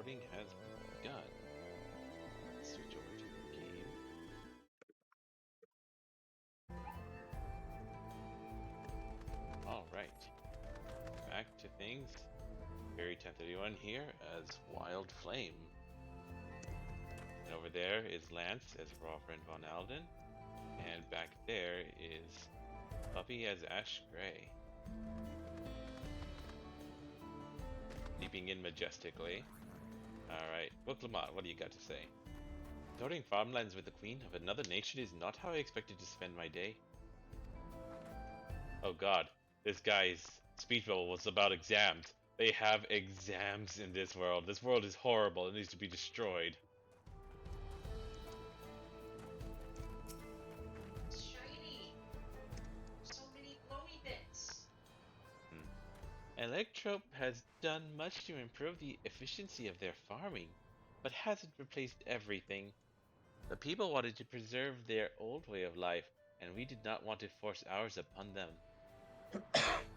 recording has begun. Let's switch over to the game. Alright. Back to things. Very 1031 here as Wild Flame. And over there is Lance as Raw Friend Von Alden. And back there is Puppy as Ash Gray. Leaping in majestically. Alright, Book Lamont, what do you got to say? Touring farmlands with the queen of another nation is not how I expected to spend my day. Oh god, this guy's speech bubble was about exams. They have exams in this world. This world is horrible. It needs to be destroyed. It's shiny. So many glowy bits. Electrope has done much to improve the efficiency of their farming, but hasn't replaced everything. The people wanted to preserve their old way of life, and we did not want to force ours upon them.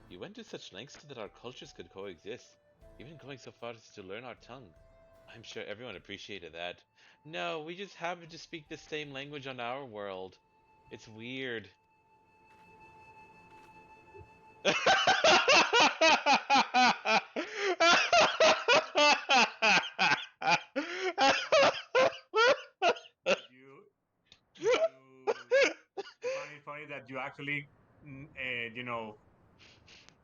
You went to such lengths so that our cultures could coexist, even going so far as to learn our tongue. I'm sure everyone appreciated that. No, we just happen to speak the same language on our world. It's weird. You find it funny that you actually,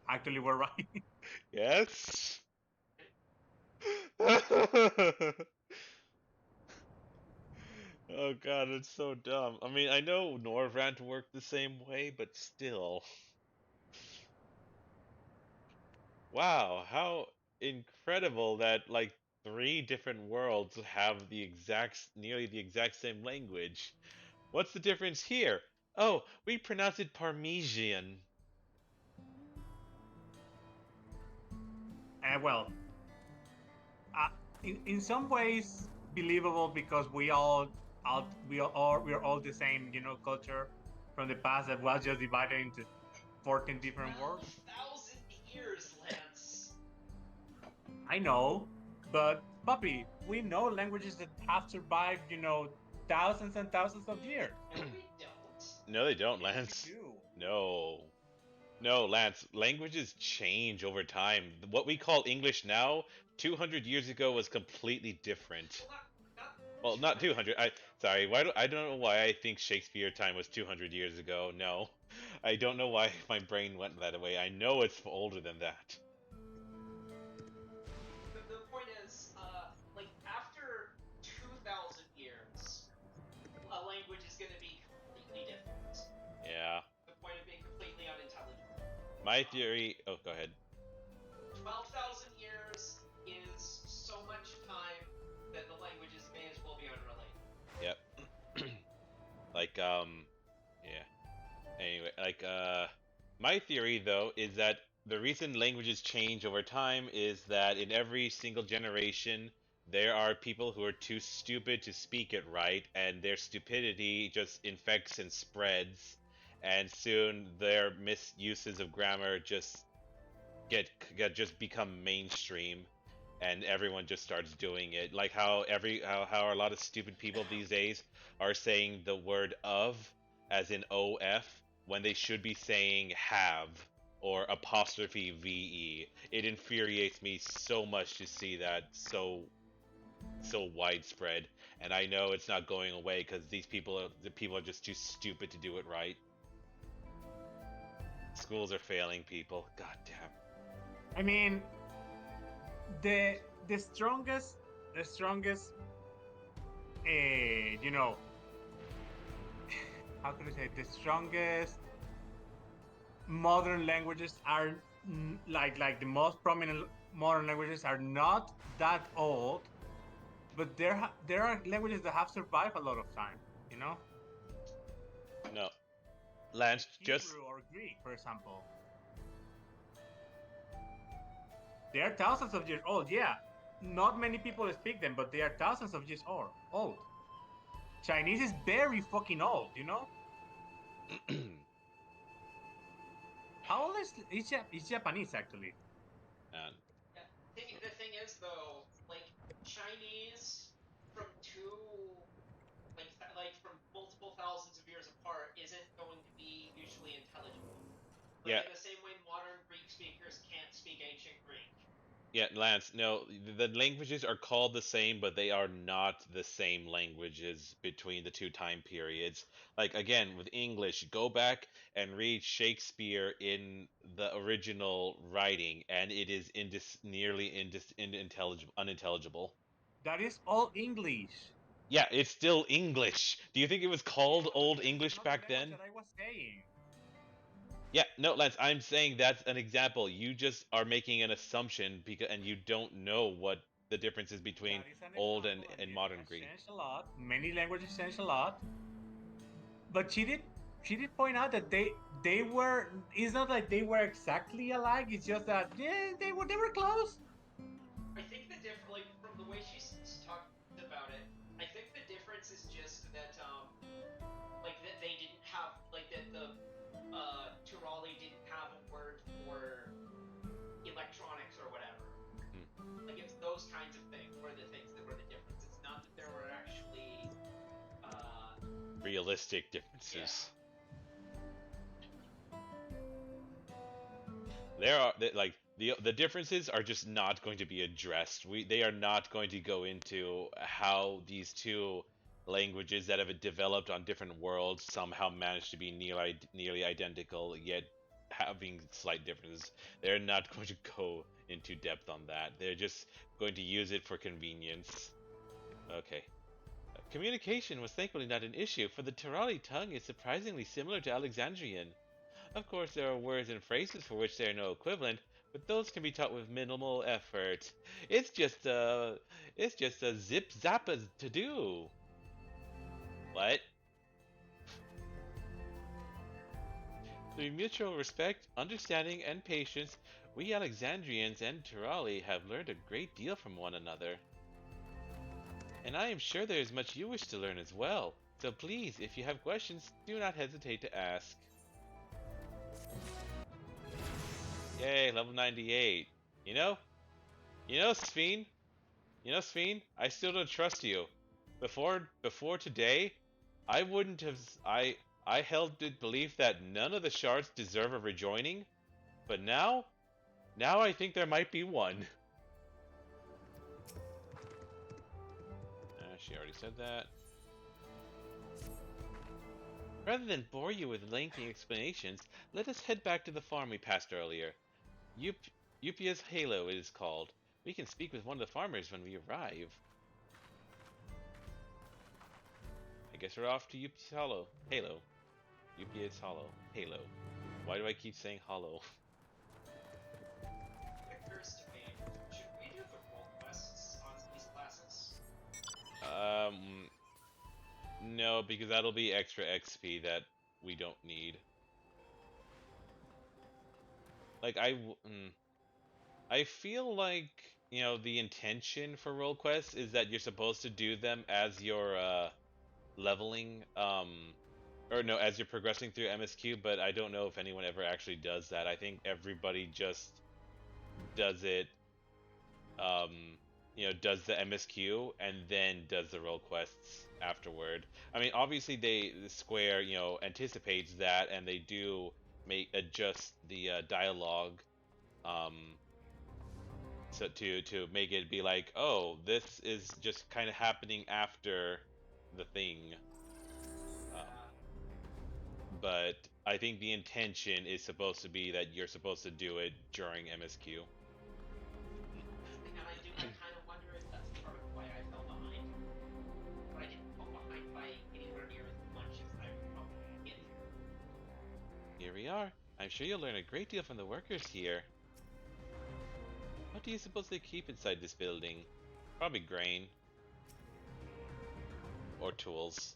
actually were right. Yes. Oh god, it's so dumb. I mean, I know Norvrant worked the same way, but still. Wow, how incredible that like 3 different worlds have nearly the exact same language. What's the difference here? Oh, we pronounce it Parmesan. Well, in some ways believable because we are all the same, culture from the past that was just divided into 14 different worlds. 12,000 years, Lance. I know, but puppy, we know languages that have survived, thousands and thousands of years. No, we don't. No, they don't, Yes, Lance. we do. No. No, Lance, languages change over time. What we call English now, 200 years ago was completely different. Well, not 200. I don't know why I think Shakespeare time was 200 years ago. No. I don't know why my brain went that way. I know it's older than that. The point is, like, after 2,000 years, a language is going to be completely different. Yeah. The point of being completely unintelligible. My theory... Oh, go ahead. 12,000 years is so much time that the languages may as well be unrelated. Yep. Like, yeah. Anyway, like, my theory, though, is that the reason languages change over time is that in every single generation, there are people who are too stupid to speak it right, and their stupidity just infects and spreads, and soon their misuses of grammar just just become mainstream, and everyone just starts doing it. Like how how a lot of stupid people these days are saying the word of as in OF when they should be saying have or apostrophe VE. It infuriates me so much to see that so widespread, and I know it's not going away because the people are just too stupid to do it right. Schools are failing people. God damn. I mean, the strongest, how can I say, the strongest modern languages are like the most prominent modern languages are not that old, but there are languages that have survived a lot of time. No, Lance, Hebrew just or Greek, for example. They are thousands of years old, yeah. Not many people speak them, but they are thousands of years old. Chinese is very fucking old, How old is Japanese, actually? uh, Yeah. The thing is, though, like, Chinese from from multiple thousands of years apart isn't going to be mutually intelligible. Like Yeah. in the same way modern Greek speakers can't speak ancient Greek. Yeah, Lance, no, the languages are called the same, but they are not the same languages between the two time periods. Like, again, with English, go back and read Shakespeare in the original writing, and it is unintelligible. That is all English. Yeah, it's still English. Do you think it was called Yeah, but Old that is English not the back language then? that I was saying. Yeah, no, Lance, I'm saying that's an example. You just are making an assumption because, and you don't know what the difference is between That is an old example, and and yes, it modern has Greek. changed a lot. Many languages changed a lot. But she did point out that they were, it's not like they were exactly alike, it's just that yeah, they were close. I think the from the way she's talked about it, I think the difference is just that that they didn't have that the Turali didn't have a word for electronics or whatever. Hmm. Like it's those kinds of things were the things that were the difference. It's not that there were actually Realistic differences. There are like the differences are just not going to be addressed. They are not going to go into how these two languages that have developed on different worlds somehow managed to be nearly identical yet having slight differences. They're not going to go into depth on that. They're just going to use it for convenience. Okay. Communication was thankfully not an issue, for the Tirali tongue is surprisingly similar to Alexandrian. Of course, there are words and phrases for which there are no equivalent, but those can be taught with minimal effort. It's just a zip zap to do. What? Through mutual respect, understanding, and patience, we Alexandrians and Tirali have learned a great deal from one another. And I am sure there is much you wish to learn as well. So please, if you have questions, do not hesitate to ask. Yay, level 98. You know? You know, Sphene? I still don't trust you. Before today, I wouldn't have I held the belief that none of the shards deserve a rejoining, but now I think there might be one. She already said that. Rather than bore you with lengthy explanations, let us head back to the farm we passed earlier. Upia's Halo it is called. We can speak with one of the farmers when we arrive. I guess we're off to Upia's Hollow. Halo. Upia's Hollow. Halo. Why do I keep saying hollow? It occurs to me, should we do the role quests on these classes? No, because that'll be extra XP that we don't need. Like, I feel like, you know, the intention for role quests is that you're supposed to do them as you're, leveling, or no, as you're progressing through MSQ, but I don't know if anyone ever actually does that. I think everybody just does it, does the MSQ and then does the role quests afterward. I mean, obviously the Square, anticipates that and they do adjust the dialogue, um, so to make it be like, oh, this is just kind of happening after the thing. But I think the intention is supposed to be that you're supposed to do it during MSQ. And I kind of wonder if that's part of why I fell behind. But I didn't fall behind by anywhere near as much as I would probably get here. Here we are. I'm sure you'll learn a great deal from the workers here. What do you suppose they keep inside this building? Probably grain. Or tools.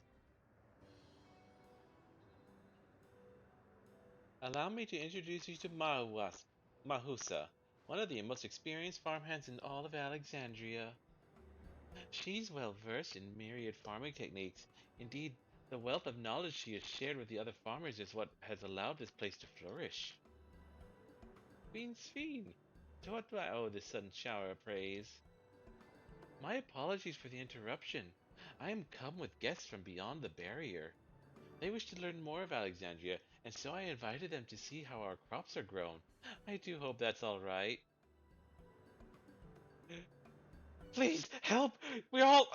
Allow me to introduce you to Mahusa, one of the most experienced farmhands in all of Alexandria. She's well versed in myriad farming techniques. Indeed, the wealth of knowledge she has shared with the other farmers is what has allowed this place to flourish. Queen Sphene, to what do I owe this sudden shower of praise? My apologies for the interruption. I am come with guests from beyond the barrier. They wish to learn more of Alexandria, and so I invited them to see how our crops are grown. I do hope that's all right. Please help! We're all.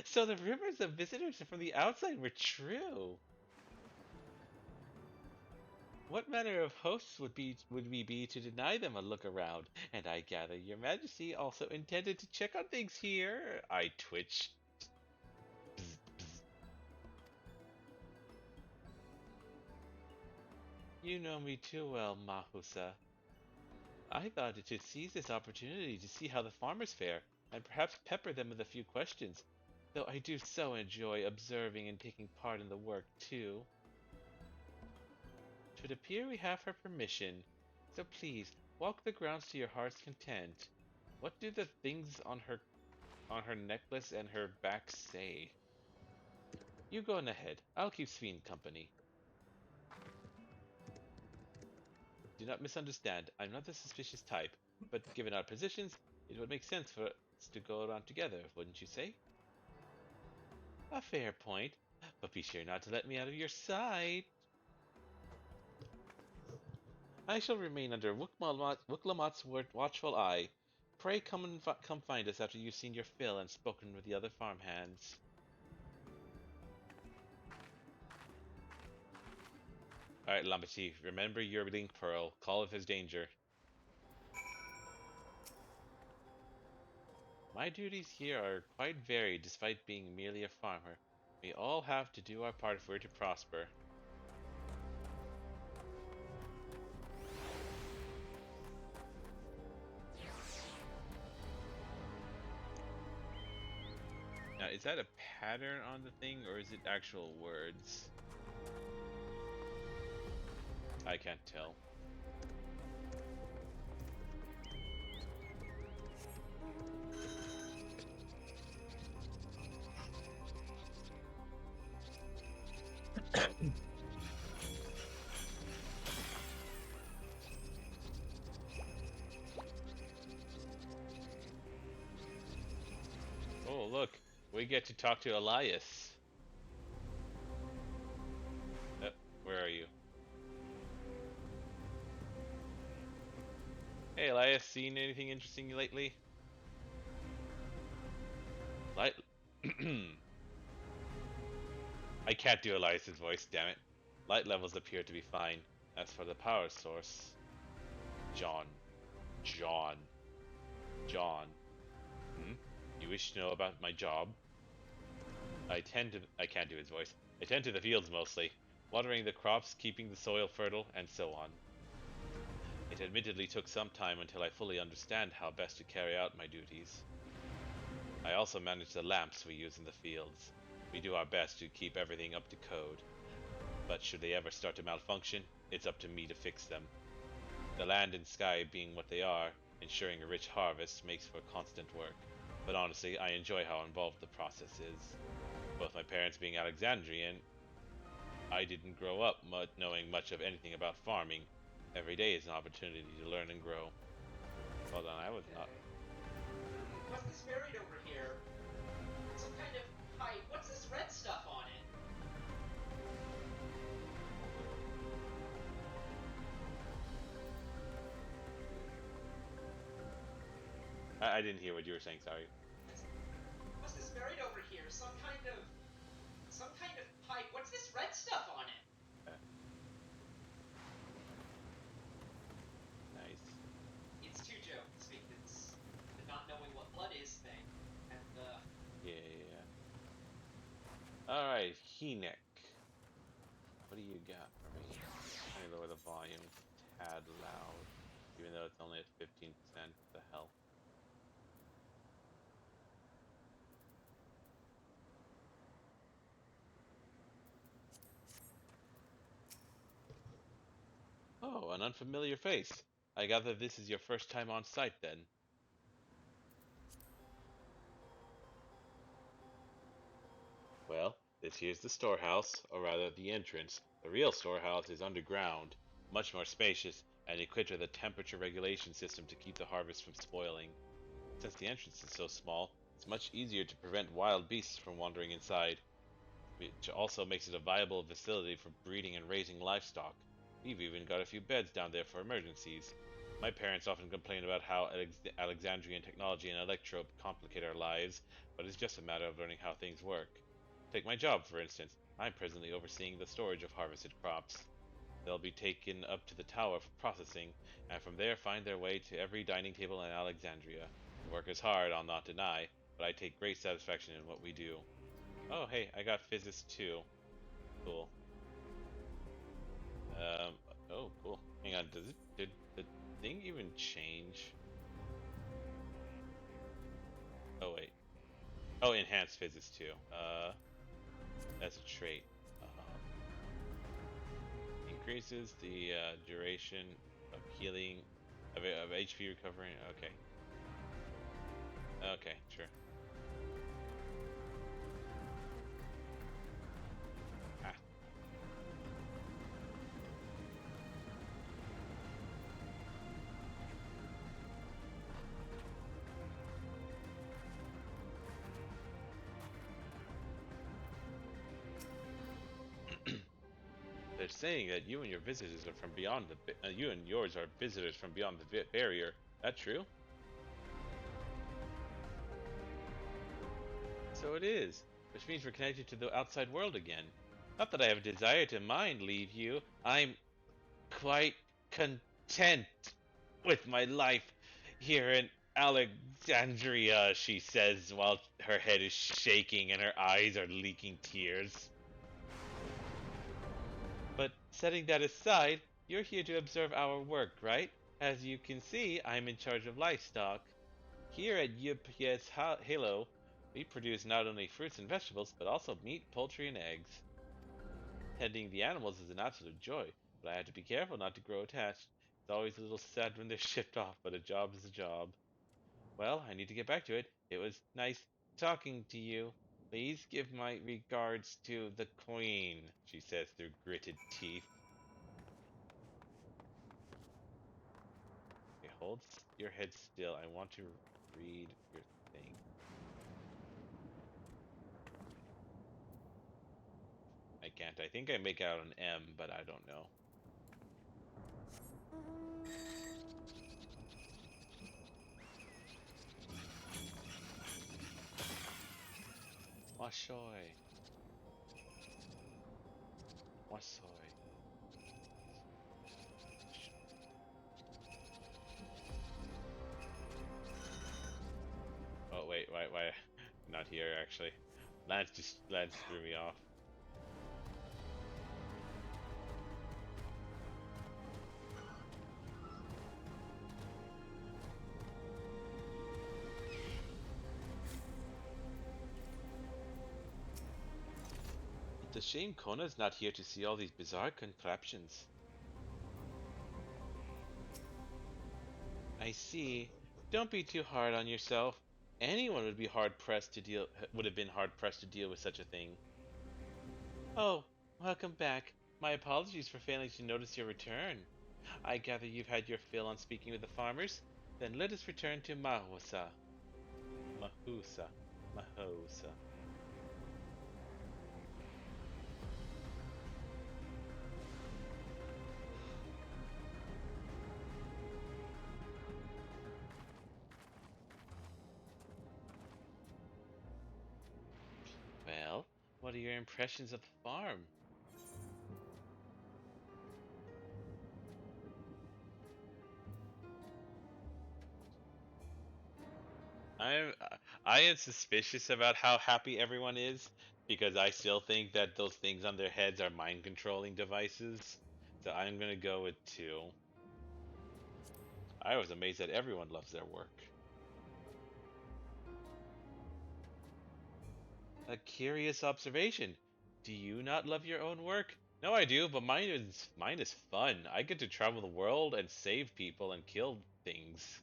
So the rumors of visitors from the outside were true. What manner of hosts would we be to deny them a look around? And I gather your majesty also intended to check on things here. I twitch. You know me too well, Mahusa. I thought it should seize this opportunity to see how the farmers fare, and perhaps pepper them with a few questions, though I do so enjoy observing and taking part in the work too. It appear we have her permission, so please walk the grounds to your heart's content. What do the things on her necklace and her back say? You go on ahead. I'll keep Sveen company. Do not misunderstand. I'm not the suspicious type, but given our positions, it would make sense for us to go around together, wouldn't you say? A fair point, but be sure not to let me out of your sight. I shall remain under Wuklamot's watchful eye. Pray come find us after you've seen your fill and spoken with the other farmhands. Alright, Lambachi, remember your link pearl. Call if there's danger. My duties here are quite varied despite being merely a farmer. We all have to do our part if we're to prosper. Now, is that a pattern on the thing, or is it actual words? I can't tell. Oh, look, we get to talk to Elias. Where are you? Hey, Elias, seen anything interesting lately? Light. I can't do Elias's voice, damn it. Light levels appear to be fine. As for the power source, John. John. John. Hmm? You wish to know about my job? I can't do his voice. I tend to the fields mostly, watering the crops, keeping the soil fertile, and so on. It admittedly took some time until I fully understand how best to carry out my duties. I also manage the lamps we use in the fields. We do our best to keep everything up to code, but should they ever start to malfunction, it's up to me to fix them. The land and sky being what they are, ensuring a rich harvest makes for constant work, but honestly, I enjoy how involved the process is. Both my parents being Alexandrian, I didn't grow up knowing much of anything about farming. Every day is an opportunity to learn and grow. Hold on, I was not. What's this buried over here? Some kind of pipe. What's this red stuff on it? I didn't hear what you were saying, sorry. What's this buried over here? Some kind of pipe. What's this red stuff on it? Nice. It's two jokes because the not knowing what blood is thing, and Yeah. Alright, Hinek. What do you got for me? Let me lower the volume a tad loud, even though it's only at 15%. The hell. Oh, an unfamiliar face. I gather this is your first time on site then. Well, this here's the storehouse, or rather the entrance. The real storehouse is underground, much more spacious, and equipped with a temperature regulation system to keep the harvest from spoiling. since the entrance is so small, it's much easier to prevent wild beasts from wandering inside, which also makes it a viable facility for breeding and raising livestock. We've even got a few beds down there for emergencies. My parents often complain about how Alexandrian technology and electrope complicate our lives, but it's just a matter of learning how things work. Take my job, for instance. I'm presently overseeing the storage of harvested crops. They'll be taken up to the tower for processing, and from there find their way to every dining table in Alexandria. The work is hard, I'll not deny, but I take great satisfaction in what we do. Oh, hey, I got physicist too. Cool. Oh, cool. Hang on, did the thing even change? Oh, wait. Oh, enhanced physics too. That's a trait. Increases the duration of healing, of HP recovering. Okay. Okay, sure. Ah. They're saying that you and your visitors are from beyond the you and yours are visitors from beyond the barrier. That true? So it is, which means we're connected to the outside world again. Not that I have a desire to leave you. I'm quite content with my life here in Alexandria, she says while her head is shaking and her eyes are leaking tears. But setting that aside, you're here to observe our work, right? As you can see, I'm in charge of livestock. Here at UPS Halo, we produce not only fruits and vegetables, but also meat, poultry, and eggs. Tending the animals is an absolute joy, but I have to be careful not to grow attached. It's always a little sad when they're shipped off, but a job is a job. Well, I need to get back to it. It was nice talking to you. Please give my regards to the Queen, she says through gritted teeth. Okay, hold your head still. I want to read your thing. I can't. I think I make out an M, but I don't know. Washoy. Wasoy. Oh wait, why? Not here actually. Lance threw me off. It's a shame Kona's not here to see all these bizarre contraptions. I see. Don't be too hard on yourself. Anyone would be would have been hard pressed to deal with such a thing. Oh, welcome back. My apologies for failing to notice your return. I gather you've had your fill on speaking with the farmers? Then let us return to Mahusa. Mahusa. Mahusa. Well, what are your impressions of the farm? I'm I am suspicious about how happy everyone is because I still think that those things on their heads are mind controlling devices. So I'm gonna go with 2. I was amazed that everyone loves their work. A curious observation. Do you not love your own work? No, I do, but mine is fun. I get to travel the world and save people and kill things.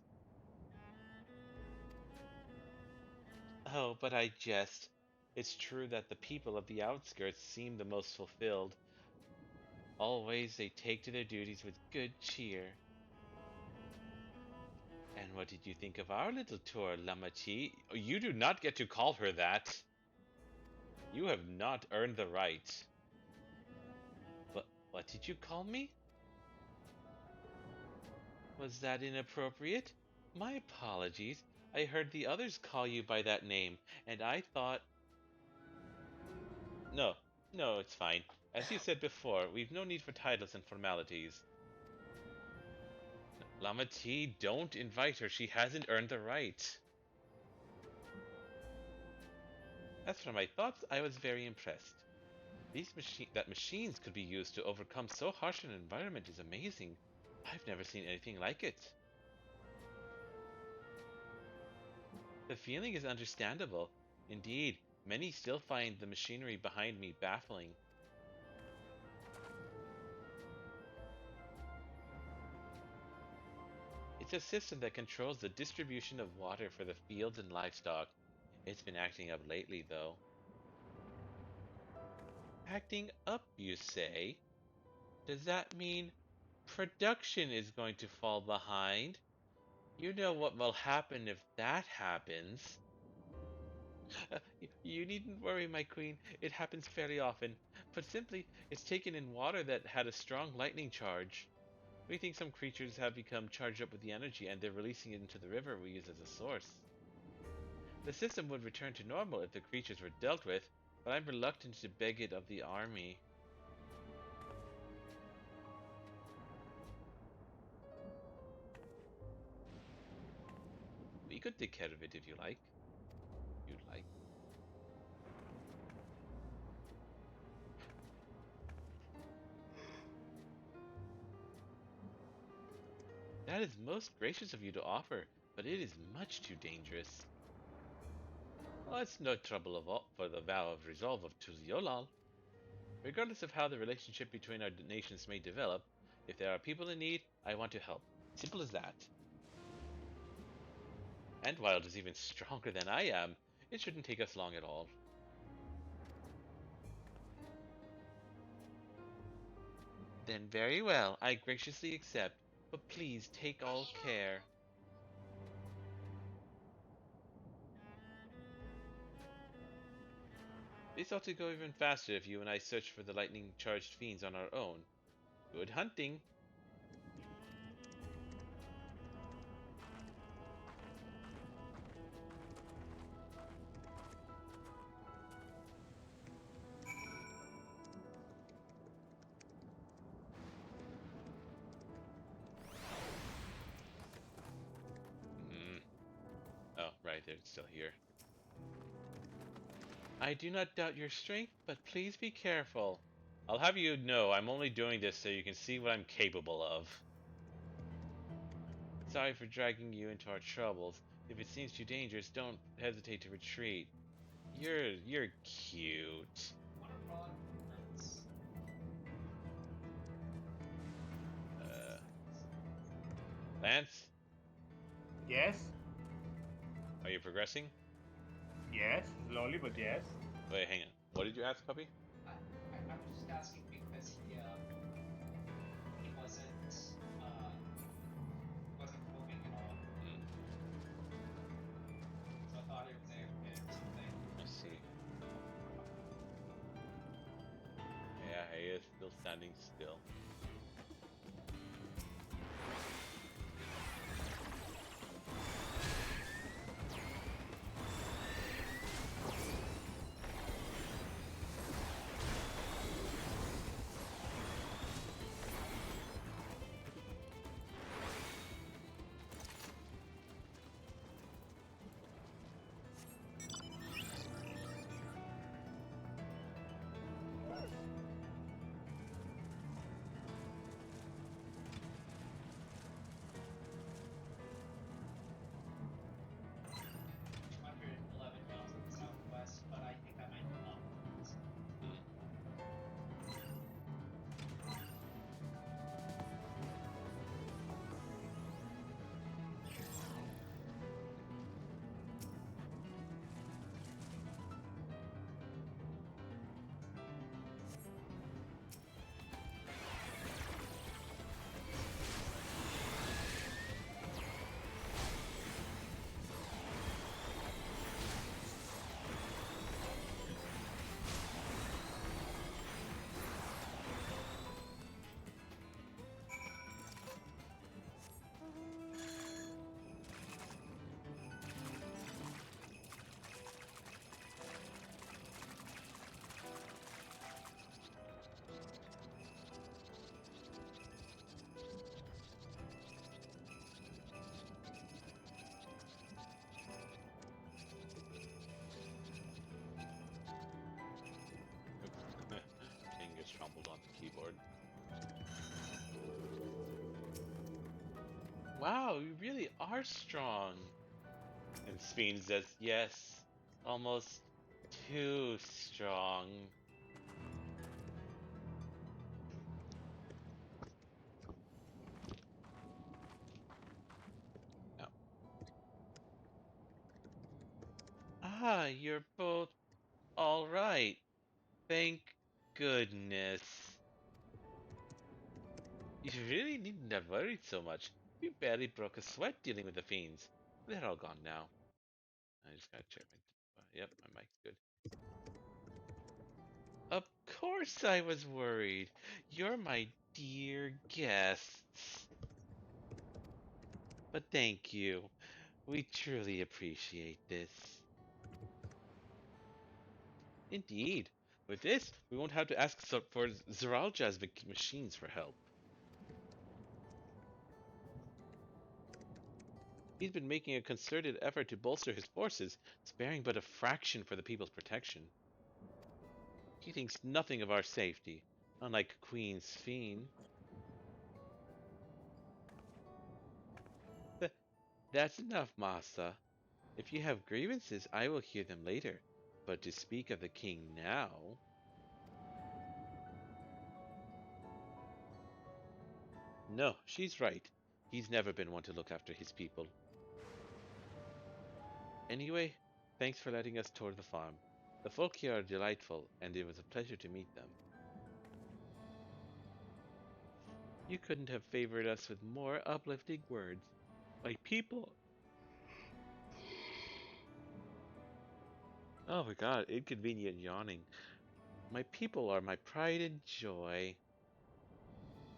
Oh, but I jest. It's true that the people of the outskirts seem the most fulfilled. Always they take to their duties with good cheer. And what did you think of our little tour, Lamachi? You do not get to call her that. You have not earned the right. What did you call me? Was that inappropriate? My apologies. I heard the others call you by that name, and I thought... No, no, it's fine. As you said before, we've no need for titles and formalities. Lama T, don't invite her. She hasn't earned the right. As for my thoughts, I was very impressed. That machines could be used to overcome so harsh an environment is amazing. I've never seen anything like it. The feeling is understandable. Indeed, many still find the machinery behind me baffling. It's a system that controls the distribution of water for the fields and livestock. It's been acting up lately, though. Acting up, you say? Does that mean production is going to fall behind? You know what will happen if that happens. You needn't worry, my queen. It happens fairly often. Put simply, it's taken in water that had a strong lightning charge. We think some creatures have become charged up with the energy and they're releasing it into the river we use as a source. The system would return to normal if the creatures were dealt with, but I'm reluctant to beg it of the army. We could take care of it if you like. You'd like. That is most gracious of you to offer, but it is much too dangerous. Well, it's no trouble of all for the vow of resolve of Tuziolal. Regardless of how the relationship between our nations may develop, if there are people in need, I want to help. Simple as that. And while it is even stronger than I am, it shouldn't take us long at all. Then very well, I graciously accept, but please take all care. This ought to go even faster if you and I search for the lightning-charged fiends on our own. Good hunting! Oh, right, it's still here. I do not doubt your strength, but please be careful. I'll have you know I'm only doing this so you can see what I'm capable of. Sorry for dragging you into our troubles. If it seems too dangerous, don't hesitate to retreat. You're cute. Lance? Yes? Are you progressing? Yes, slowly, but yes. Wait, hang on. What did you ask, puppy? I'm just asking because he wasn't moving at all. So I thought it was actually something. I see. Yeah, he is still standing still. keyboard. Wow, you really are strong. And Sphinx says, yes, almost too strong. Oh. Ah, you're both all right. Thank goodness. You really needn't have worried so much. We barely broke a sweat dealing with the fiends. They're all gone now. I just gotta check my... yep, my mic's good. Of course I was worried. You're my dear guests. But thank you. We truly appreciate this. Indeed. With this, we won't have to ask for Zeralja's machines for help. He's been making a concerted effort to bolster his forces, sparing but a fraction for the people's protection. He thinks nothing of our safety, unlike Queen Sphene. That's enough, Masa. If you have grievances, I will hear them later. But to speak of the king now... No, she's right. He's never been one to look after his people. Anyway, thanks for letting us tour the farm. The folk here are delightful, and it was a pleasure to meet them. You couldn't have favored us with more uplifting words. My people... Oh my god, inconvenient yawning. My people are my pride and joy.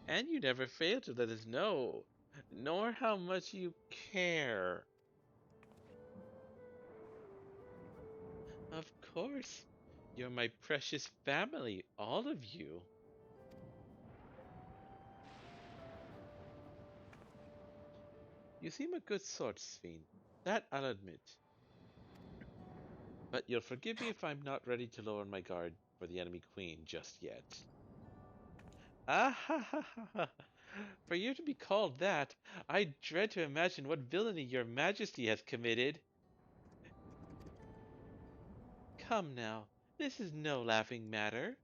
And you never fail to let us know, nor how much you care. Of course, you're my precious family, all of you. You seem a good sort, Sphene. That I'll admit. But you'll forgive me if I'm not ready to lower my guard for the enemy queen just yet. Ah ha ha ha ha! For you to be called that, I dread to imagine what villainy your majesty has committed. Come now, this is no laughing matter.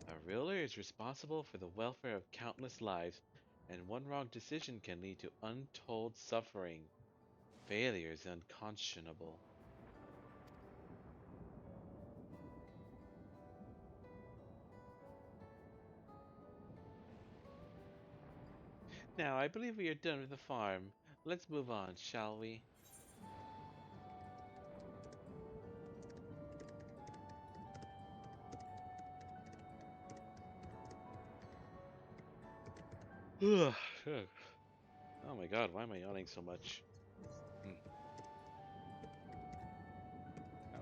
A ruler is responsible for the welfare of countless lives, and one wrong decision can lead to untold suffering. Failure is unconscionable. Now, I believe we are done with the farm. Let's move on, shall we? Oh my god, why am I yawning so much? Ow.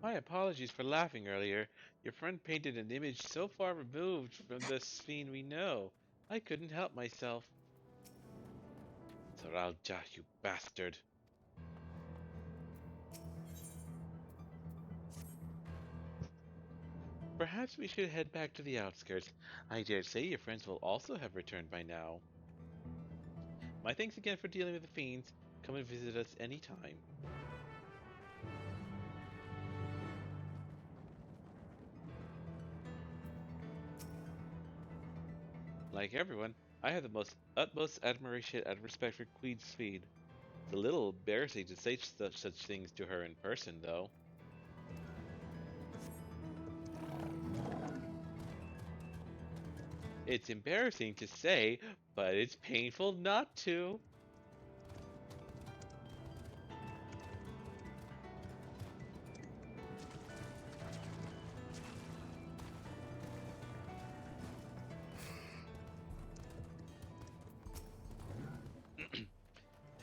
My apologies for laughing earlier. Your friend painted an image so far removed from the Sphene we know. I couldn't help myself. Zeralja, you bastard. Perhaps we should head back to the outskirts. I dare say your friends will also have returned by now. My thanks again for dealing with the fiends. Come and visit us anytime. Like everyone, I have the utmost admiration and respect for Queen Sphene. It's a little embarrassing to say such things to her in person, though. It's embarrassing to say, but it's painful not to.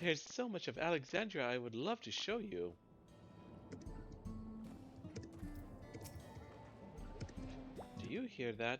There's so much of Alexandria I would love to show you. Do you hear that?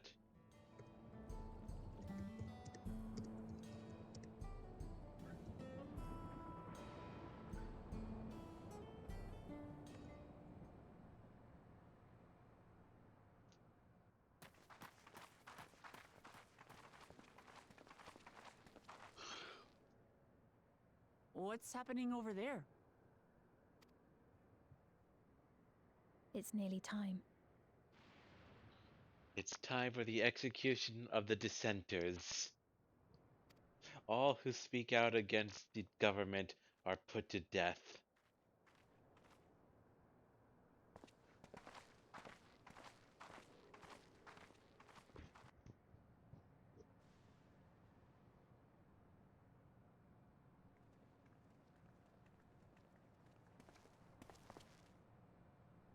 What's happening over there? It's nearly time. It's time for the execution of the dissenters. All who speak out against the government are put to death.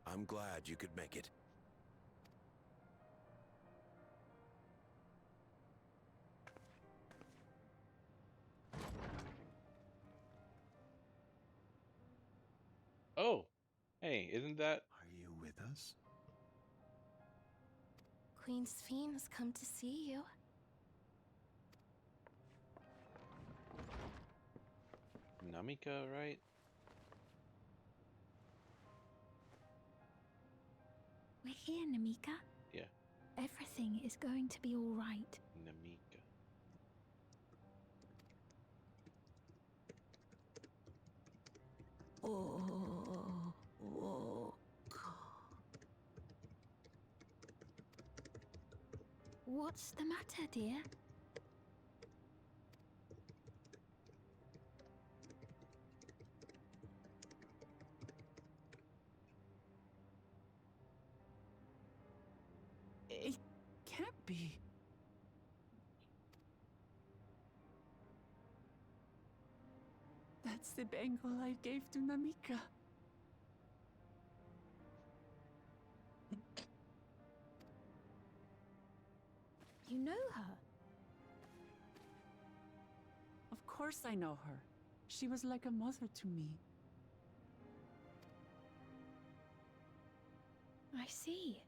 I'm glad you could make it. Oh, hey, isn't that... Are you with us? Queen Sphene has come to see you. Namika, right? We're here, Namika. Yeah, Everything is going to be all right. Namika. What's the matter, dear? It can't be. That's the bangle I gave to Namika. You know her? Of course I know her. She was like a mother to me. I see.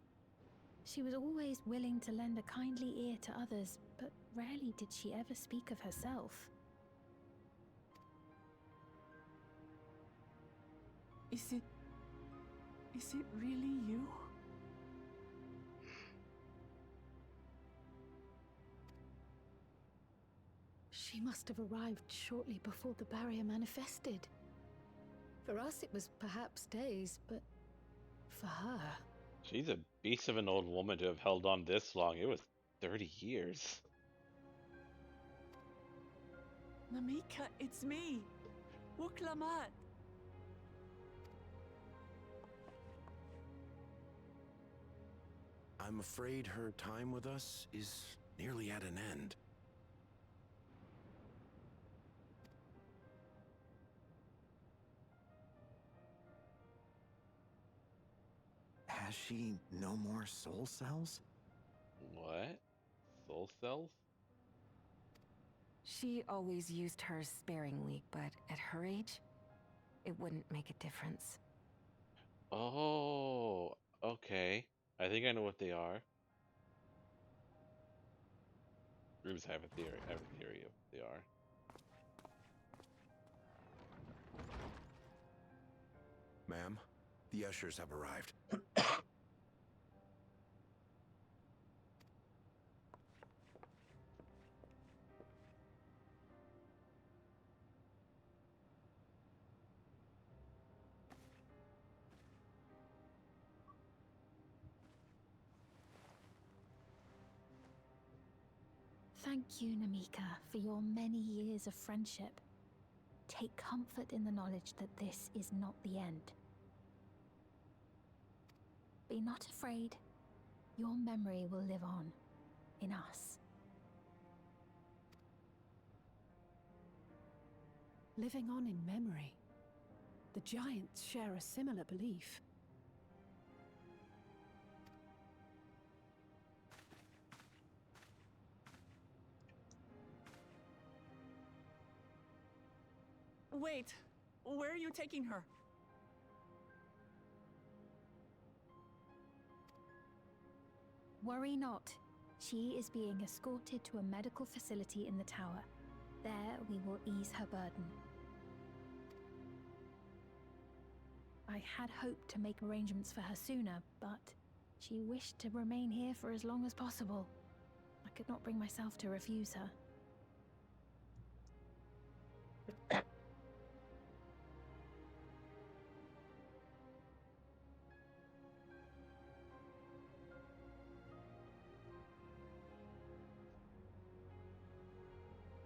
She was always willing to lend a kindly ear to others, but rarely did she ever speak of herself. Is it really you? She must have arrived shortly before the barrier manifested. For us, it was perhaps days, but for her... She's a beast of an old woman to have held on this long. It was 30 years. Namika, it's me. Wuklamat. I'm afraid her time with us is nearly at an end. Has she no more soul cells? What? Soul cells? She always used hers sparingly, but at her age, it wouldn't make a difference. Oh, okay. I think I know what they are. Rubes, I have a theory. I have a theory of what they are. Ma'am, the ushers have arrived. Thank you, Namika, for your many years of friendship. Take comfort in the knowledge that this is not the end. Be not afraid. Your memory will live on in us. Living on in memory. The giants share a similar belief. Wait, where are you taking her? Worry not. She is being escorted to a medical facility in the tower. There we will ease her burden. I had hoped to make arrangements for her sooner, but she wished to remain here for as long as possible. I could not bring myself to refuse her.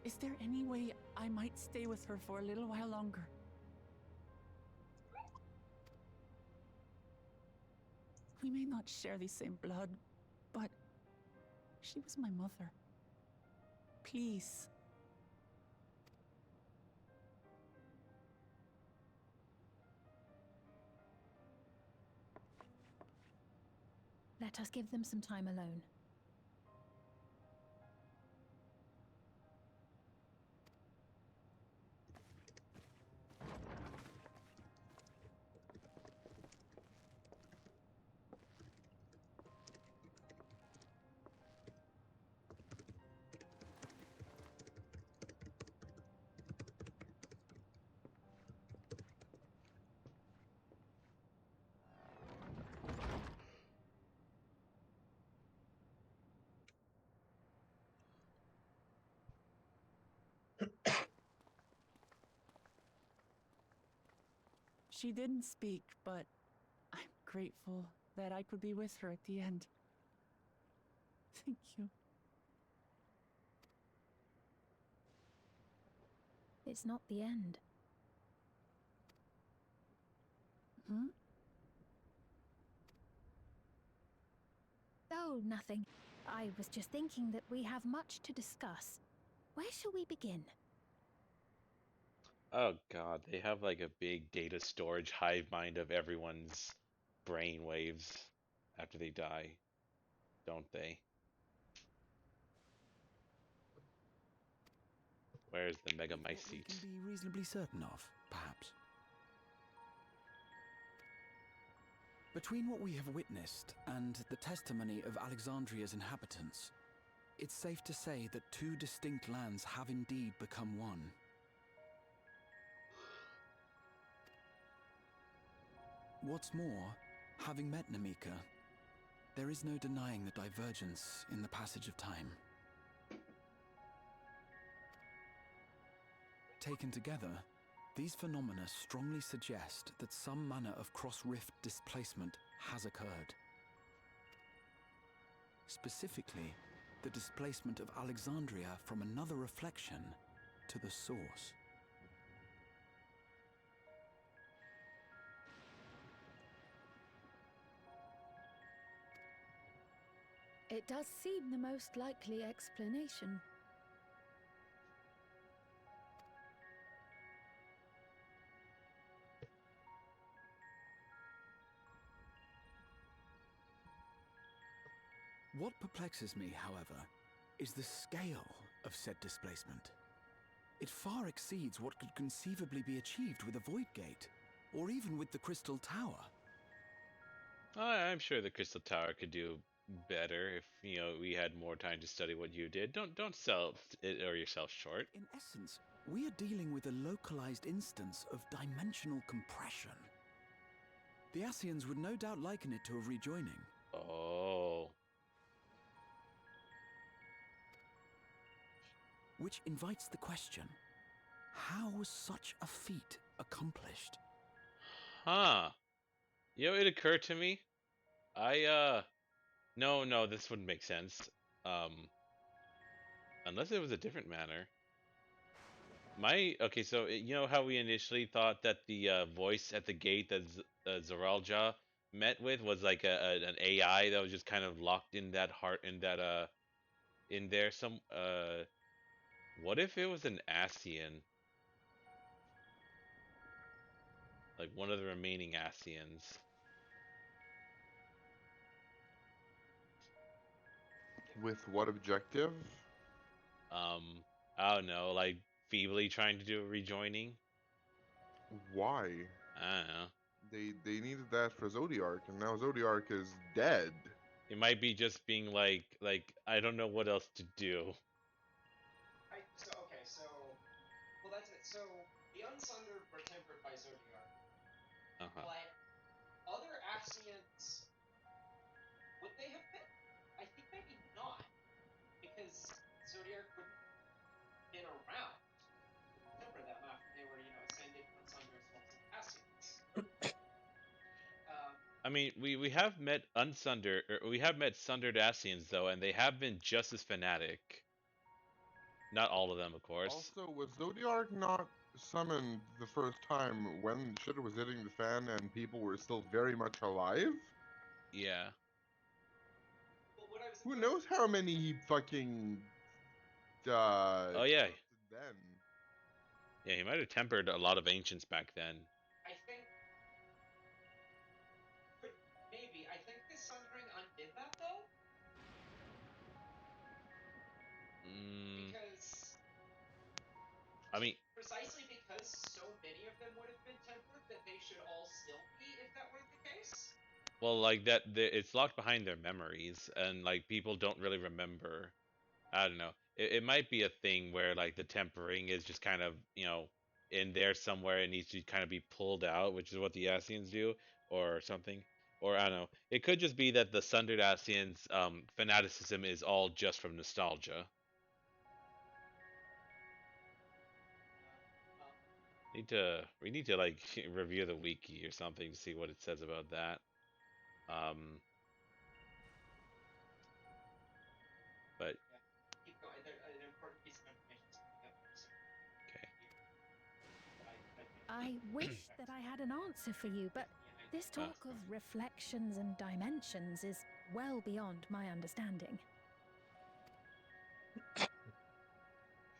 Is there any way I might stay with her for a little while longer? We may not share the same blood, but she was my mother. Please. Let us give them some time alone. She didn't speak, but I'm grateful that I could be with her at the end. Thank you. It's not the end. Hmm? Oh, nothing. I was just thinking that we have much to discuss. Where shall we begin? Oh god, they have like a big data storage hive mind of everyone's brain waves after they die, don't they? Where's the mega What mice we seat? can be reasonably certain of, perhaps. Between what we have witnessed and the testimony of Alexandria's inhabitants, it's safe to say that two distinct lands have indeed become one. What's more, having met Namika, there is no denying the divergence in the passage of time. Taken together, these phenomena strongly suggest that some manner of cross-rift displacement has occurred. Specifically, the displacement of Alexandria from another reflection to the source. It does seem the most likely explanation. What perplexes me, however, is the scale of said displacement. It far exceeds what could conceivably be achieved with a Void Gate, or even with the Crystal Tower. I'm sure the Crystal Tower could do better if, you know, we had more time to study what you did. Don't sell it or yourself short. In essence, we are dealing with a localized instance of dimensional compression. The Ascians would no doubt liken it to a rejoining. Oh. Which invites the question, how was such a feat accomplished? Huh. You know, it occurred to me. No, this wouldn't make sense. Unless it was a different manner. Okay, so you know how we initially thought that the voice at the gate that Zaralja met with was like an AI that was just kind of locked in that in there what if it was an Ascian? Like one of the remaining Ascians. With what objective? I don't know, like feebly trying to do a rejoining. Why? I don't know. They needed that for Zodiark, and now Zodiark is dead. It might be just being like I don't know what else to do. Well, that's it. So the Unsundered were tempered by Zodiark, Uh-huh. but other Ascians, would they have been? I think maybe not, because Zodiark wouldn't have been around to temper them after they were, ascended from Sunder as well as Ascians. I mean, we have met unsundered, or we have met sundered Ascians though, and they have been just as fanatic. Not all of them, of course. Also, was Zodiark not summoned the first time when shit was hitting the fan and people were still very much alive? Yeah. Well, what I was Who knows how many he fucking Oh yeah. corrupted then? Yeah, he might have tempered a lot of ancients back then. I think maybe. I think this Sundering undid that though. Because I mean, precisely because so many of them would have been tempered that they should all still be if that weren't the case. well, like that, it's locked behind their memories, and like people don't really remember. I don't know. It might be a thing where like the tempering is just kind of in there somewhere. It needs to kind of be pulled out, which is what the Ascians do, or something. Or I don't know. It could just be that the Sundered Ascians' fanaticism is all just from nostalgia. We need to like review the wiki or something to see what it says about that. But Keep going. An important piece of information is coming up here soon. I wish that I had an answer for you, but this talk of reflections and dimensions is well beyond my understanding.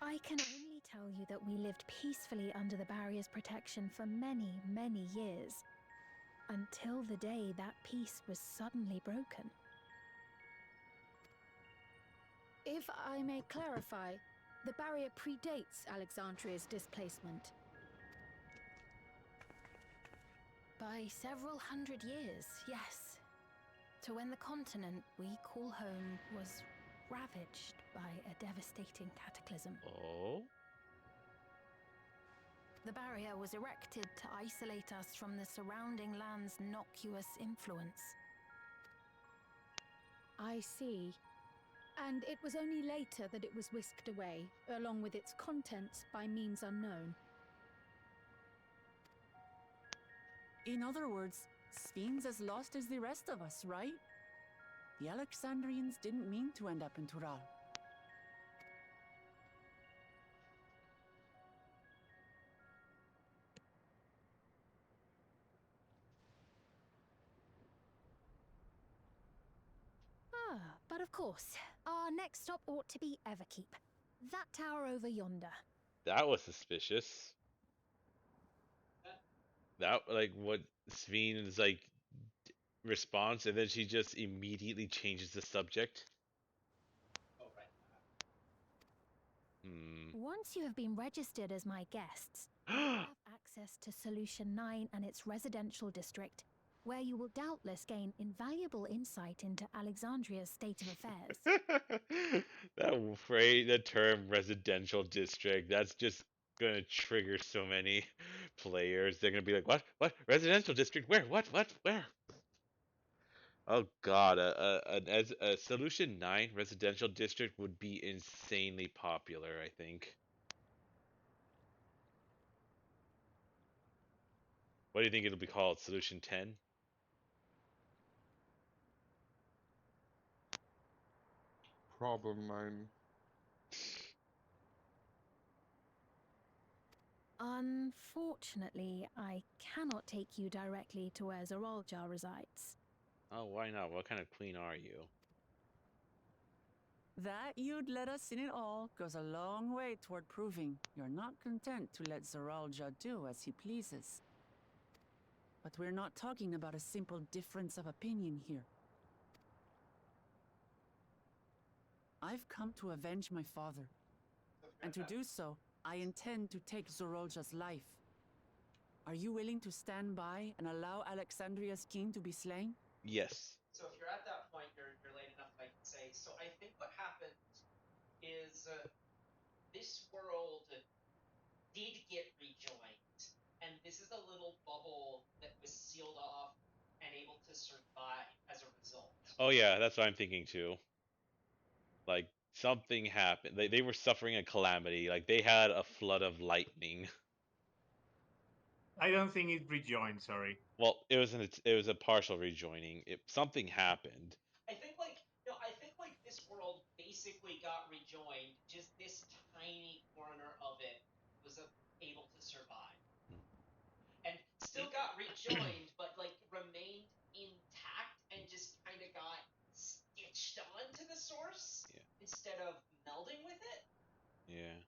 I can only tell you that we lived peacefully under the barrier's protection for many, many years, until the day that peace was suddenly broken. If I may clarify, the barrier predates Alexandria's displacement. By several hundred years, yes. To when the continent we call home was ravaged by a devastating cataclysm. Oh? The barrier was erected to isolate us from the surrounding land's innocuous influence. I see. And it was only later that it was whisked away, along with its contents, by means unknown. In other words, Sphinx as lost as the rest of us, right? The Alexandrians didn't mean to end up in Tural. But of course, our next stop ought to be Everkeep. That tower over yonder. That was suspicious. That like what Sven's like response, and then she just immediately changes the subject. Oh, right. Once you have been registered as my guests, you have access to Solution 9 and its residential district, where you will doubtless gain invaluable insight into Alexandria's state of affairs. The term residential district, that's just gonna trigger so many players. They're gonna be like, what? Residential district? Where? What? Where? Oh god, a Solution 9 residential district would be insanely popular, I think. What do you think it'll be called? Solution 10? Problem 9. Unfortunately, I cannot take you directly to where Zoralja resides. Oh, why not? What kind of queen are you? That you'd let us in it all goes a long way toward proving you're not content to let Zoralja do as he pleases. But we're not talking about a simple difference of opinion here. I've come to avenge my father, and to do so, I intend to take Zoralja's life. Are you willing to stand by and allow Alexandria's king to be slain? Yes. So if you're at that point, you're late enough that I can say. So I think what happened is this world did get rejoined, and this is a little bubble that was sealed off and able to survive as a result. Oh yeah, that's what I'm thinking too. Like something happened. They were suffering a calamity. Like they had a flood of lightning. I don't think it rejoined. Sorry. Well, it was a partial rejoining. Something happened. I think this world basically got rejoined. Just this tiny corner of it was able to survive, and still got rejoined, but like remained intact and just kind of got stitched onto the source instead of melding with it. Yeah.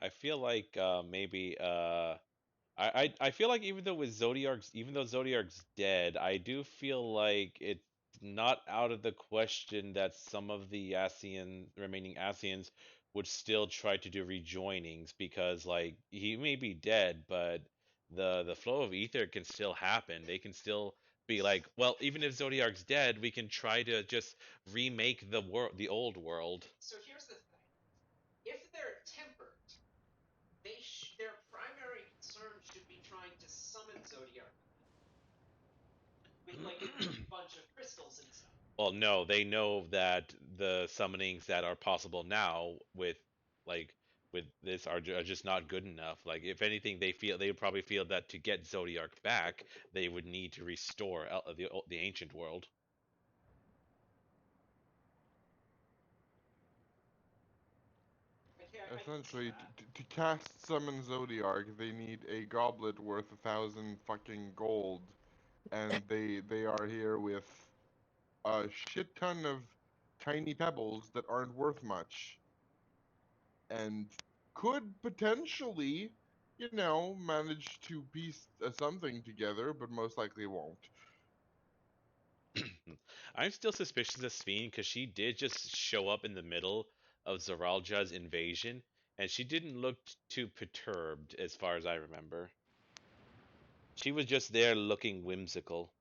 I feel like maybe I feel like even though Zodiark's dead, I do feel like it's not out of the question that some of the remaining Asians would still try to do rejoinings because like he may be dead, but the flow of ether can still happen. They can still be like, well, even if Zodiark's dead, we can try to just remake the old world. So here's the thing: if they're tempered, their primary concern should be trying to summon Zodiark with like a bunch of crystals and stuff. Well, no, they know that the summonings that are possible now with this are just not good enough. Like if anything, they would probably feel that to get Zodiark back, they would need to restore the ancient world. Essentially, to cast Summon Zodiark, they need a goblet worth 1,000 fucking gold, and they are here with a shit ton of tiny pebbles that aren't worth much, and could potentially, manage to piece something together, but most likely won't. I'm still suspicious of Sphene because she did just show up in the middle of Zaralja's invasion, and she didn't look too perturbed as far as I remember. She was just there looking whimsical.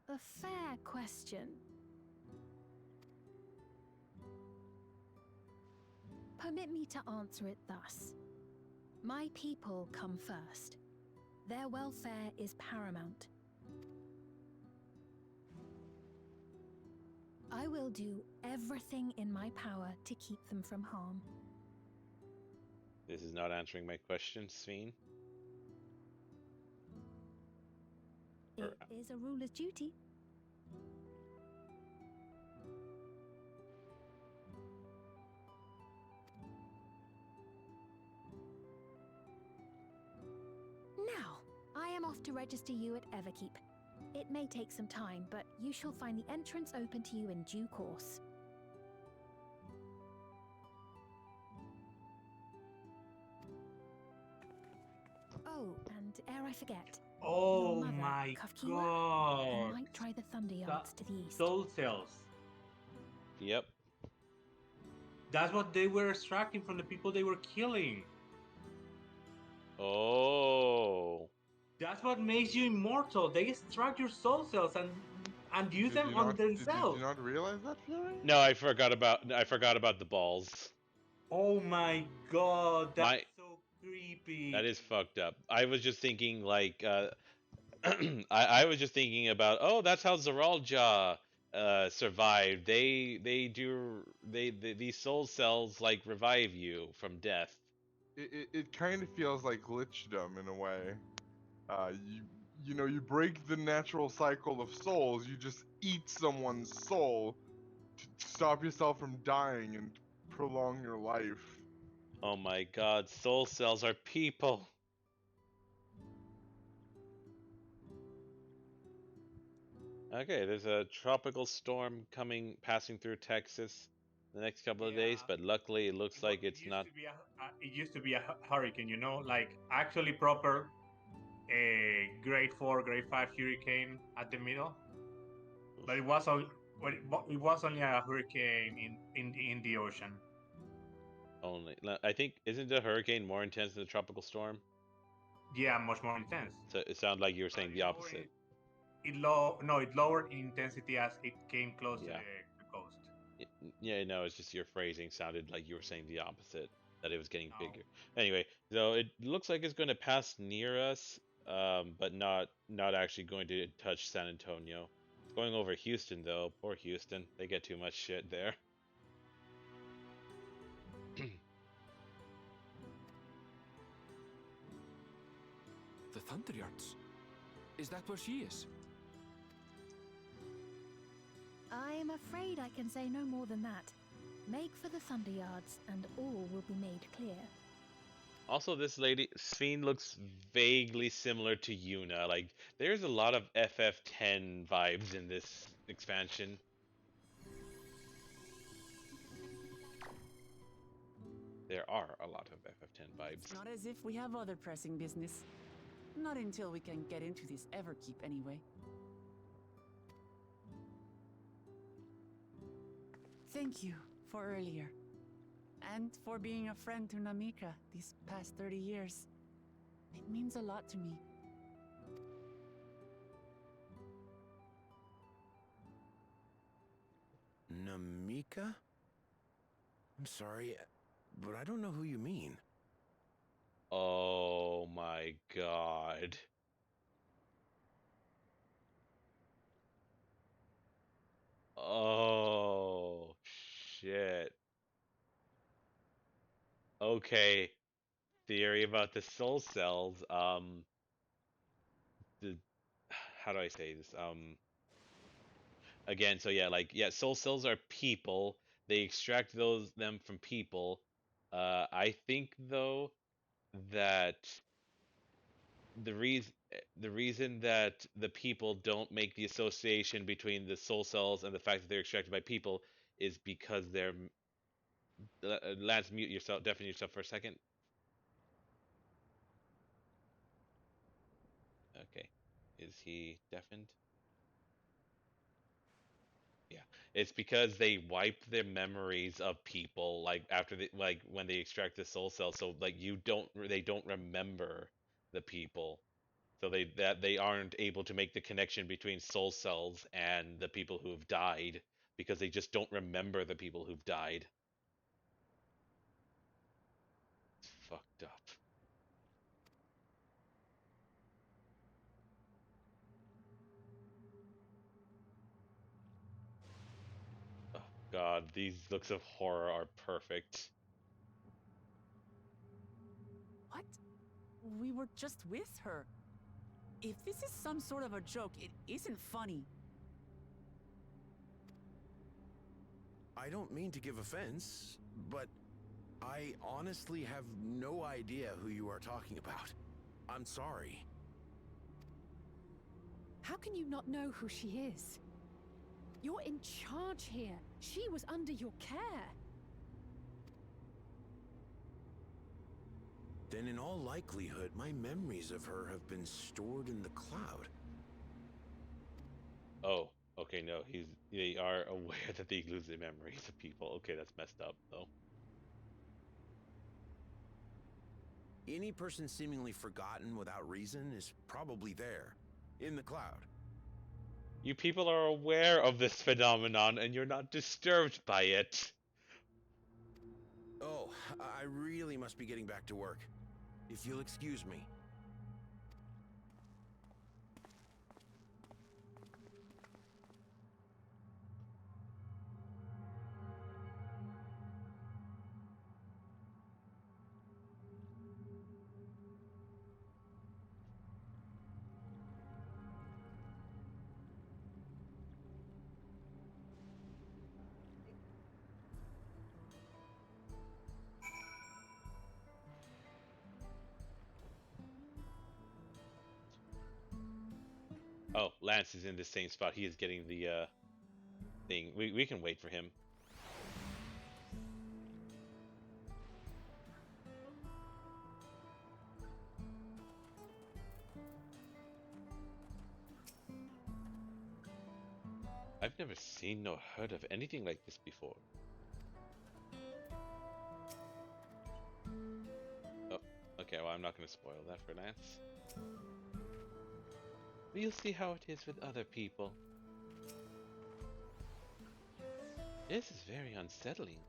A fair question. Permit me to answer it thus. My people come first. Their welfare is paramount. I will do everything in my power to keep them from harm. This is not answering my question, Sphene. It is a ruler's duty. Now, I am off to register you at Everkeep. It may take some time, but you shall find the entrance open to you in due course. Oh, and ere I forget, Oh your mother, my Kafkiwa, god! might try the Thunder Yards to the east. Soul cells. Yep. That's what they were extracting from the people they were killing. Oh. That's what makes you immortal. They extract your soul cells and use them on themselves. Did you not realize that, Fury? No, I forgot about the balls. Oh my god, that's so creepy. That is fucked up. I was just thinking like I was just thinking about, oh, that's how Zaralja survived. These soul cells like revive you from death. It kind of feels like glitchdom in a way. You break the natural cycle of souls. You just eat someone's soul to stop yourself from dying and prolong your life. Oh my god, soul cells are people. Okay, there's a tropical storm passing through Texas the next couple of days, but luckily it looks like it's not. It used to be a hurricane, like actually proper grade 4, grade 5 hurricane at the middle. But it was only a hurricane in the ocean. Only. I think isn't the hurricane more intense than the tropical storm? Yeah, much more intense. So it sounded like you were saying the opposite. It lowered in intensity as it came close to Yeah. the coast. Yeah, no, it's just your phrasing sounded like you were saying the opposite, that it was getting No. bigger. Anyway, so it looks like it's going to pass near us, but not actually going to touch San Antonio. It's going over Houston though. Poor Houston, they get too much shit there. The Thunderyards. Is that where she is? I'm afraid I can say no more than that. Make for the Thunderyards, and all will be made clear. Also, this lady Sphene looks vaguely similar to Yuna. Like, there's a lot of FF10 vibes in this expansion. There are a lot of FF10 vibes. It's not as if we have other pressing business. Not until we can get into this Everkeep, anyway. Thank you for earlier. And for being a friend to Namika these past 30 years. It means a lot to me. Namika? I'm sorry, but I don't know who you mean. Oh my god. Oh shit. Okay. Theory about the soul cells. How do I say this? Again, so yeah, like yeah, soul cells are people. They extract them from people. I think though that the reason that the people don't make the association between the soul cells and the fact that they're extracted by people is because they're Lance, mute yourself, deafen yourself for a second. Okay, is he deafened? Yeah, it's because they wipe their memories of people like after like when they extract the soul cell. So like they don't remember the people. So they aren't able to make the connection between soul cells and the people who have died because they just don't remember the people who've died. It's fucked up. Oh god, these looks of horror are perfect. What? We were just with her. If this is some sort of a joke, it isn't funny. I don't mean to give offense, but I honestly have no idea who you are talking about. I'm sorry. How can you not know who she is? You're in charge here. She was under your care. Then in all likelihood, my memories of her have been stored in the cloud. Oh, okay, no, they are aware that they lose their memories of people. Okay, that's messed up though. Any person seemingly forgotten without reason is probably there, in the cloud. You people are aware of this phenomenon and you're not disturbed by it. Oh, I really must be getting back to work. If you'll excuse me. Oh, Lance is in the same spot. He is getting the thing. We can wait for him. I've never seen nor heard of anything like this before. Oh, okay, well, I'm not going to spoil that for Lance. We'll see how it is with other people. This is very unsettling.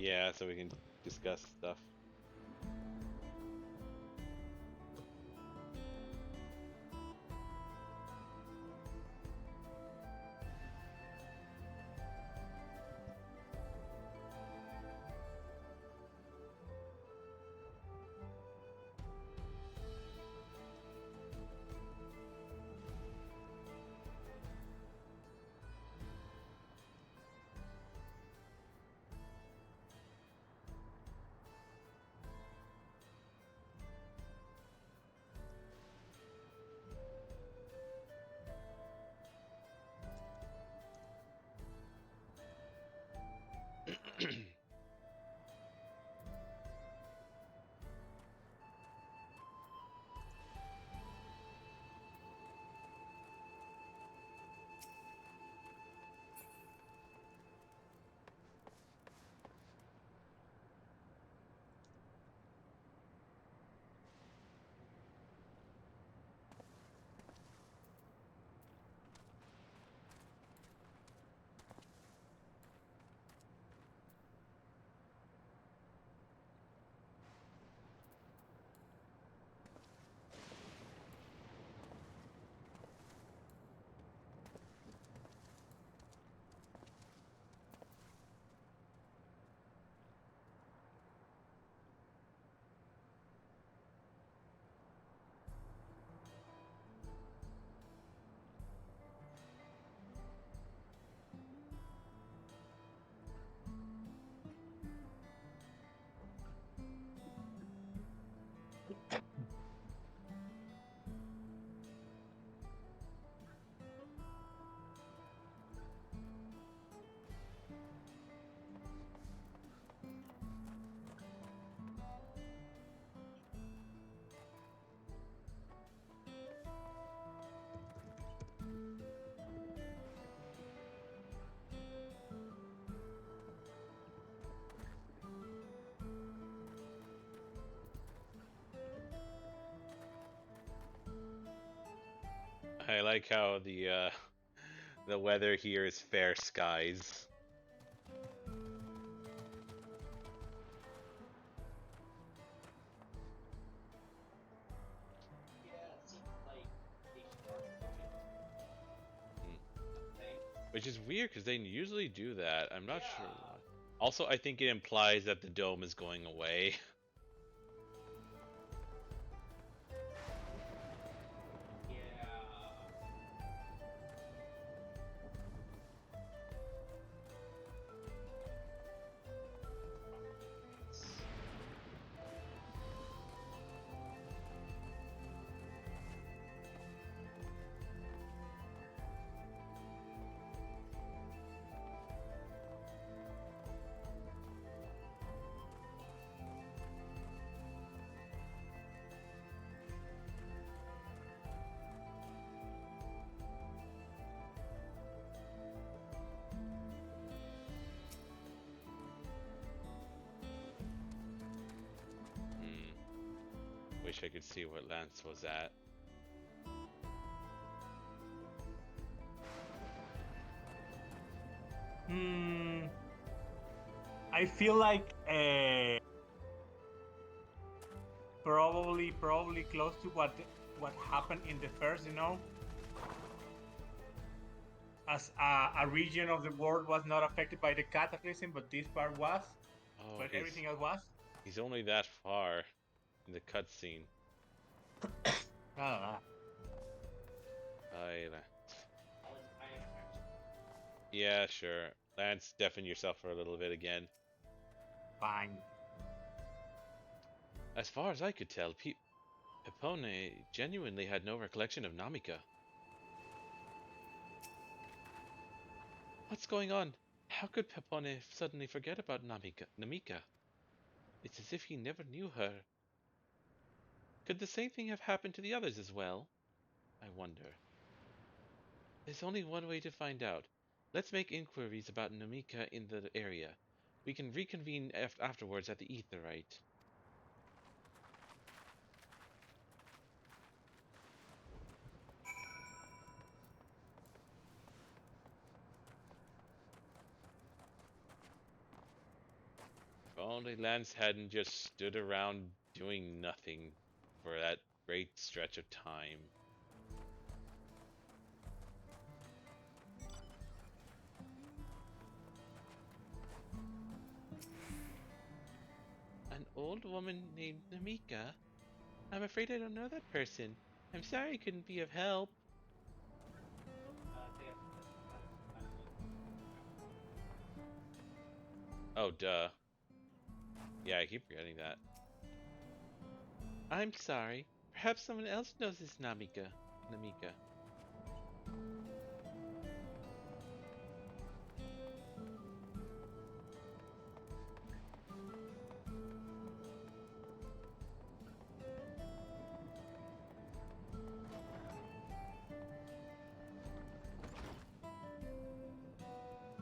Yeah, so we can discuss stuff. I like how the weather here is fair skies. Yeah, it seems like they are moving. Which is weird because they usually do that. I'm not sure Yeah. why. Also, I think it implies that the dome is going away. Yeah. wish I could see where Lance was at. I feel like probably close to what happened in the first, as a region of the world was not affected by the cataclysm, but this part was, Oh, but everything else was. he's only that far in the cutscene. Ah, Yeah, sure. Lance, deafen yourself for a little bit again. fine. As far as I could tell, Pepone genuinely had no recollection of Namika. What's going on? How could Pepone suddenly forget about Namika? It's as if he never knew her. Could the same thing have happened to the others as well? I wonder. There's only one way to find out. Let's make inquiries about Namika in the area. We can reconvene afterwards at the Aetheryte. If only Lance hadn't just stood around doing nothing for that great stretch of time. An old woman named Namika? I'm afraid I don't know that person. I'm sorry I couldn't be of help. Oh, duh. Yeah, I keep forgetting that. I'm sorry. Perhaps someone else knows this Namika.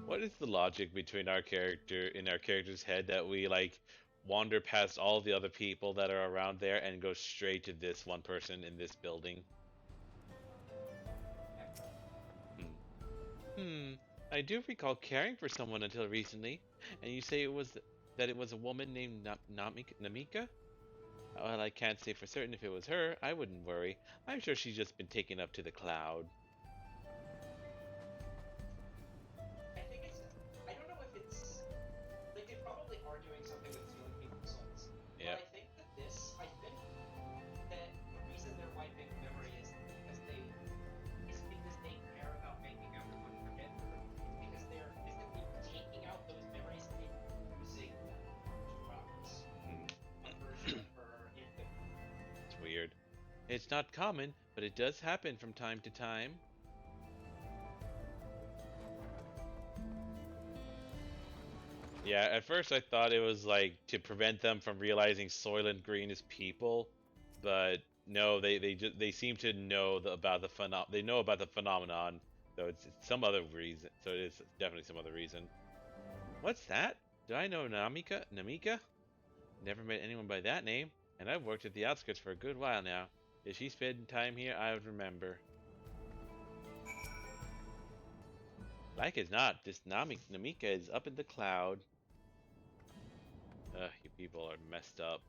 What is the logic between our character's head that we like wander past all the other people that are around there and go straight to this one person in this building? I do recall caring for someone until recently, and you say it was a woman named Namika? Well, I can't say for certain if it was her. I wouldn't worry. I'm sure she's just been taken up to the cloud. I think it's just, I don't know if it's, like, they probably are doing something with stealing people's souls. Yeah. But I think that that the reason they're wiping memory is because they care about making everyone forget her. It's because they're physically taking out those memories and using drugs. A version of her in the... It's weird. It's not common, but it does happen from time to time. Yeah, at first I thought it was like to prevent them from realizing Soylent Green is people, but no, they seem to know about the they know about the phenomenon, so it's some other reason. So it is definitely some other reason. What's that? Do I know Namika? Never met anyone by that name, and I've worked at the outskirts for a good while now. If she spent time here, I would remember. Like as not, this Namika is up in the cloud. You people are messed up.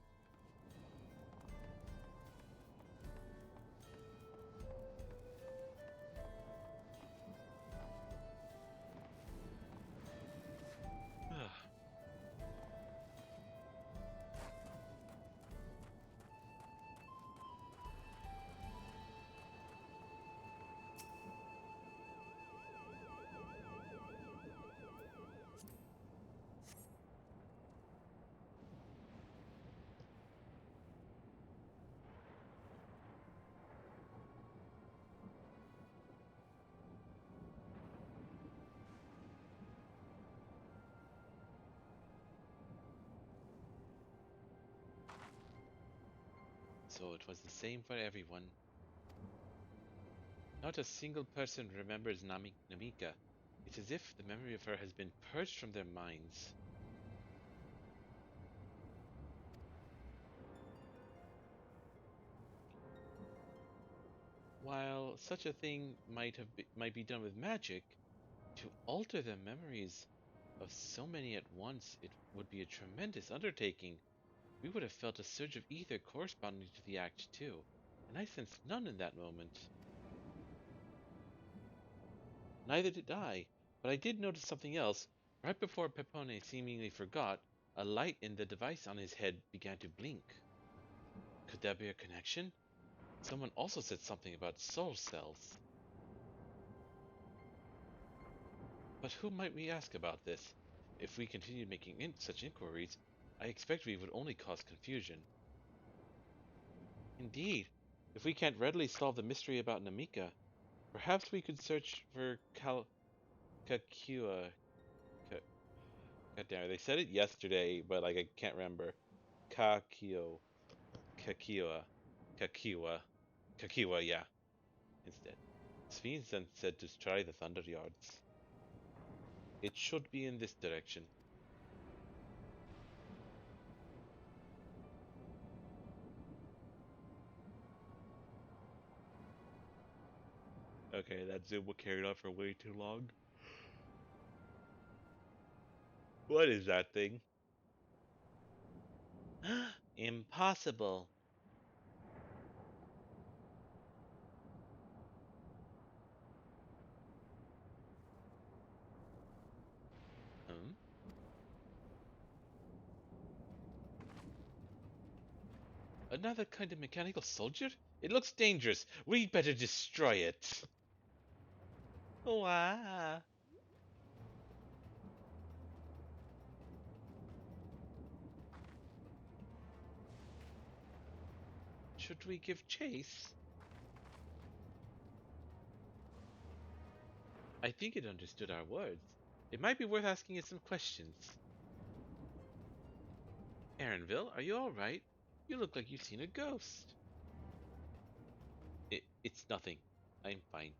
So it was the same for everyone. Not a single person remembers Namika. It's as if the memory of her has been purged from their minds. while such a thing might be done with magic, to alter the memories of so many at once, it would be a tremendous undertaking. We would have felt a surge of ether corresponding to the act too, and I sensed none in that moment. Neither did I, but I did notice something else. Right before Pepone seemingly forgot, a light in the device on his head began to blink. Could that be a connection? Someone also said something about soul cells. But who might we ask about this? If we continued making such inquiries, I expect we would only cause confusion. Indeed, if we can't readily solve the mystery about Namika, perhaps we could search for Kakua. God damn it, they said it yesterday, but like I can't remember. Kakio. Kakiwa. Kakiwa, yeah. Instead. Sphinx then said to try the Thunder Yards. It should be in this direction. Okay, that zoom will carry on for way too long. What is that thing? Impossible. Hmm? Another kind of mechanical soldier? It looks dangerous. We'd better destroy it. Wow. Should we give chase? I think it understood our words. It might be worth asking it some questions. Aaronville, are you alright? You look like you've seen a ghost. It's nothing. I'm fine.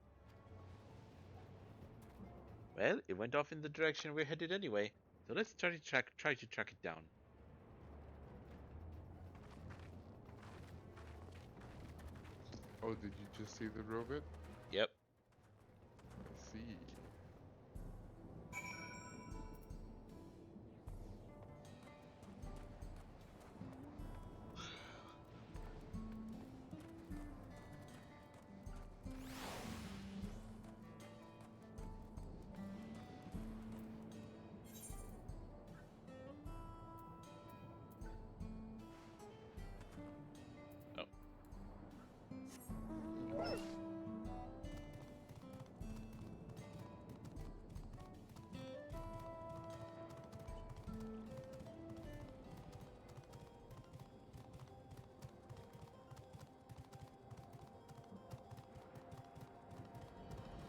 Well, it went off in the direction we're headed anyway, so let's try to track it down. Oh, did you just see the robot? Yep. I see. Oh.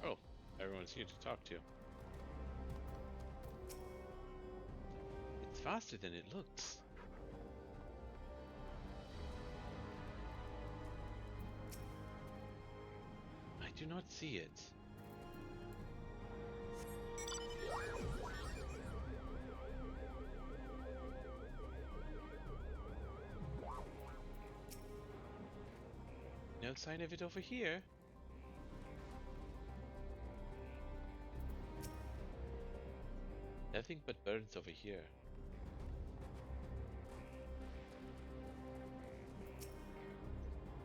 Oh, everyone's here to talk to. It's faster than it looks. I do not see it. No sign of it over here. Nothing but birds over here.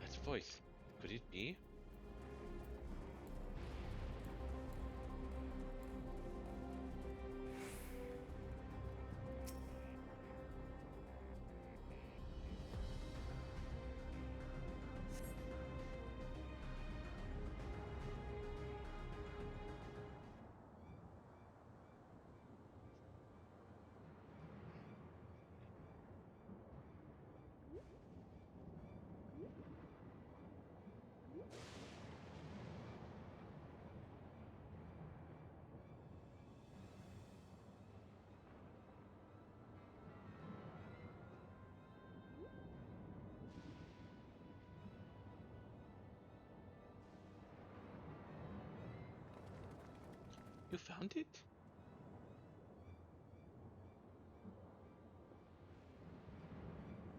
That voice. Could it be? You found it?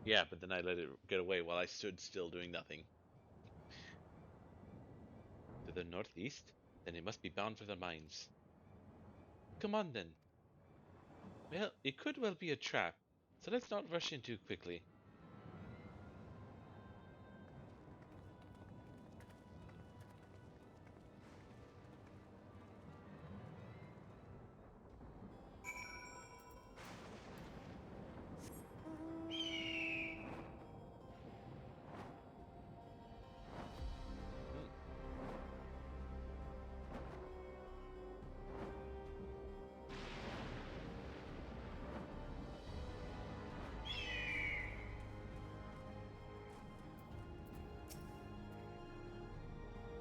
Yeah, but then I let it get away while I stood still doing nothing. the northeast? Then it must be bound for the mines. Come on then. Well, it could well be a trap, so let's not rush in too quickly.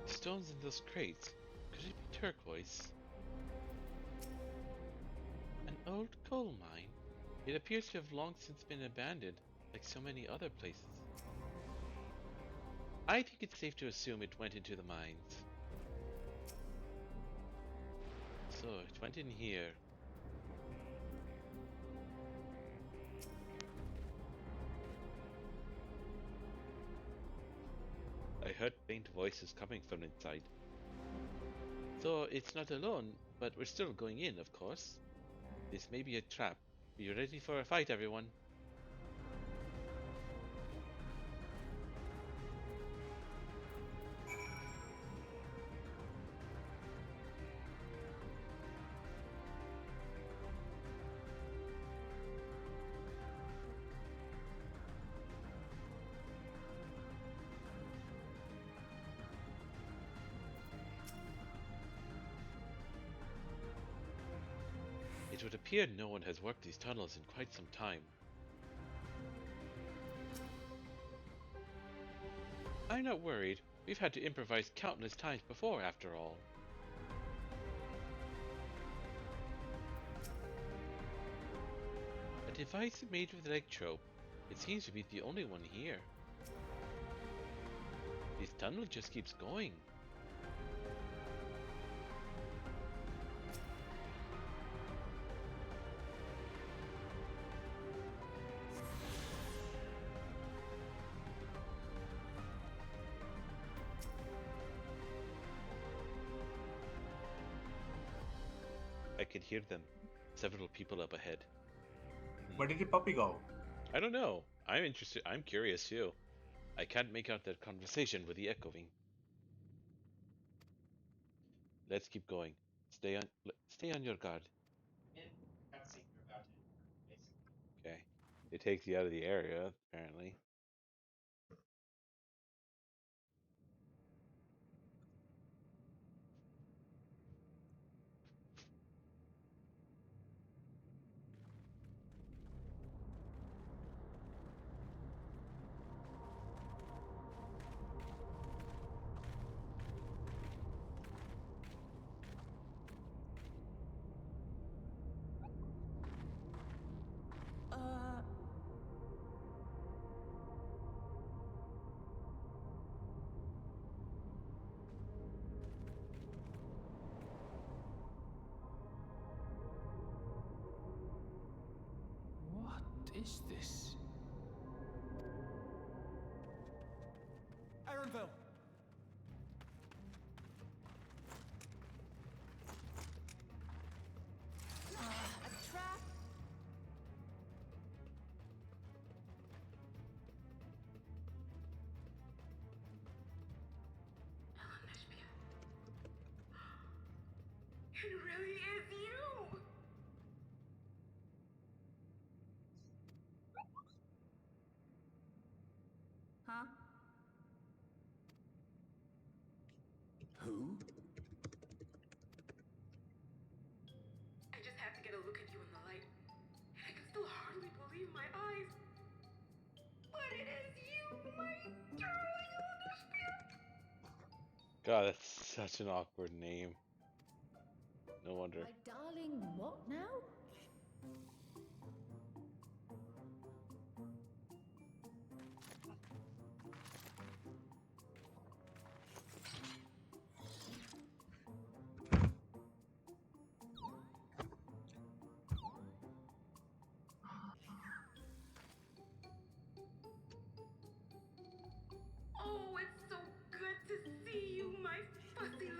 Stones in those crates. Could it be turquoise? An old coal mine? It appears to have long since been abandoned, like so many other places. I think it's safe to assume it went into the mines. So, it went in here. I heard faint voices coming from inside. So it's not alone, but we're still going in, of course. This may be a trap. Are you ready for a fight, everyone? It would appear no one has worked these tunnels in quite some time. I'm not worried. We've had to improvise countless times before, after all. A device made with electrope. It seems to be the only one here. This tunnel just keeps going. I can hear them. Several people up ahead. Where did the puppy go? I don't know. I'm interested. I'm curious too. I can't make out their conversation with the echoing. Let's keep going. Stay on your guard. Cutscene you're about to enter, basically. Okay. It takes you out of the area, apparently. What is this? Ironville! A trap! It really is you! Huh? Who? I just had to get a look at you in the light, and I can still hardly believe my eyes. But it is you, my darling older spirit! God, that's such an awkward name. No wonder. My darling, what now? Oh, it's so good to see you, my fussy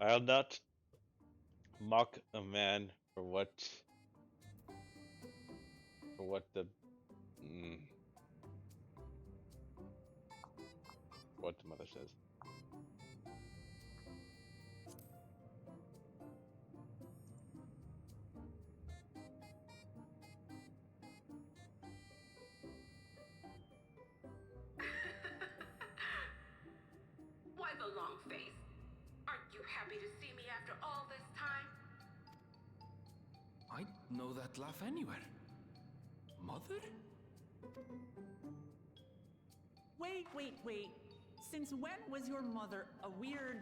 I'll not mock a man for what the mm, what the mother says. Why the long face? Aren't you happy to see me after all this time? I'd know that laugh anywhere. Mother? Wait. Since when was your mother a weird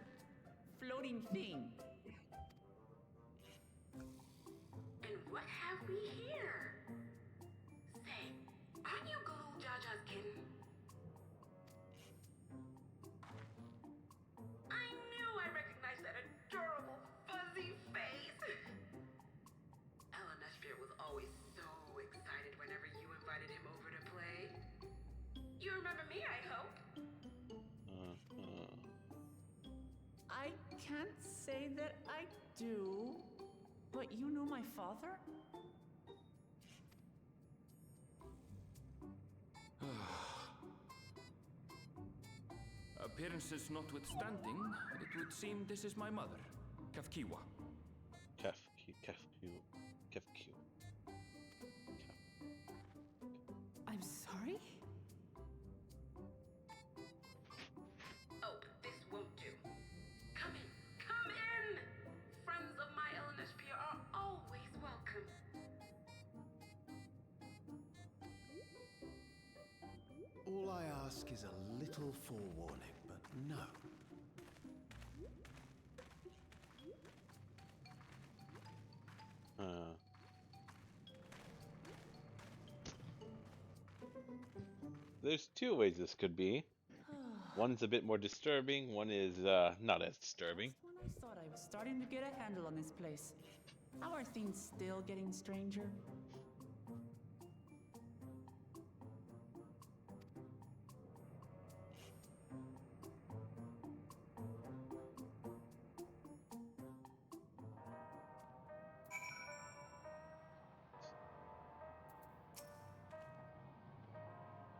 floating thing? And what have we here? Say, aren't you Gulu Jaja's kitten? I knew I recognized that adorable fuzzy face. Ellen Neshbeer was always so excited whenever you invited him over to play. You remember me, I hope? I can't say that I do, but you know my father? Appearances notwithstanding, it would seem this is my mother, Kafkiwa. Kefku. I'm sorry? Oh, but this won't do. Come in! Friends of my Ellen Neshbeer are always welcome. All I ask is a little forewarning, but no. There's two ways this could be. One's a bit more disturbing, one is not as disturbing. When I thought I was starting to get a handle on this place. How are things still getting stranger?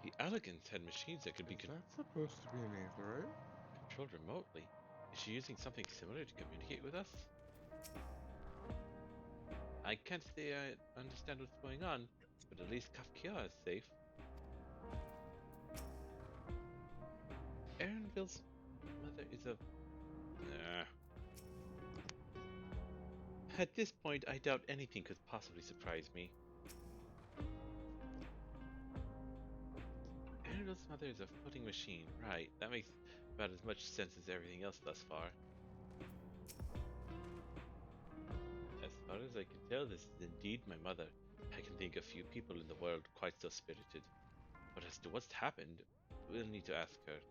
The Elegants had machines that could be That's supposed to be an aether, right? controlled remotely. Is she using something similar to communicate with us? I can't say I understand what's going on, but at least Kafkia is safe. Aaronville's mother is a... At this point, I doubt anything could possibly surprise me. Aaronville's mother is a floating machine. Right, that makes about as much sense as everything else thus far. As far as I can tell, this is indeed my mother. I can think of few people in the world quite so spirited. But as to what's happened, we'll need to ask her.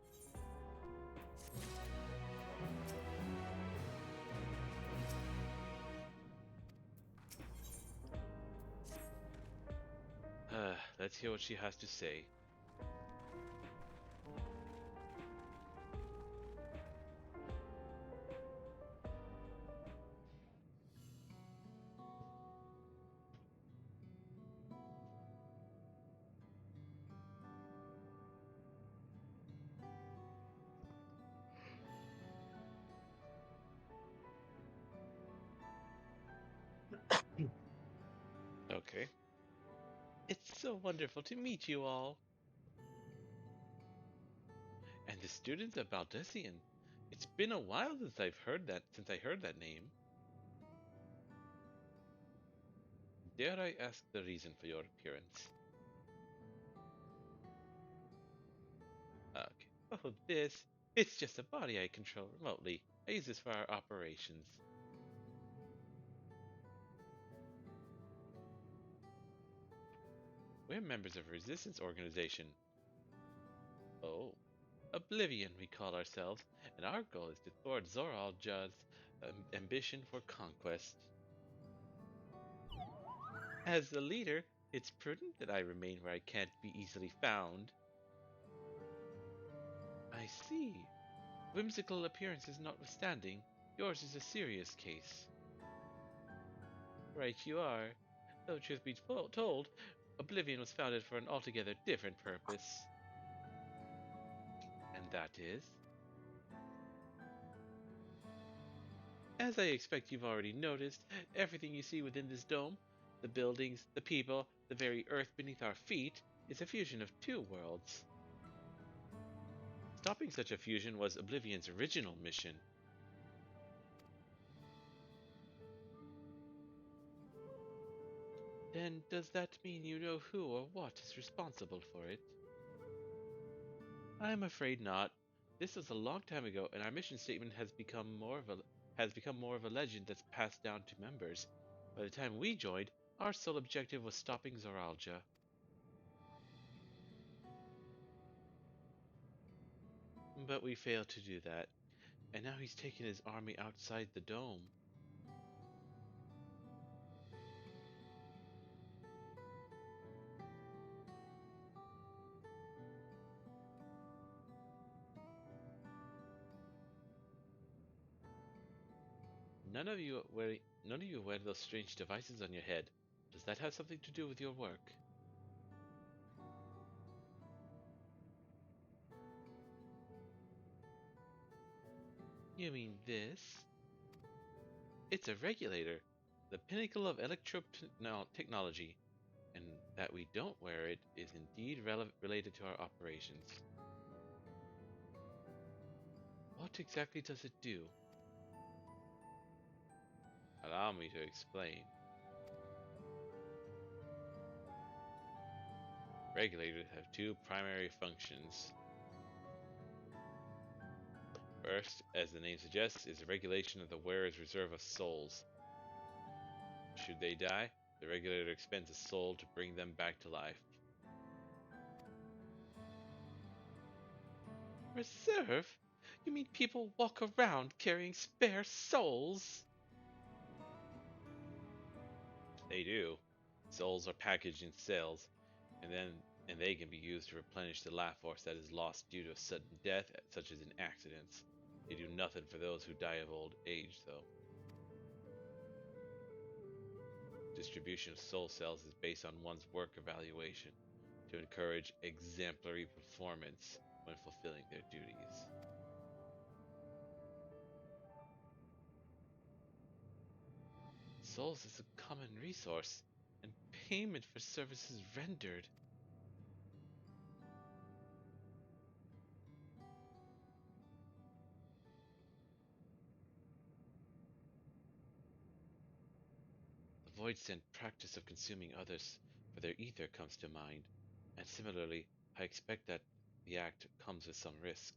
Let's hear what she has to say. Okay. It's so wonderful to meet you all. And the students of Baldessian. It's been a while since I heard that name. Dare I ask the reason for your appearance? Okay. Oh, it's just a body I control remotely. I use this for our operations. We're members of a resistance organization. Oh. Oblivion, we call ourselves, and our goal is to thwart Zoral Judd's ambition for conquest. As the leader, it's prudent that I remain where I can't be easily found. I see. Whimsical appearances notwithstanding, Yours is a serious case. Right you are. Though truth be told, Oblivion was founded for an altogether different purpose. And that is? As I expect you've already noticed, everything you see within this dome, the buildings, the people, the very earth beneath our feet, is a fusion of two worlds. Stopping such a fusion was Oblivion's original mission. Then does that mean you know who or what is responsible for it? I'm afraid not. This was a long time ago, and our mission statement has become more of a legend that's passed down to members. By the time we joined, our sole objective was stopping Zoralja. But we failed to do that, and now he's taken his army outside the dome. None of you wear those strange devices on your head. Does that have something to do with your work? You mean this? It's a regulator, the pinnacle of technology, and that we don't wear it is indeed related to our operations. What exactly does it do? Allow me to explain. Regulators have two primary functions. First, as the name suggests, is the regulation of the wearer's reserve of souls. Should they die, the regulator expends a soul to bring them back to life. Reserve? You mean people walk around carrying spare souls? They do. Souls are packaged in cells, and they can be used to replenish the life force that is lost due to a sudden death, such as in accidents. They do nothing for those who die of old age, though. Distribution of soul cells is based on one's work evaluation to encourage exemplary performance when fulfilling their duties. Souls is a common resource, and payment for services rendered. The void sent practice of consuming others for their ether comes to mind, and similarly, I expect that the act comes with some risk.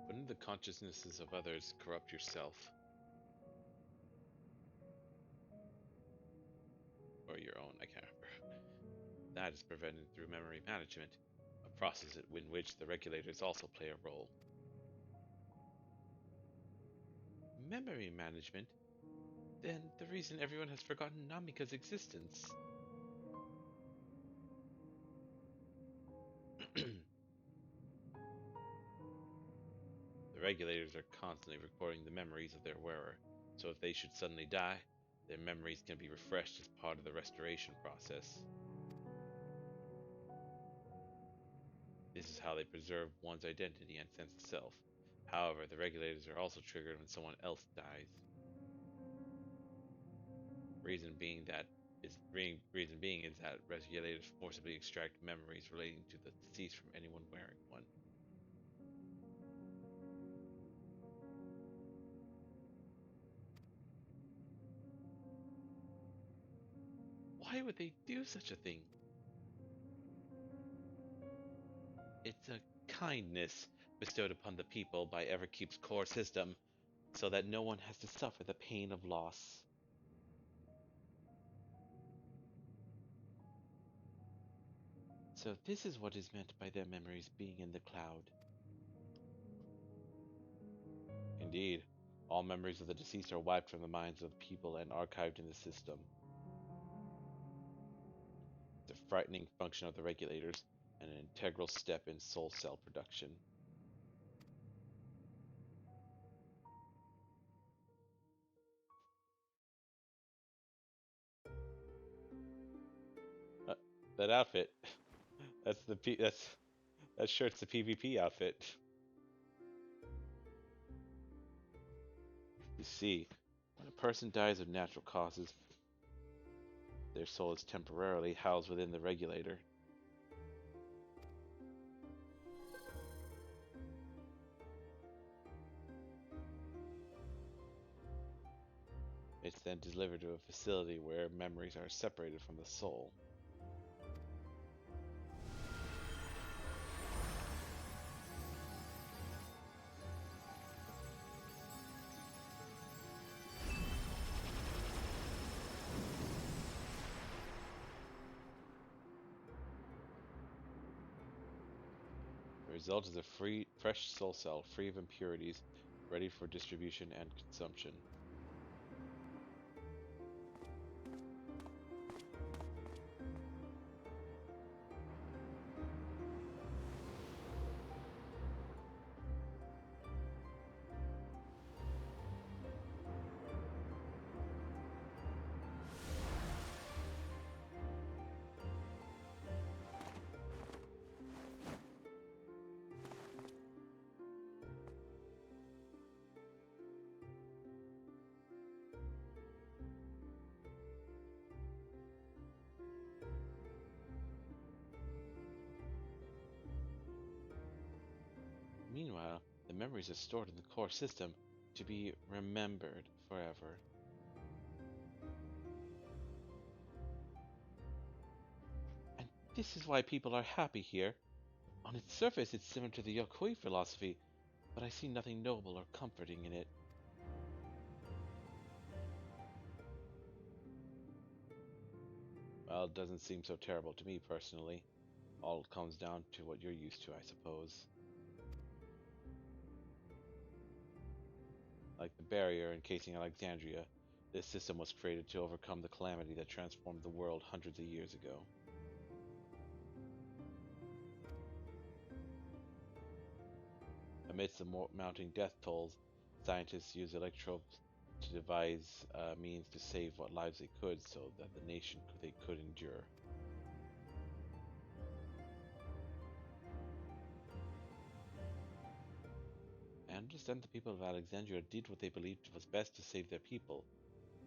Wouldn't the consciousnesses of others corrupt yourself? Or your own, I can't remember. That is prevented through memory management, a process in which the regulators also play a role. Memory management? Then the reason everyone has forgotten Namika's existence. The regulators are constantly recording the memories of their wearer, so if they should suddenly die, their memories can be refreshed as part of the restoration process. This is how they preserve one's identity and sense of self. However, the regulators are also triggered when someone else dies. Reason being is that regulators forcibly extract memories relating to the deceased from anyone wearing one. Why would they do such a thing? kindness bestowed upon the people by Everkeep's core system, so that no one has to suffer the pain of loss. So this is what is meant by their memories being in the cloud. Indeed, all memories of the deceased are wiped from the minds of the people and archived in the system. It's a frightening function of the regulators and an integral step in soul cell production. That outfit. That shirt's the PvP outfit. You see, when a person dies of natural causes, their soul is temporarily housed within the regulator. It's then delivered to a facility where memories are separated from the soul. The result is a fresh soul cell, free of impurities, ready for distribution and consumption. Meanwhile, the memories are stored in the core system to be remembered forever. And this is why people are happy here. On its surface, it's similar to the Yokoi philosophy, but I see nothing noble or comforting in it. Well, it doesn't seem so terrible to me personally. All comes down to what you're used to, I suppose. Like the barrier encasing Alexandria, this system was created to overcome the calamity that transformed the world hundreds of years ago. Amidst the mounting death tolls, scientists used electrobes to devise means to save what lives they could so that the nation they could endure. I understand the people of Alexandria did what they believed was best to save their people.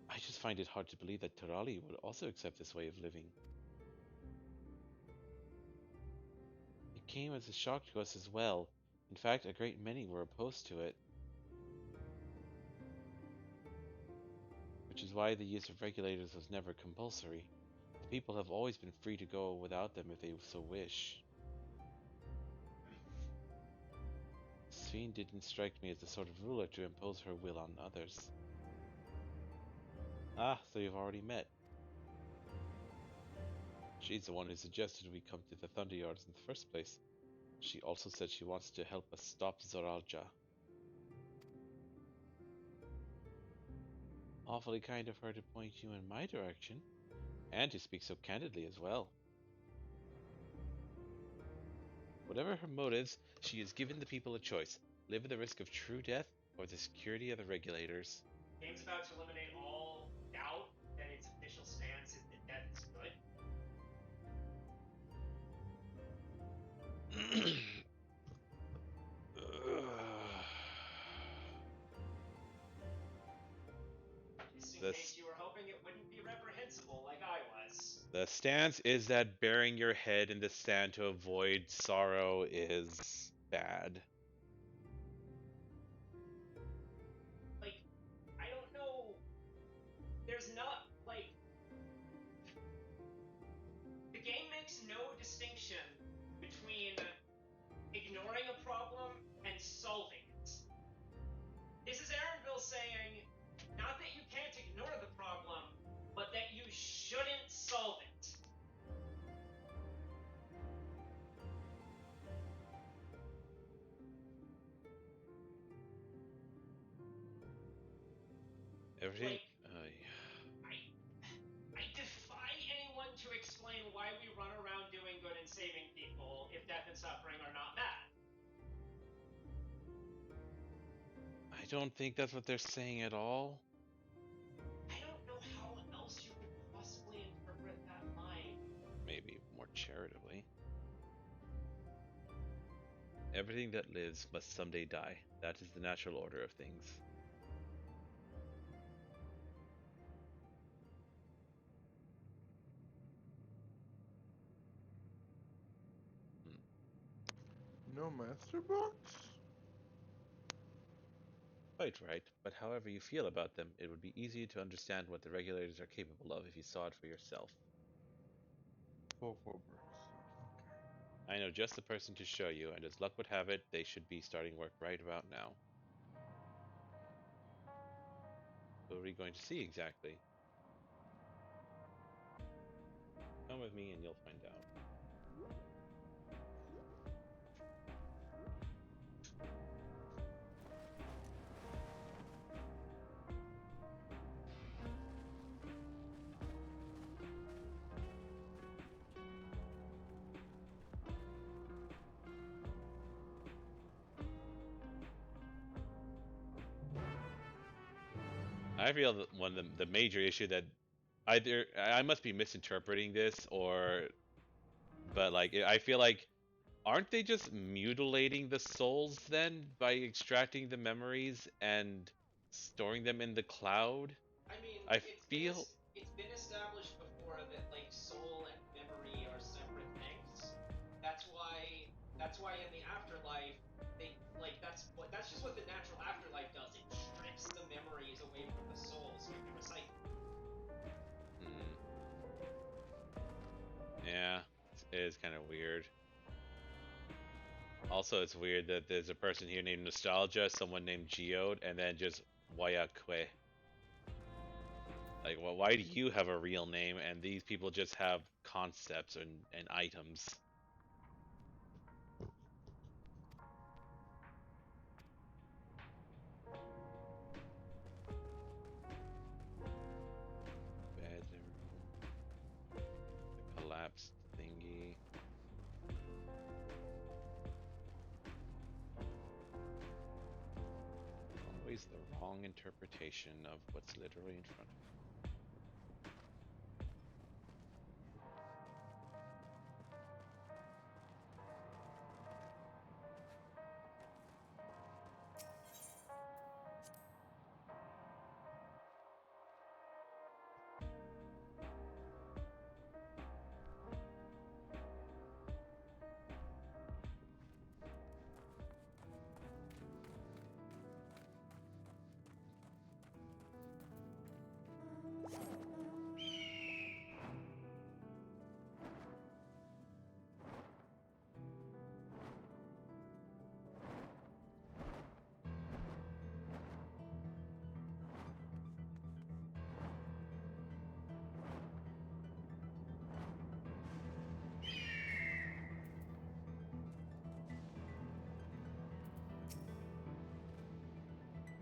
I just find it hard to believe that Terali would also accept this way of living. It came as a shock to us as well. In fact, a great many were opposed to it. Which is why the use of regulators was never compulsory. The people have always been free to go without them if they so wish. Sphene didn't strike me as the sort of ruler to impose her will on others. Ah, so you've already met. She's the one who suggested we come to the Thunder Yards in the first place. She also said she wants to help us stop Zoralja. Awfully kind of her to point you in my direction, and to speak so candidly as well. Whatever her motives, she has given the people a choice. Live at the risk of true death, or the security of the regulators. The game's about to eliminate all doubt that its official stance is that death is good. Just in case you were hoping it wouldn't be reprehensible like I was. The stance is that burying your head in the sand to avoid sorrow is bad. Like, I don't know. There's not, like. The game makes no distinction between ignoring Everything. Like, I defy anyone to explain why we run around doing good and saving people if death and suffering are not bad. I don't think that's what they're saying at all. I don't know how else you could possibly interpret that line. Maybe more charitably. Everything that lives must someday die. That is the natural order of things. No master box? Quite right, but however you feel about them, it would be easy to understand what the regulators are capable of if you saw it for yourself. 4 bricks. I know just the person to show you, and as luck would have it, they should be starting work right about now. What are we going to see exactly? Come with me and you'll find out. I feel that one of the major issue that either I must be misinterpreting this, but like I feel like aren't they just mutilating the souls then by extracting the memories and storing them in the cloud? I mean, I it's feel been established before that like soul and memory are separate things. That's why in the afterlife they like that's just what the natural afterlife does. It strips the memories away from the soul so it can recycle. yeah, it is kind of weird. Also, it's weird that there's a person here named Nostalgia, someone named Geode, and then just Wayakwe. Like, well, why do you have a real name and these people just have concepts and items? Bedroom. The collapsed thingy. Always the wrong interpretation of what's literally in front of you.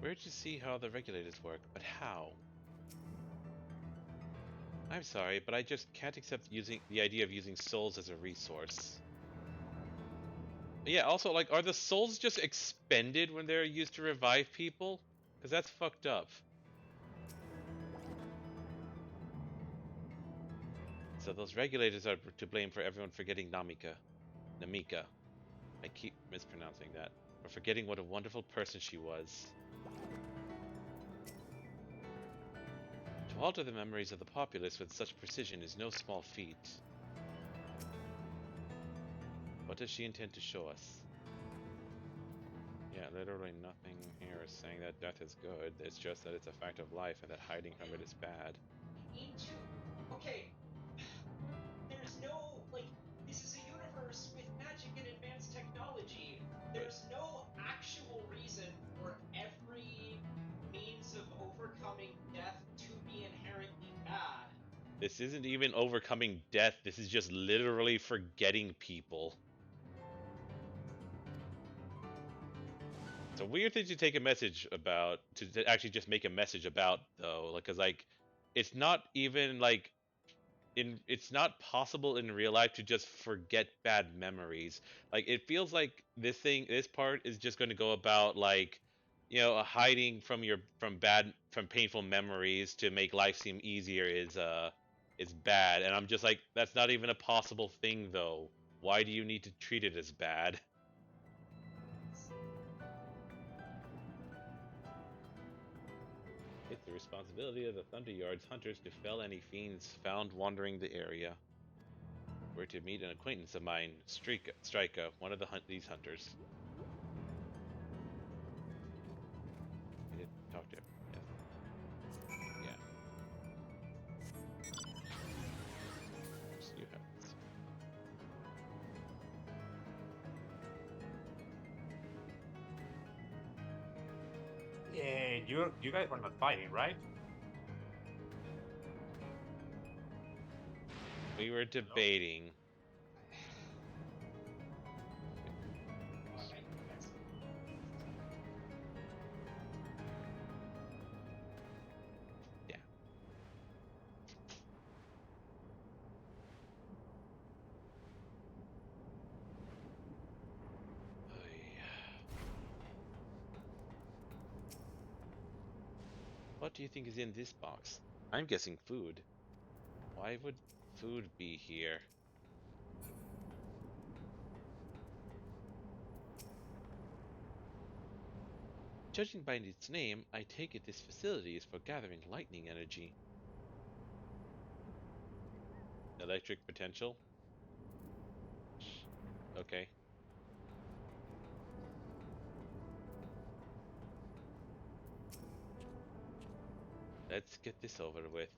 Where'd you see how the regulators work, but how? I'm sorry, but I just can't accept the idea of using souls as a resource. Yeah, also, like, are the souls just expended when they're used to revive people? Because that's fucked up. So those regulators are to blame for everyone forgetting Namika. I keep mispronouncing that. For forgetting what a wonderful person she was. To alter the memories of the populace with such precision is no small feat. What does she intend to show us? Yeah, literally nothing here is saying that death is good. It's just that it's a fact of life and that hiding from it is bad. Okay, there's no, like, this is a universe with magic and advanced technology. There's no actual reason for every means of overcoming death to be inherently bad. This isn't even overcoming death, this is just literally forgetting people. a weird thing to take a message about, to actually just make a message about, though. Like, cause like, it's not even like it's not possible in real life to just forget bad memories. Like, it feels like this part is just going to go about like, hiding from painful memories to make life seem easier is bad. And I'm just like, that's not even a possible thing, though. Why do you need to treat it as bad? It's the responsibility of the Thunderyard's hunters to fell any fiends found wandering the area. We're to meet an acquaintance of mine, Strika, one of these hunters. I did talk to him. Yes. Yeah. So you have this. Yeah, you guys were not fighting, right? We were debating. Yeah. What do you think is in this box? I'm guessing food. Why would food be here? Judging by its name, I take it this facility is for gathering lightning energy. Electric potential? Okay. Let's get this over with.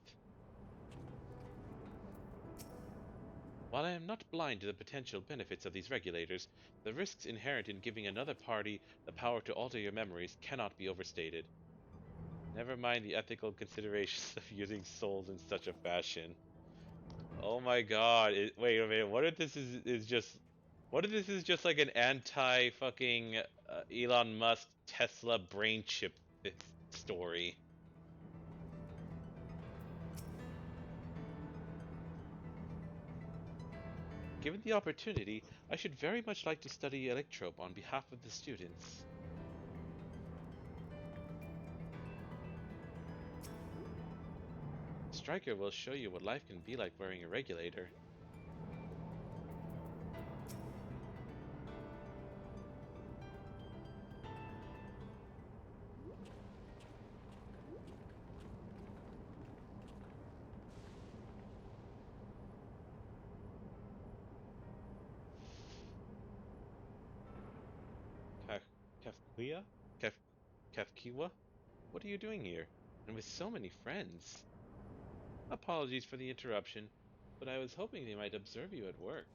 While I am not blind to the potential benefits of these regulators, the risks inherent in giving another party the power to alter your memories cannot be overstated. Never mind the ethical considerations of using souls in such a fashion. Oh my god, wait a minute, what if this is just... What if this is just like an anti-fucking Elon Musk Tesla brain chip story? Given the opportunity, I should very much like to study Electrope on behalf of the students. Striker will show you what life can be like wearing a regulator. Kafkia? Kafkiwa? What are you doing here? And with so many friends? Apologies for the interruption, but I was hoping they might observe you at work.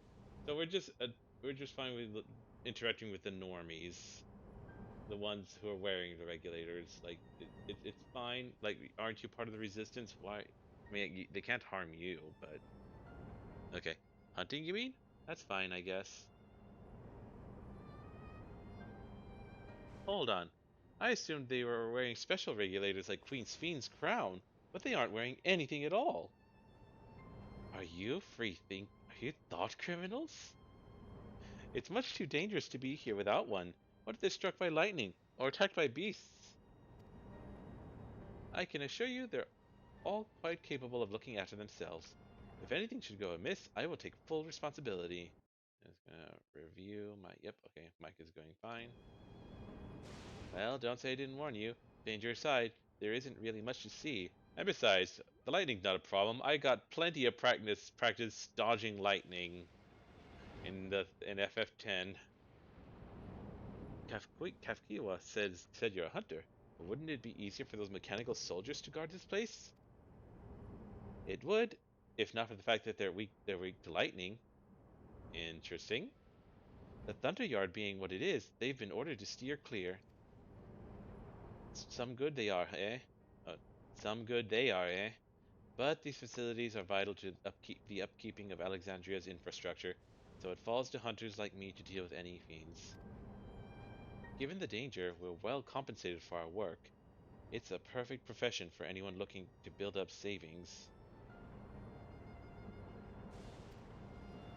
So we're just fine with interacting with the normies, the ones who are wearing the regulators. Like it's fine. Like, aren't you part of the resistance? Why? I mean, they can't harm you, but okay. Hunting, you mean? That's fine, I guess. Hold on. I assumed they were wearing special regulators like Queen Spheen's crown, but they aren't wearing anything at all. Are you Are you thought criminals? It's much too dangerous to be here without one. What if they're struck by lightning or attacked by beasts? I can assure you they're all quite capable of looking after themselves. If anything should go amiss, I will take full responsibility. Just gonna review my... Yep, okay, mic is going fine. Well, don't say I didn't warn you. Danger aside, there isn't really much to see. And besides, the lightning's not a problem. I got plenty of practice dodging lightning in FF10. Kafkiwa said you're a hunter. But wouldn't it be easier for those mechanical soldiers to guard this place? It would, if not for the fact that they're weak to lightning. Interesting. The Thunderyard being what it is, they've been ordered to steer clear. Some good they are, eh? Some good they are, eh? But these facilities are vital to the upkeeping of Alexandria's infrastructure, so it falls to hunters like me to deal with any fiends. Given the danger, we're well compensated for our work. It's a perfect profession for anyone looking to build up savings.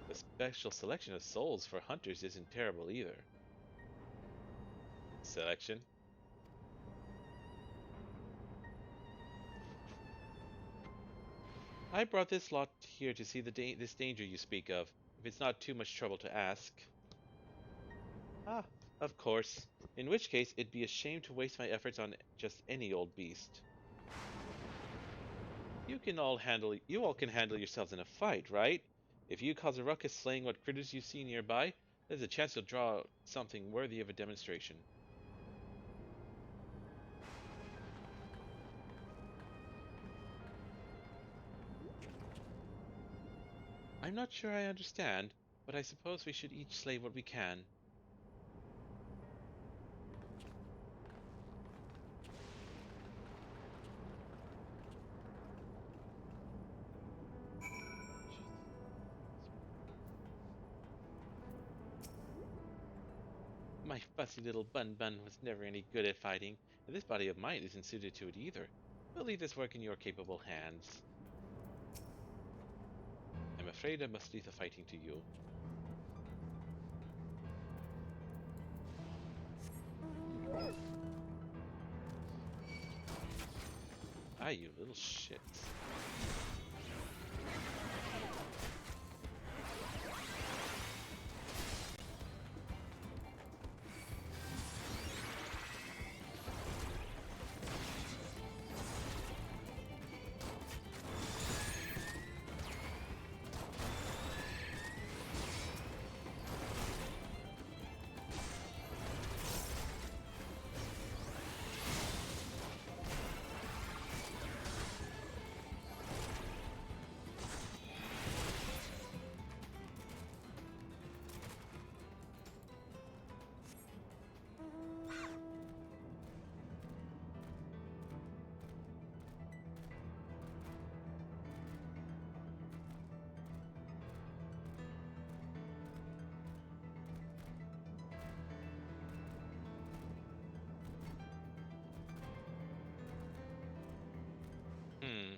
The special selection of souls for hunters isn't terrible either. Selection? I brought this lot here to see this danger you speak of, if it's not too much trouble to ask. Ah, of course. In which case, it'd be a shame to waste my efforts on just any old beast. You all can handle yourselves in a fight, right? If you cause a ruckus slaying what critters you see nearby, there's a chance you'll draw out something worthy of a demonstration. I'm not sure I understand, but I suppose we should each slay what we can. My fussy little Bun was never any good at fighting, and this body of mine isn't suited to it either. We'll leave this work in your capable hands. I'm afraid I must leave the fighting to you. Ah, you little shits. Hmm.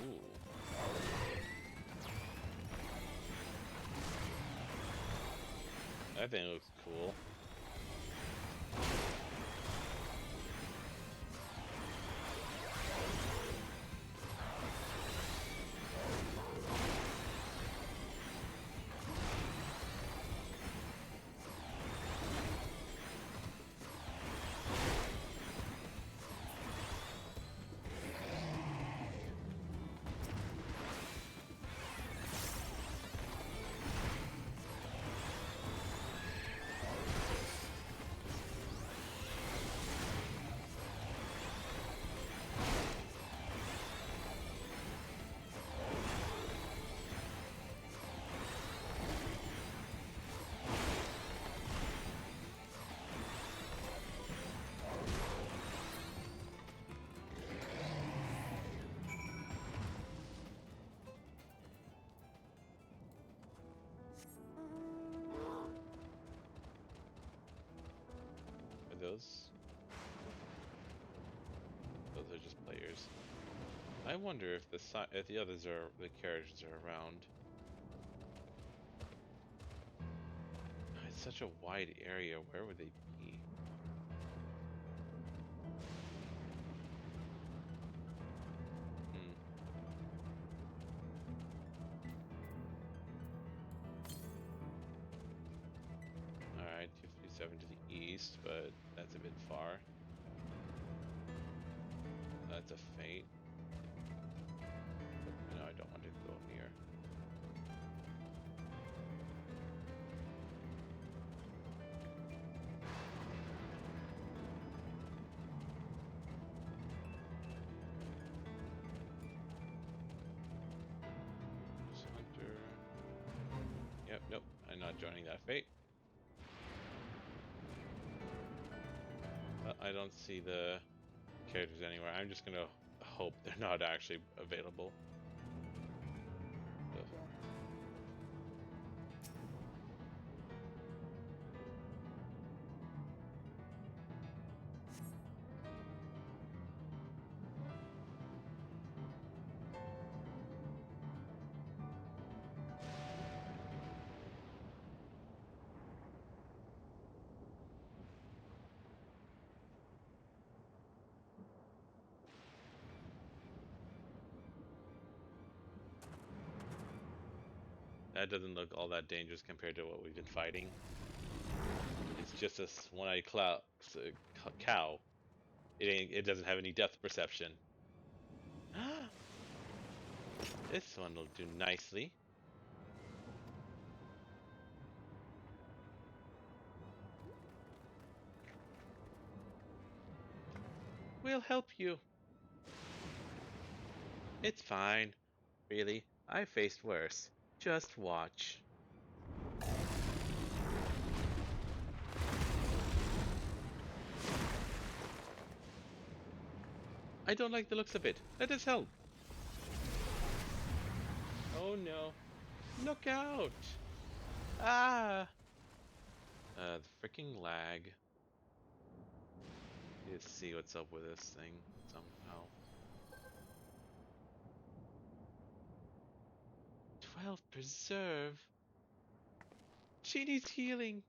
Ooh. That thing looks cool. Those are just players. I wonder if the others the characters are around. It's such a wide area. Where would they be? Alright, 257 to the east, but that's a bit far. That's a feint. No, I don't want to go near. Hunter. Nope, I'm not joining that fate. I don't see the characters anywhere. I'm just gonna hope they're not actually available. Ugh. That doesn't look all that dangerous compared to what we've been fighting. It's just this one-eyed cow. It doesn't have any depth perception. This one will do nicely. We'll help you. It's fine. Really, I faced worse. Just watch. I don't like the looks of it. Let us help. Oh no. Look out! Ah! The freaking lag. Let's see what's up with this thing somehow. 12 preserve? She needs healing.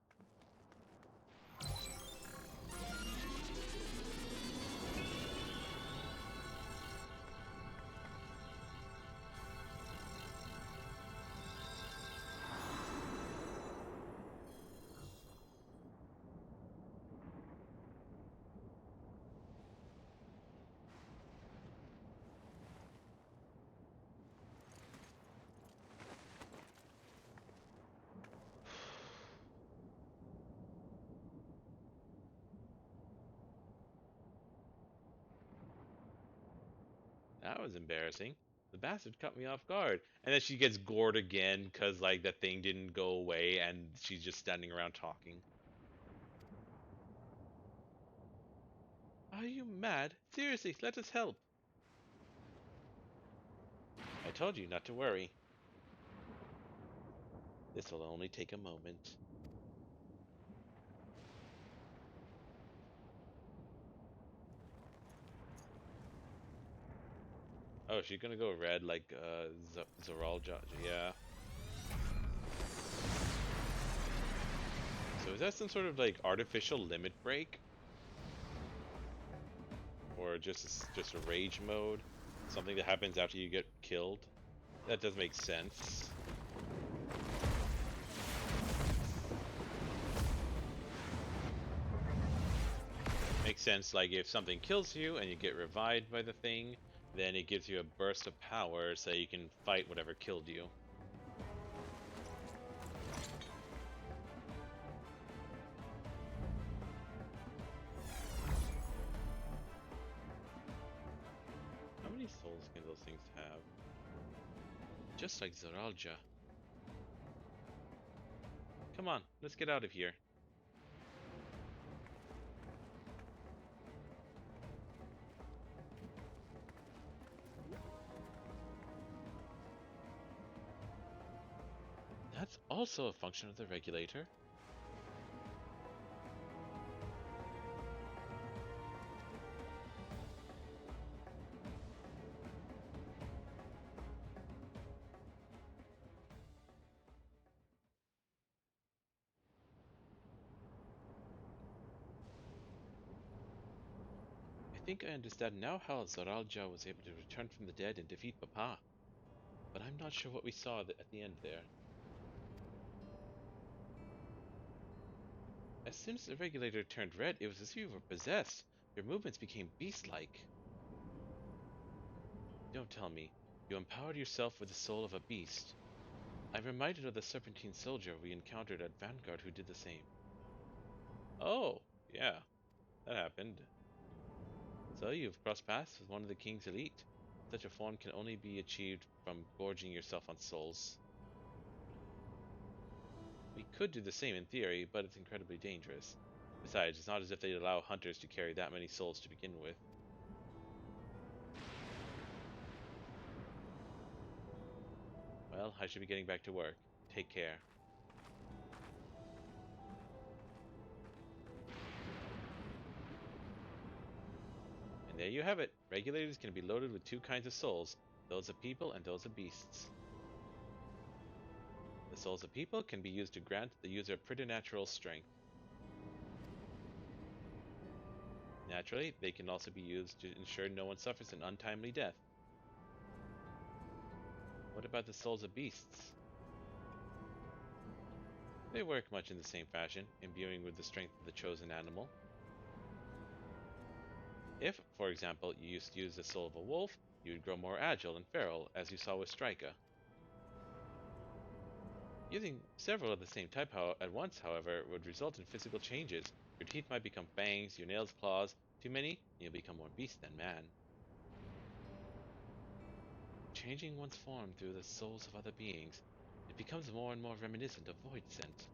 That was embarrassing. The bastard cut me off guard. And then she gets gored again because, like, that thing didn't go away and she's just standing around talking. Are you mad? Seriously, let us help. I told you not to worry. This will only take a moment. Oh, she's gonna go red like Zoralja. Yeah. So is that some sort of like artificial limit break, or just a rage mode? Something that happens after you get killed? That does make sense. Makes sense, like if something kills you and you get revived by the thing, then it gives you a burst of power so you can fight whatever killed you. How many souls can those things have? Just like Zoralja. Come on, let's get out of here. That's also a function of the regulator. I think I understand now how Zoralja was able to return from the dead and defeat Papa. But I'm not sure what we saw at the end there. As soon as the regulator turned red, it was as if you were possessed. Your movements became beast-like. Don't tell me. You empowered yourself with the soul of a beast. I'm reminded of the Serpentine soldier we encountered at Vanguard who did the same. Oh, yeah. That happened. So you've crossed paths with one of the King's elite. Such a form can only be achieved from gorging yourself on souls. could do the same in theory, but it's incredibly dangerous. Besides, it's not as if they'd allow hunters to carry that many souls to begin with. Well, I should be getting back to work. Take care. And there you have it. Regulators can be loaded with two kinds of souls, those of people and those of beasts. The souls of people can be used to grant the user preternatural strength. Naturally, they can also be used to ensure no one suffers an untimely death. What about the souls of beasts? They work much in the same fashion, imbuing with the strength of the chosen animal. If, for example, you used to use the soul of a wolf, you would grow more agile and feral, as you saw with Strika. Using several of the same type at once, however, would result in physical changes. Your teeth might become fangs, your nails claws. Too many, and you'll become more beast than man. Changing one's form through the souls of other beings, it becomes more and more reminiscent of Void Scent.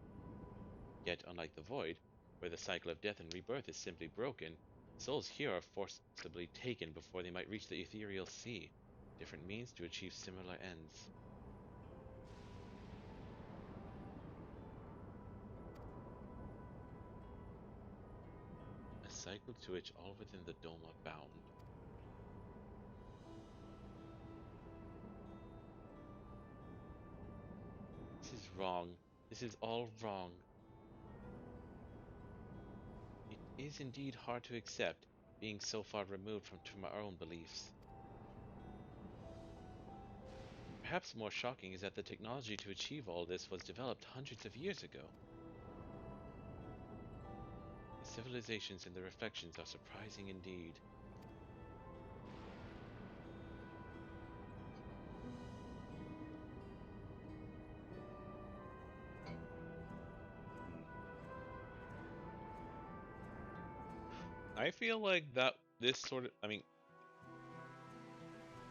Yet, unlike the Void, where the cycle of death and rebirth is simply broken, souls here are forcibly taken before they might reach the ethereal sea. Different means to achieve similar ends. A cycle to which all within the dome are bound. This is wrong. This is all wrong. It is indeed hard to accept, being so far removed from our own beliefs. Perhaps more shocking is that the technology to achieve all this was developed hundreds of years ago. The civilizations and the reflections are surprising indeed. I feel like that this sort of, I mean,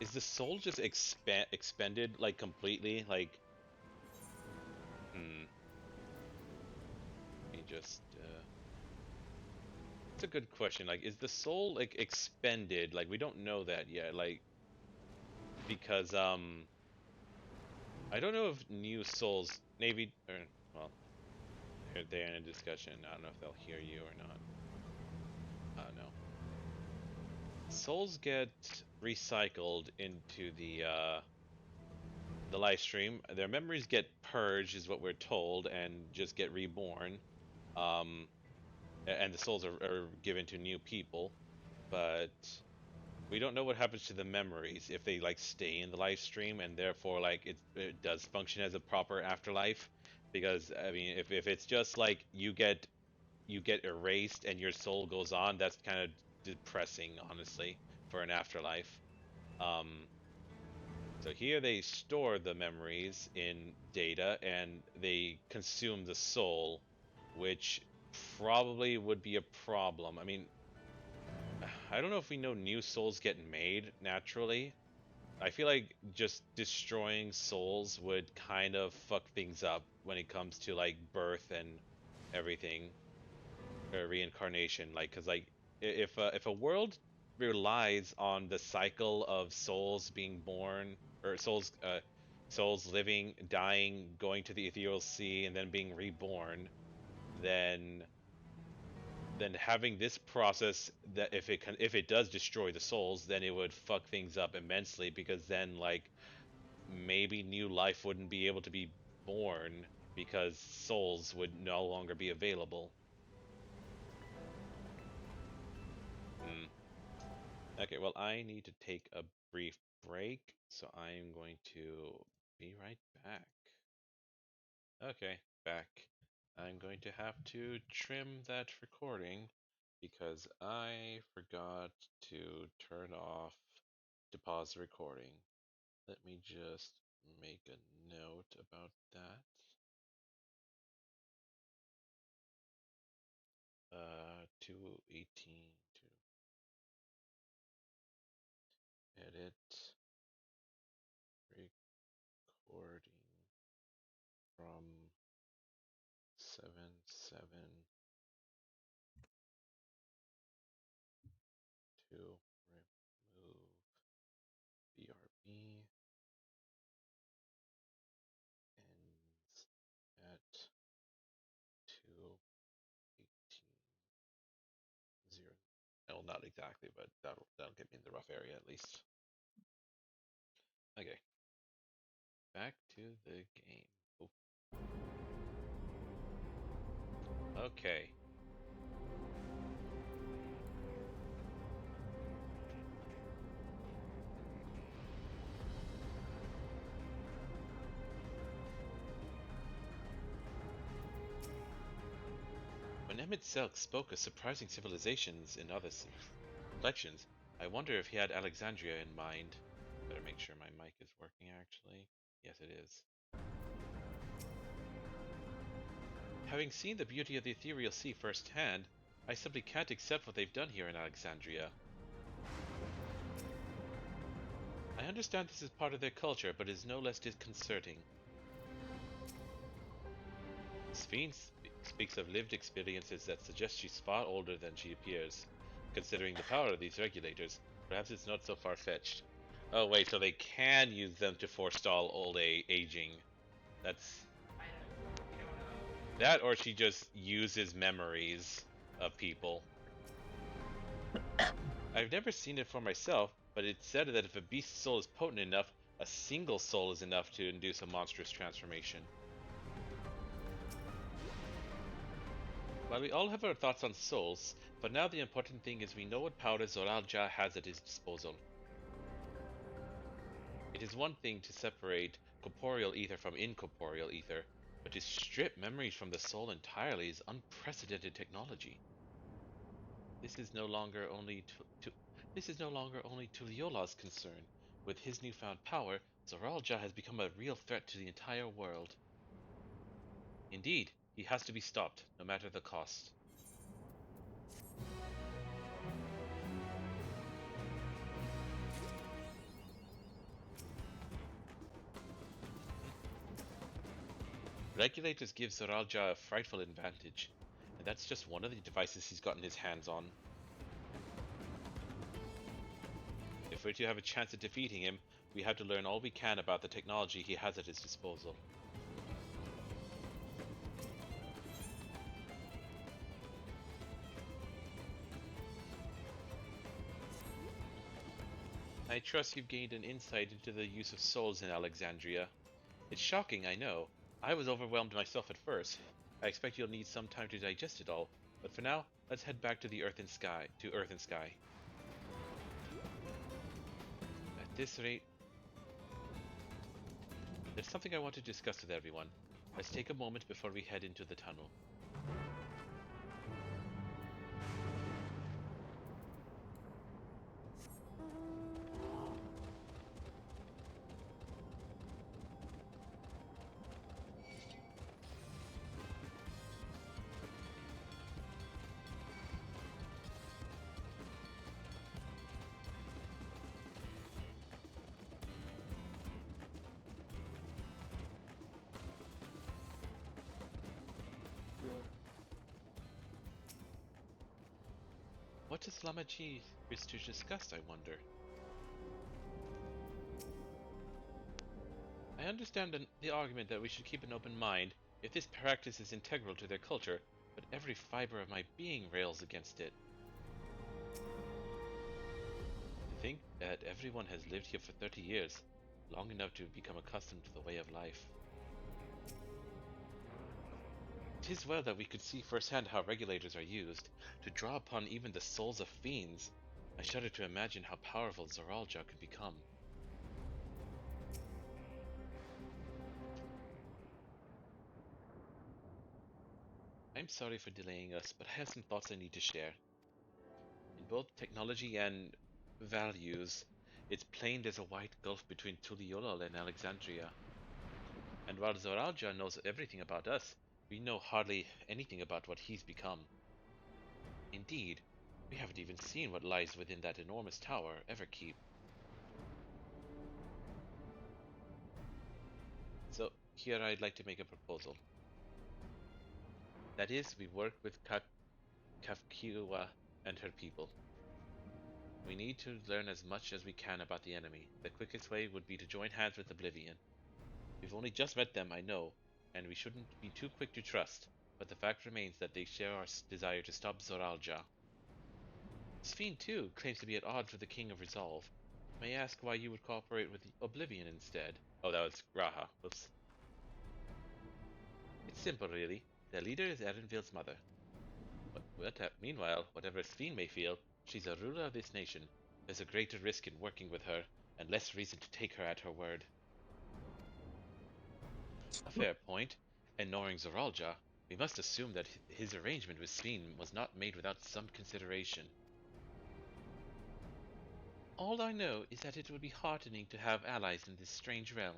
is the soul just expended like completely? Like, let me just, it's a good question. Like, is the soul like expended? Like, we don't know that yet. Like, because I don't know if new souls, Navy, or well, they're in a discussion. I don't know if they'll hear you or not. No. Souls get recycled into the live stream. Their memories get purged, is what we're told, and just get reborn. And the souls are given to new people, but we don't know what happens to the memories if they like stay in the live stream, and therefore like it does function as a proper afterlife. Because I mean, if it's just like you get erased and your soul goes on, that's kind of depressing, honestly, for an afterlife. So here they store the memories in data and they consume the soul, which probably would be a problem. I mean, I don't know if we know new souls get made naturally. I feel like just destroying souls would kind of fuck things up when it comes to like birth and everything, or reincarnation. Like, cause like if a world relies on the cycle of souls being born, or souls living, dying, going to the ethereal sea, and then being reborn, then having this process, that if it does destroy the souls, then it would fuck things up immensely, because then like maybe new life wouldn't be able to be born because souls would no longer be available. Okay, well, I need to take a brief break, so I'm going to be right back. Okay, back. I'm going to have to trim that recording because I forgot to turn off to pause the recording. Let me just make a note about that. 218 to edit recording from 7 to remove BRB ends at 2:18:0. Well, not exactly, but that'll get me in the rough area at least. Okay. Back to the game. Oh. Okay. When Emmett Selk spoke of surprising civilizations in other collections, I wonder if he had Alexandria in mind. Better make sure my mic is working actually. Yes, it is. Having seen the beauty of the ethereal sea firsthand, I simply can't accept what they've done here in Alexandria. I understand this is part of their culture, but it is no less disconcerting. Sphene speaks of lived experiences that suggest she's far older than she appears. Considering the power of these regulators, perhaps it's not so far-fetched. Oh wait, so they can use them to forestall old aging. That's... I don't know. That, or she just uses memories of people. I've never seen it for myself, but it's said that if a beast's soul is potent enough, a single soul is enough to induce a monstrous transformation. While we all have our thoughts on souls, for now the important thing is we know what power Zoralja has at his disposal. It is one thing to separate corporeal ether from incorporeal ether, but to strip memories from the soul entirely is unprecedented technology. This is no longer only Tuliola's concern. With his newfound power, Zoralja has become a real threat to the entire world. Indeed, he has to be stopped, no matter the cost. Regulators give Zoralja a frightful advantage, and that's just one of the devices he's gotten his hands on. If we're to have a chance at defeating him, we have to learn all we can about the technology he has at his disposal. I trust you've gained an insight into the use of souls in Alexandria. It's shocking, I know. I was overwhelmed myself at first. I expect you'll need some time to digest it all, but for now, let's head back to Earth and Sky. At this rate, there's something I want to discuss with everyone. Let's take a moment before we head into the tunnel. What does Lamaji wish to discuss, I wonder? I understand the argument that we should keep an open mind if this practice is integral to their culture, but every fiber of my being rails against it. To think that everyone has lived here for 30 years, long enough to become accustomed to the way of life. 'Tis well that we could see firsthand how regulators are used, to draw upon even the souls of fiends. I shudder to imagine how powerful Zoralja could become. I'm sorry for delaying us, but I have some thoughts I need to share. In both technology and values, it's plain there's a wide gulf between Tuliyollal and Alexandria. And while Zoralja knows everything about us, we know hardly anything about what he's become. Indeed, we haven't even seen what lies within that enormous tower, Everkeep. So, here I'd like to make a proposal. That is, we work with Kafkiwa and her people. We need to learn as much as we can about the enemy. The quickest way would be to join hands with Oblivion. We've only just met them, I know, and we shouldn't be too quick to trust, but the fact remains that they share our desire to stop Zoralja. Sphene, too, claims to be at odds with the King of Resolve. May I ask why you would cooperate with Oblivion instead? Oh, that was Graha. Whoops. It's simple, really. Their leader is Erenville's mother. Meanwhile, whatever Sphene may feel, she's a ruler of this nation. There's a greater risk in working with her, and less reason to take her at her word. A fair point. Ignoring Zoralja, we must assume that his arrangement with Sphene was not made without some consideration. All I know is that it would be heartening to have allies in this strange realm.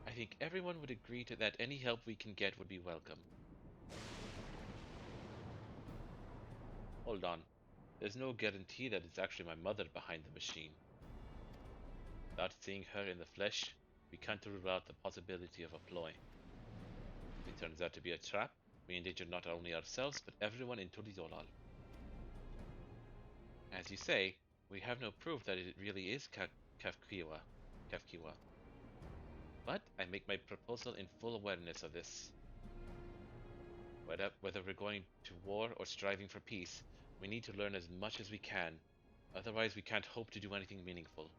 I think everyone would agree that any help we can get would be welcome. Hold on. There's no guarantee that it's actually my mother behind the machine. Without seeing her in the flesh, we can't rule out the possibility of a ploy. If it turns out to be a trap, we endanger not only ourselves, but everyone in Tulizolal. As you say, we have no proof that it really is Kafkiwa. But I make my proposal in full awareness of this. Whether we're going to war or striving for peace, we need to learn as much as we can. Otherwise, we can't hope to do anything meaningful.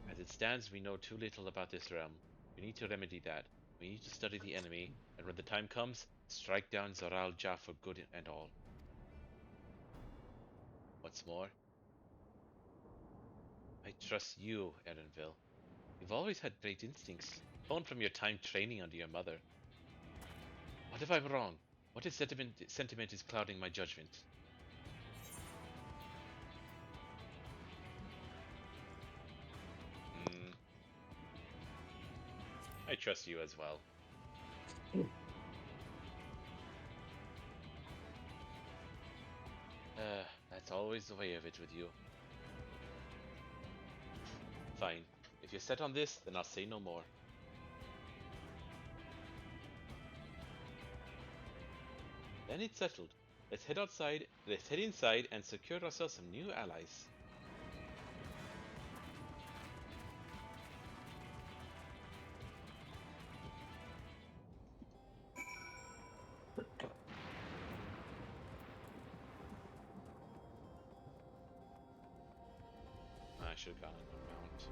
As it stands, we know too little about this realm. We need to remedy that. We need to study the enemy, and when the time comes, strike down Zoralja for good and all. What's more, I trust you, Erenville. You've always had great instincts, honed from your time training under your mother. What if I'm wrong? What if sentiment is clouding my judgment? I trust you as well. That's always the way of it with you. Fine. If you're set on this, then I'll say no more. Then it's settled. Let's head inside and secure ourselves some new allies. I should have gone on the mount.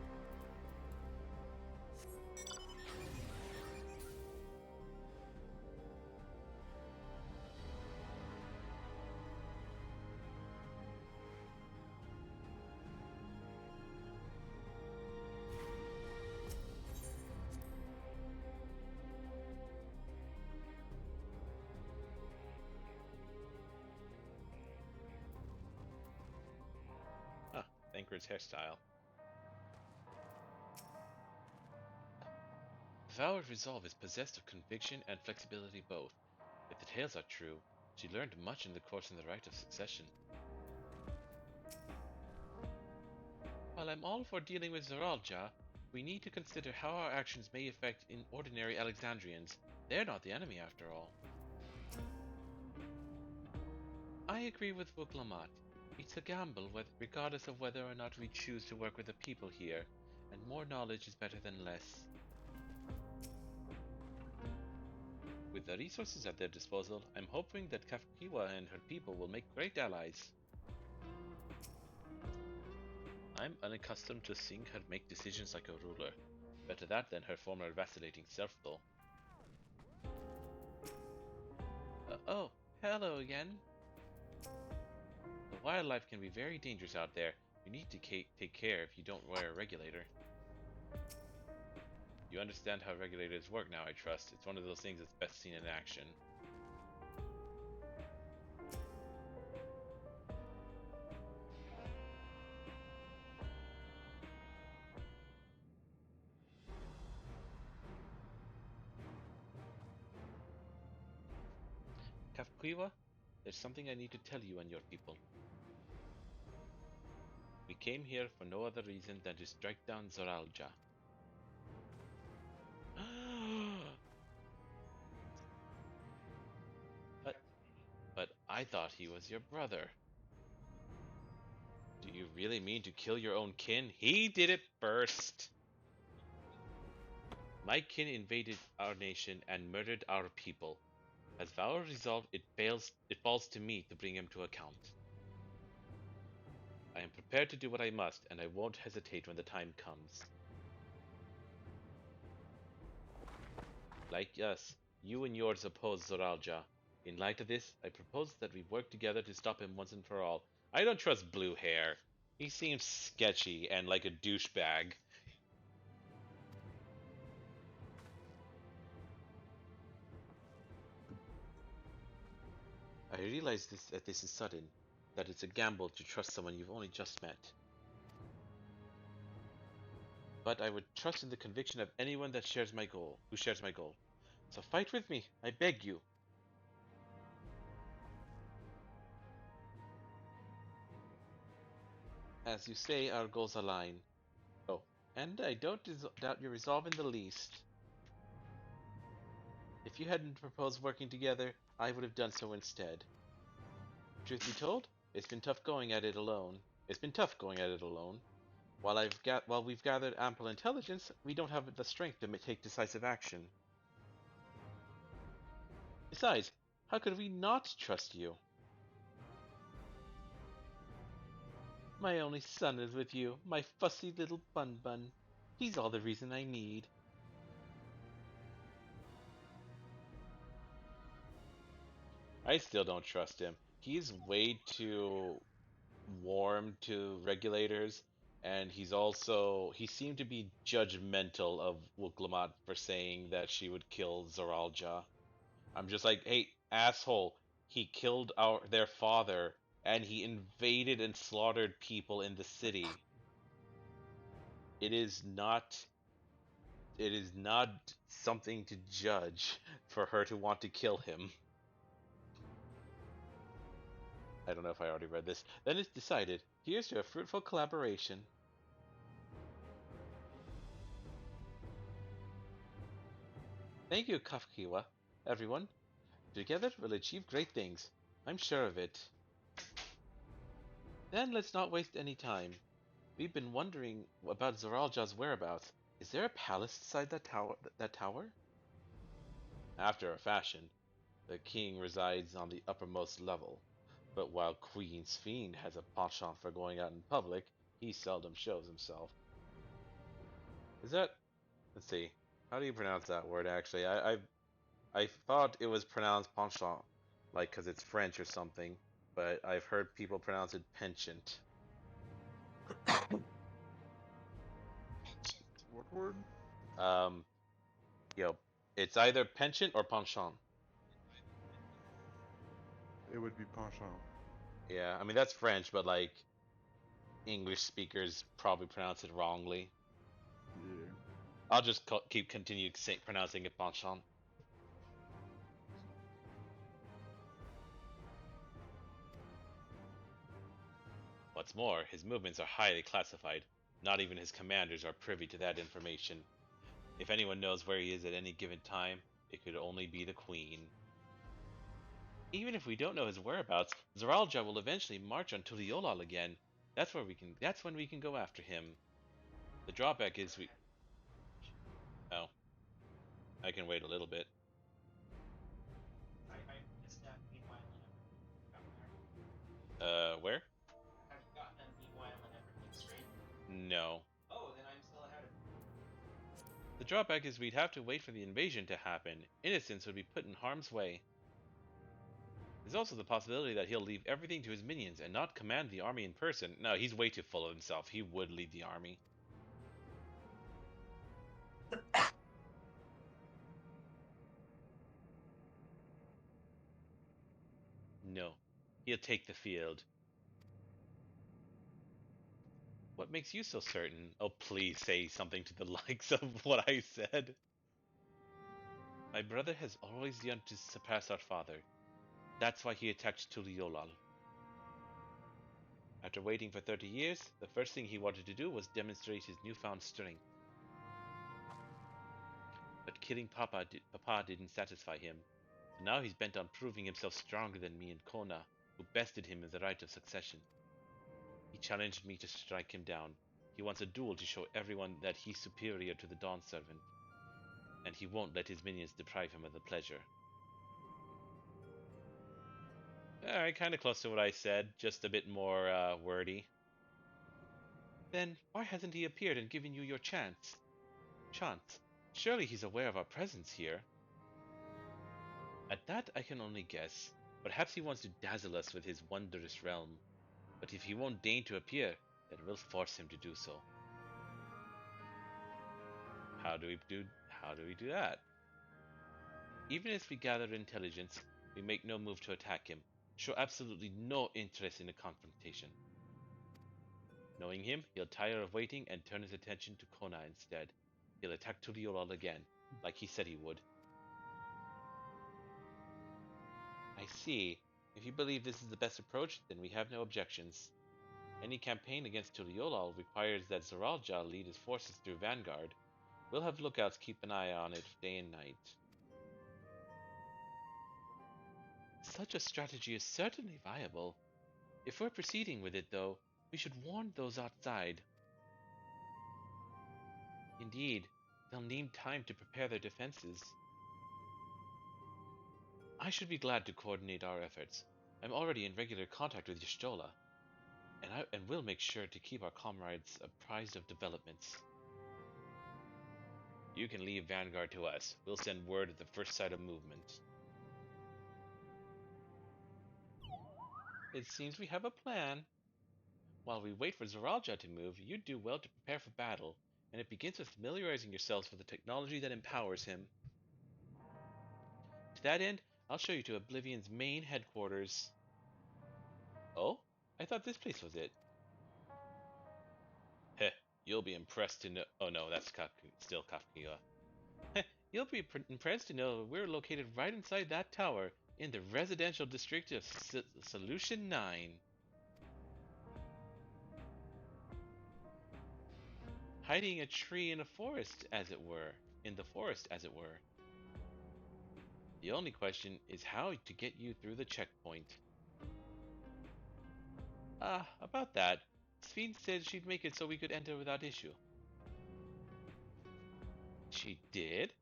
Thancred's hairstyle. The Vow of Resolve is possessed of conviction and flexibility both. If the tales are true, she learned much in the course in the Rite of Succession. While I'm all for dealing with Zoralja, we need to consider how our actions may affect ordinary Alexandrians. They're not the enemy after all. I agree with Vuklamat. It's a gamble regardless of whether or not we choose to work with the people here, and more knowledge is better than less. With the resources at their disposal, I'm hoping that Kafkiwa and her people will make great allies. I'm unaccustomed to seeing her make decisions like a ruler. Better that than her former vacillating self, though. Oh, hello again. The wildlife can be very dangerous out there. You need to take care if you don't wear a regulator. You understand how regulators work now, I trust. It's one of those things that's best seen in action. Kafkiwa, there's something I need to tell you and your people. We came here for no other reason than to strike down Zoralja. I thought he was your brother. Do you really mean to kill your own kin? He did it first. My kin invaded our nation and murdered our people. As vow resolved, it falls to me to bring him to account. I am prepared to do what I must, and I won't hesitate when the time comes. Like us, you and yours oppose Zoralja. In light of this, I propose that we work together to stop him once and for all. I don't trust Blue Hair. He seems sketchy and like a douchebag. I realize that this is sudden, that it's a gamble to trust someone you've only just met. But I would trust in the conviction of anyone that shares my goal, So fight with me, I beg you. As you say, our goals align. Oh, and I don't doubt your resolve in the least. If you hadn't proposed working together, I would have done so instead. Truth be told, it's been tough going at it alone. While we've gathered ample intelligence, we don't have the strength to take decisive action. Besides, how could we not trust you? My only son is with you, my fussy little bun-bun. He's all the reason I need. I still don't trust him. He's way too warm to regulators, and he seemed to be judgmental of Wuklamot for saying that she would kill Zoralja. I'm just like, hey, asshole, he killed their father, and he invaded and slaughtered people in the city. It is not something to judge for her to want to kill him. I don't know if I already read this. Then it's decided. Here's to a fruitful collaboration. Thank you, Kafkiwa. Everyone. Together we'll achieve great things. I'm sure of it. Then let's not waste any time. We've been wondering about Zoralja's whereabouts. Is there a palace inside that tower? After a fashion, the king resides on the uppermost level. But while Queen's Fiend has a penchant for going out in public, he seldom shows himself. Is that... Let's see. How do you pronounce that word, actually? I thought it was pronounced penchant, like because it's French or something, but I've heard people pronounce it penchant. What word? It's either penchant or penchant. It would be penchant. Yeah, I mean that's French, but like English speakers probably pronounce it wrongly. Yeah. I'll just continue pronouncing it penchant. What's more, his movements are highly classified. Not even his commanders are privy to that information. If anyone knows where he is at any given time, it could only be the Queen. Even if we don't know his whereabouts, Zoralja will eventually march on Tuliolal again. That's when we can go after him. The drawback is Oh. I can wait a little bit. I missed that meanwhile and everything. Where? Have you gotten a meanwhile and everything straight? No. Oh, then I'm still ahead of you. The drawback is we'd have to wait for the invasion to happen. Innocents would be put in harm's way. There's also the possibility that he'll leave everything to his minions and not command the army in person. No, he's way too full of himself. He would lead the army. No, he'll take the field. What makes you so certain? Oh, please say something to the likes of what I said. My brother has always yearned to surpass our father. That's why he attacked Tuliolal. After waiting for 30 years, the first thing he wanted to do was demonstrate his newfound strength. But killing Papa didn't satisfy him, Now he's bent on proving himself stronger than me and Kona, who bested him in the right of succession. He challenged me to strike him down. He wants a duel to show everyone that he's superior to the Dawn Servant, and he won't let his minions deprive him of the pleasure. Alright, kind of close to what I said, just a bit more wordy. Then why hasn't he appeared and given you your chance? Surely he's aware of our presence here. At that I can only guess. Perhaps he wants to dazzle us with his wondrous realm. But if he won't deign to appear, then we'll force him to do so. How do we do that? Even as we gather intelligence, we make no move to attack him, show absolutely no interest in a confrontation. Knowing him, he'll tire of waiting and turn his attention to Kona instead. He'll attack Tuliolal again, like he said he would. I see. If you believe this is the best approach, then we have no objections. Any campaign against Tuliolal requires that Zoralja lead his forces through Vanguard. We'll have lookouts keep an eye on it day and night. Such a strategy is certainly viable. If we're proceeding with it, though, we should warn those outside. Indeed, they'll need time to prepare their defenses. I should be glad to coordinate our efforts. I'm already in regular contact with Y'shtola, and we'll make sure to keep our comrades apprised of developments. You can leave Vanguard to us. We'll send word at the first sight of movement. It seems we have a plan. While we wait for Zoralja to move, you do well to prepare for battle, and it begins with familiarizing yourselves with the technology that empowers him. To that end, I'll show you to Oblivion's main headquarters. Oh? I thought this place was it. Heh, you'll be impressed to know... Oh no, that's still Kafkiwa. Heh, you'll be impressed to know we're located right inside that tower, in the residential district of Solution 9. Hiding a tree in a forest, as it were. The only question is how to get you through the checkpoint. About that. Sphene said she'd make it so we could enter without issue. She did?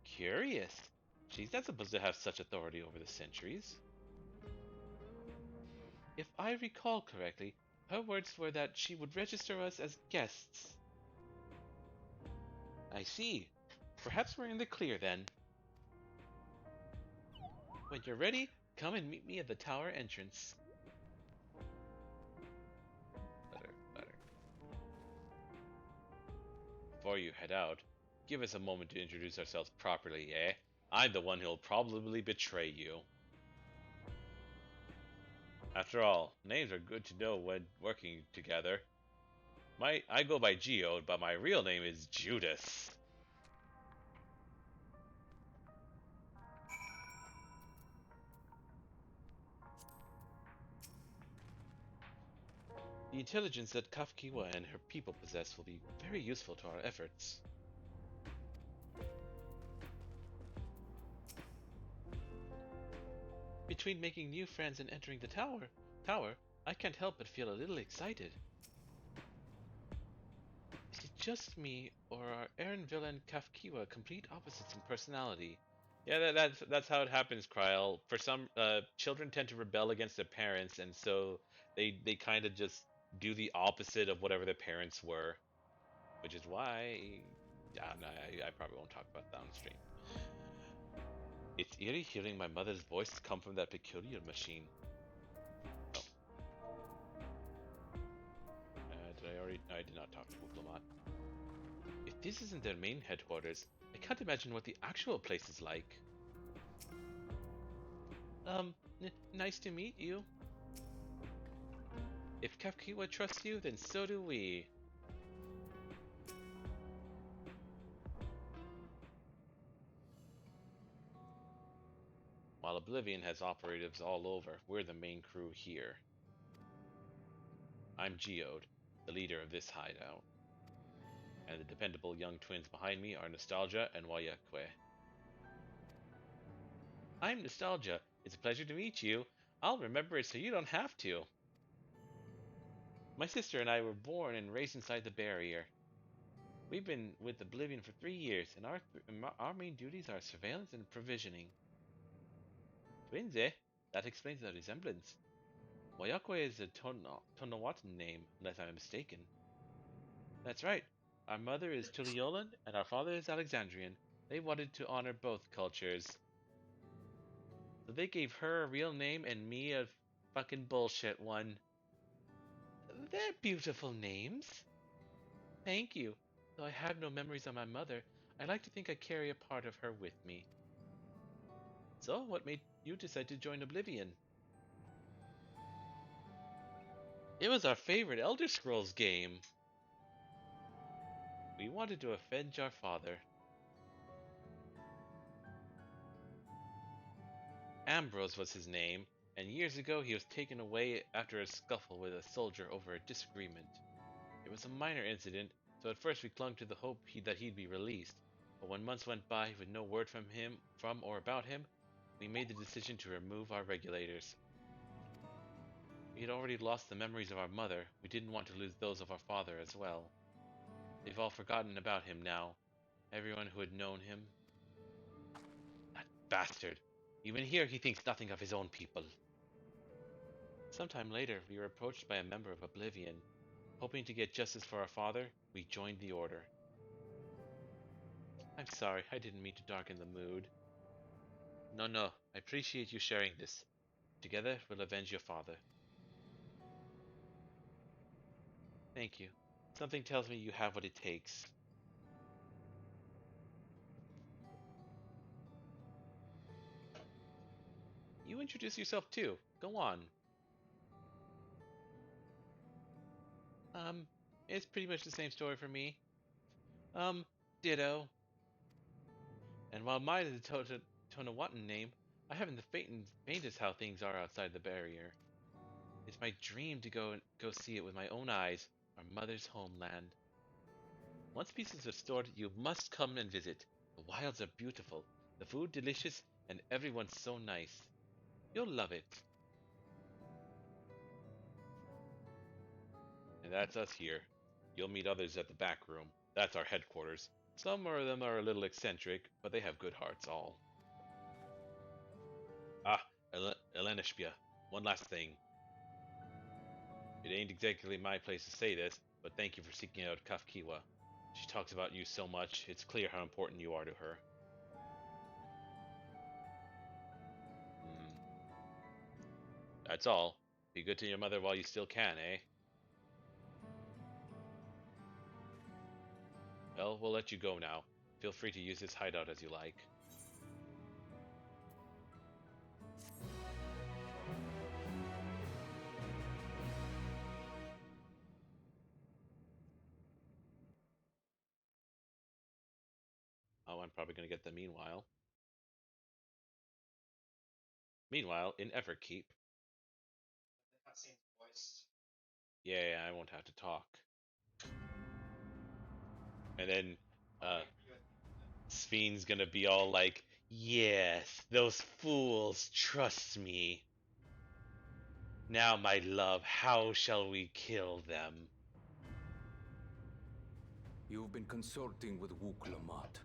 Curious. She's not supposed to have such authority over the sentries. If I recall correctly, her words were that she would register us as guests. I see. Perhaps we're in the clear then. When you're ready, come and meet me at the tower entrance. Butter. Before you head out, give us a moment to introduce ourselves properly, eh? I'm the one who'll probably betray you. After all, names are good to know when working together. I go by Geode, but my real name is Judas. The intelligence that Kafkiwa and her people possess will be very useful to our efforts. Between making new friends and entering the tower, I can't help but feel a little excited. Is it just me, or are Erinville and Kafkiwa complete opposites in personality? Yeah, that's how it happens, Kryl. For some, children tend to rebel against their parents, and so they kind of just do the opposite of whatever their parents were, which is why I probably won't talk about that on stream. It's eerie hearing my mother's voice come from that peculiar machine. Oh. I did not talk to Diplomat. If this isn't their main headquarters, I can't imagine what the actual place is like. Nice to meet you. If Kafkiwa trusts you, then so do we. While Oblivion has operatives all over, we're the main crew here. I'm Geode, the leader of this hideout. And the dependable young twins behind me are Nostalgia and Wayakwe. I'm Nostalgia. It's a pleasure to meet you. I'll remember it so you don't have to. My sister and I were born and raised inside the barrier. We've been with Oblivion for 3 years, and our main duties are surveillance and provisioning. Twins, eh? That explains the resemblance. Wayakwe is a Tonawatan name, unless I'm mistaken. That's right. Our mother is Tuliolan, and our father is Alexandrian. They wanted to honor both cultures. So they gave her a real name and me a fucking bullshit one. They're beautiful names. Thank you. Though I have no memories of my mother, I like to think I carry a part of her with me. So, what made you decide to join Oblivion? It was our favorite Elder Scrolls game. We wanted to avenge our father. Ambrose was his name, and years ago he was taken away after a scuffle with a soldier over a disagreement. It was a minor incident, so at first we clung to the hope that he'd be released, but when months went by with no word from or about him, we made the decision to remove our regulators. We had already lost the memories of our mother. We didn't want to lose those of our father as well. They've all forgotten about him now. Everyone who had known him. That bastard! Even here he thinks nothing of his own people. Sometime later, we were approached by a member of Oblivion. Hoping to get justice for our father, we joined the Order. I'm sorry, I didn't mean to darken the mood. No, I appreciate you sharing this. Together, we'll avenge your father. Thank you. Something tells me you have what it takes. You introduce yourself too. Go on. It's pretty much the same story for me. Ditto. And while mine is a Tonawatan name, I haven't the faintest how things are outside the barrier. It's my dream to go see it with my own eyes, our mother's homeland. Once peace is restored, you must come and visit. The wilds are beautiful, the food delicious, and everyone's so nice. You'll love it. And that's us here. You'll meet others at the back room. That's our headquarters. Some of them are a little eccentric, but they have good hearts all. Ah, Elenishbia, one last thing. It ain't exactly my place to say this, but thank you for seeking out Kafkiwa. She talks about you so much, it's clear how important you are to her. That's all. Be good to your mother while you still can, eh? Well, we'll let you go now. Feel free to use this hideout as you like. Oh, I'm probably going to get the meanwhile. Meanwhile, in Everkeep. That seems voiced. Yeah, I won't have to talk. And then, Spheen's gonna be all like, yes, those fools trust me. Now, my love, how shall we kill them? You've been consulting with Wuk Lamat.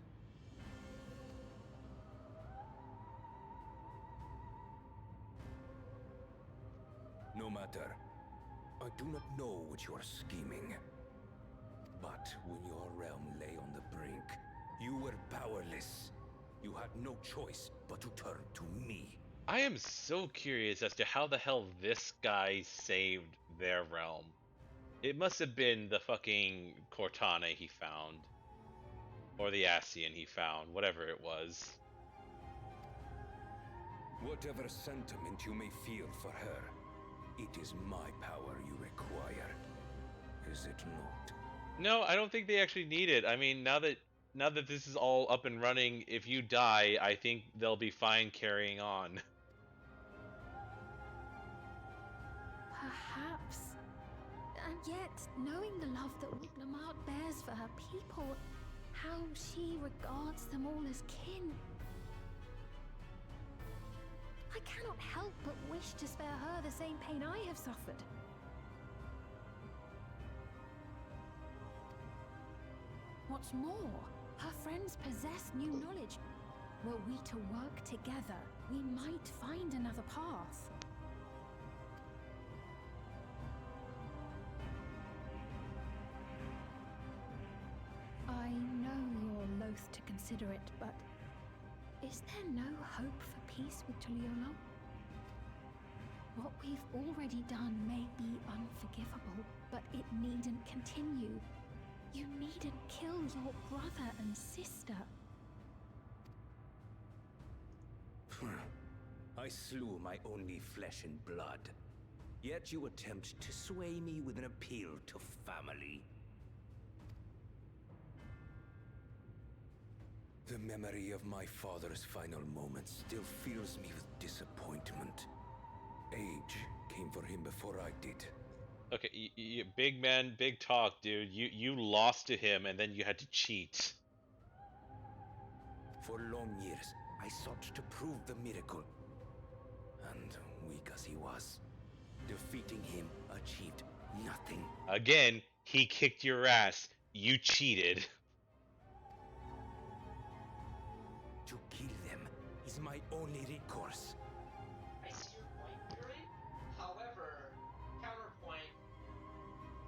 No matter. I do not know what you are scheming. But when your realm lay on the brink, you were powerless. You had no choice but to turn to me. I am so curious as to how the hell this guy saved their realm. It must have been the fucking Cortana he found. Or the Ascian he found, whatever it was. Whatever sentiment you may feel for her, it is my power you require. Is it not? No, I don't think they actually need it. I mean, now that this is all up and running, if you die, I think they'll be fine carrying on. Perhaps. And yet, knowing the love that Wuk Lamat bears for her people, how she regards them all as kin. I cannot help but wish to spare her the same pain I have suffered. What's more, her friends possess new knowledge. Were we to work together, we might find another path. I know you're loath to consider it, but is there no hope for peace with Tuliolo? What we've already done may be unforgivable, but it needn't continue. You needn't kill your brother and sister. I slew my only flesh and blood. Yet you attempt to sway me with an appeal to family. The memory of my father's final moments still fills me with disappointment. Age came for him before I did. Okay, big man, big talk, dude. You lost to him, and then you had to cheat. For long years, I sought to prove the miracle. And weak as he was, defeating him achieved nothing. Again, he kicked your ass. You cheated. To kill them is my only recourse. I see your point, Dreary. However, counterpoint,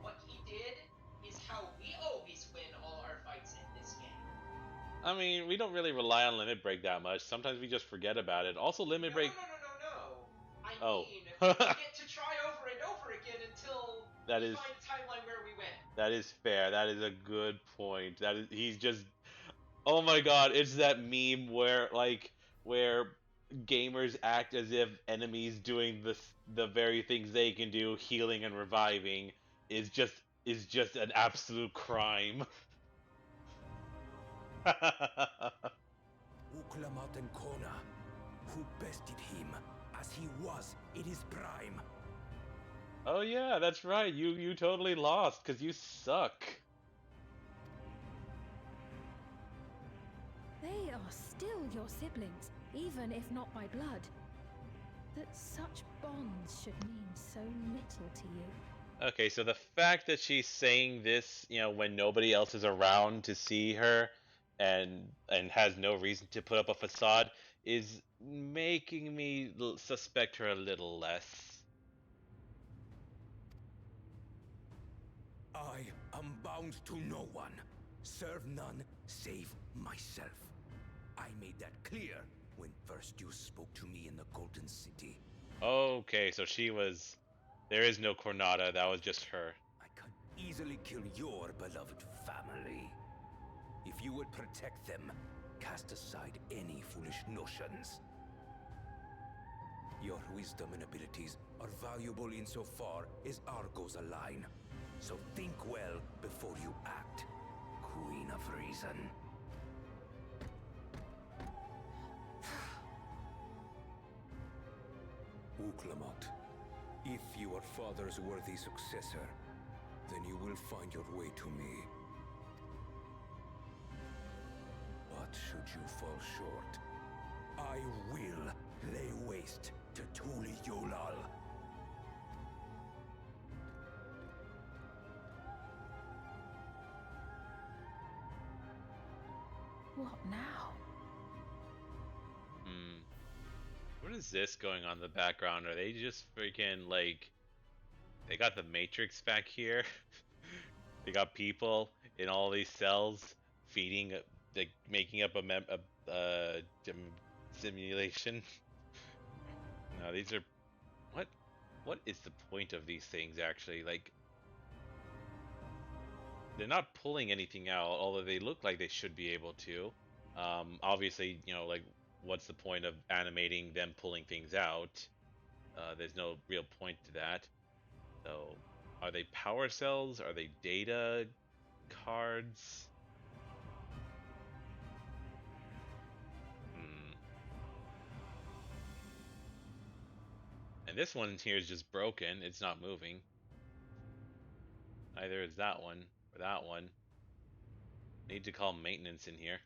what he did is how we always win all our fights in this game. I mean, we don't really rely on Limit Break that much. Sometimes we just forget about it. Also, Limit Break... No. I Oh. mean, we get to try over and over again until we find a timeline where we win. That is fair. That is a good point. He's just... Oh my god, it's that meme where gamers act as if enemies doing the very things they can do, healing and reviving, is just an absolute crime. Uklamat and Kona, who bested him as he was in his prime. Oh yeah, that's right. You totally lost because you suck. They are still your siblings, even if not by blood. That such bonds should mean so little to you. Okay, so the fact that she's saying this, when nobody else is around to see her and has no reason to put up a facade is making me suspect her a little less. I am bound to no one. Serve none save myself. I made that clear when first you spoke to me in the Golden City. Okay, so there is no Cornata, that was just her. I can easily kill your beloved family. If you would protect them, cast aside any foolish notions. Your wisdom and abilities are valuable insofar as our goals align. So think well before you act, Queen of Reason. Uklamat, if you are father's worthy successor, then you will find your way to me. But should you fall short, I will lay waste to Tuli Yolal. What now? What is this going on in the background? Are they just freaking they got the Matrix back here? They got people in all these cells feeding, making up a simulation. No, these are what is the point of these things actually? They're not pulling anything out, although they look like they should be able to. Obviously, what's the point of animating them pulling things out? There's no real point to that. So, are they power cells? Are they data cards? And this one here is just broken. It's not moving. Either is that one or that one. Need to call maintenance in here.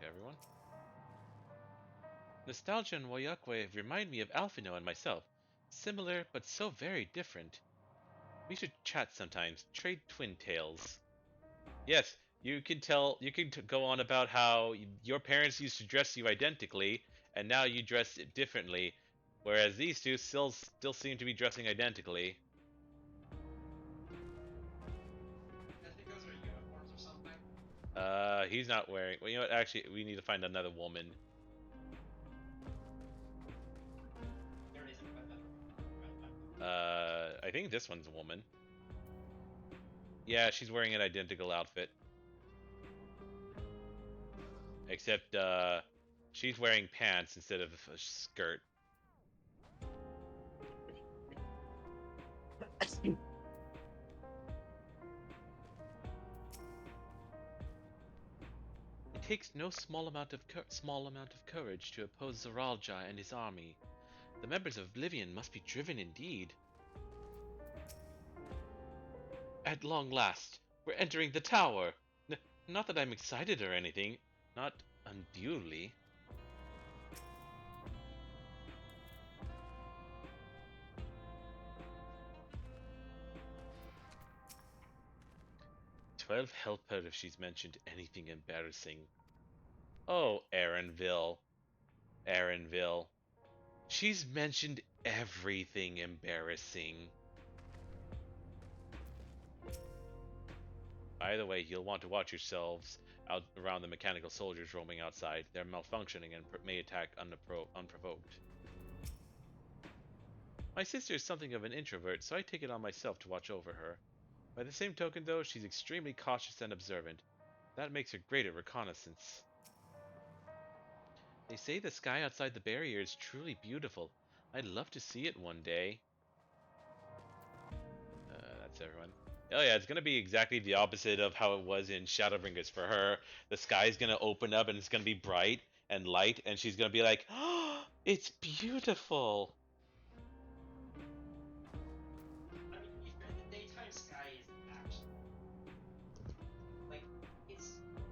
everyone. Nostalgia and Wayakwe remind me of Alphino and myself. Similar, but so very different. We should chat sometimes, trade twin tales. Yes, you can tell. You can go on about how your parents used to dress you identically, and now you dress it differently, whereas these two still seem to be dressing identically. I think those are uniforms or something. He's not wearing. Well, you know what? Actually, we need to find another woman. There isn't another. I think this one's a woman. Yeah, she's wearing an identical outfit. Except, she's wearing pants instead of a skirt. It takes no small amount of courage to oppose Zoralja and his army. The members of Oblivion must be driven indeed. At long last, we're entering the tower. Not that I'm excited or anything, not unduly. "12 help her if she's mentioned anything embarrassing." Oh, Aaronville. Aaronville. She's mentioned everything embarrassing. By the way, you'll want to watch yourselves out around the mechanical soldiers roaming outside. They're malfunctioning and may attack unprovoked. My sister is something of an introvert, so I take it on myself to watch over her. By the same token, though, she's extremely cautious and observant. That makes her great at reconnaissance. They say the sky outside the barrier is truly beautiful. I'd love to see it one day. That's everyone. Oh yeah, it's gonna be exactly the opposite of how it was in Shadowbringers for her. The sky's gonna open up and it's gonna be bright and light, and she's gonna be like, "Oh, it's beautiful." I mean, to be fair, the daytime sky is actually like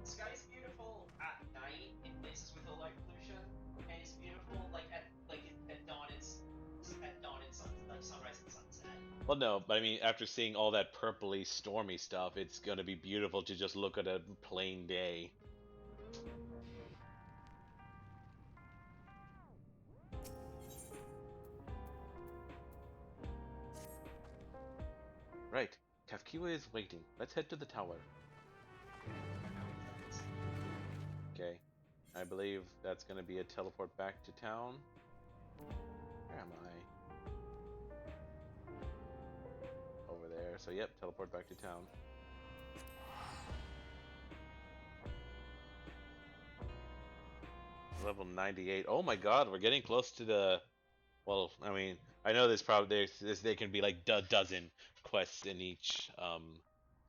sky's beautiful at night in places with low light pollution, and it's beautiful at dawn. It's at dawn and sunrise and sunset. Well, no, but I mean, after seeing all that purpley, stormy stuff, it's gonna be beautiful to just look at a plain day. Right, Kafkiwa is waiting. Let's head to the tower. Okay, I believe that's gonna be a teleport back to town. Where am I? Over there. So yep, teleport back to town. Level 98. Oh my god, we're getting close to the... Well, I mean, I know there's probably... There can be like a dozen quests in each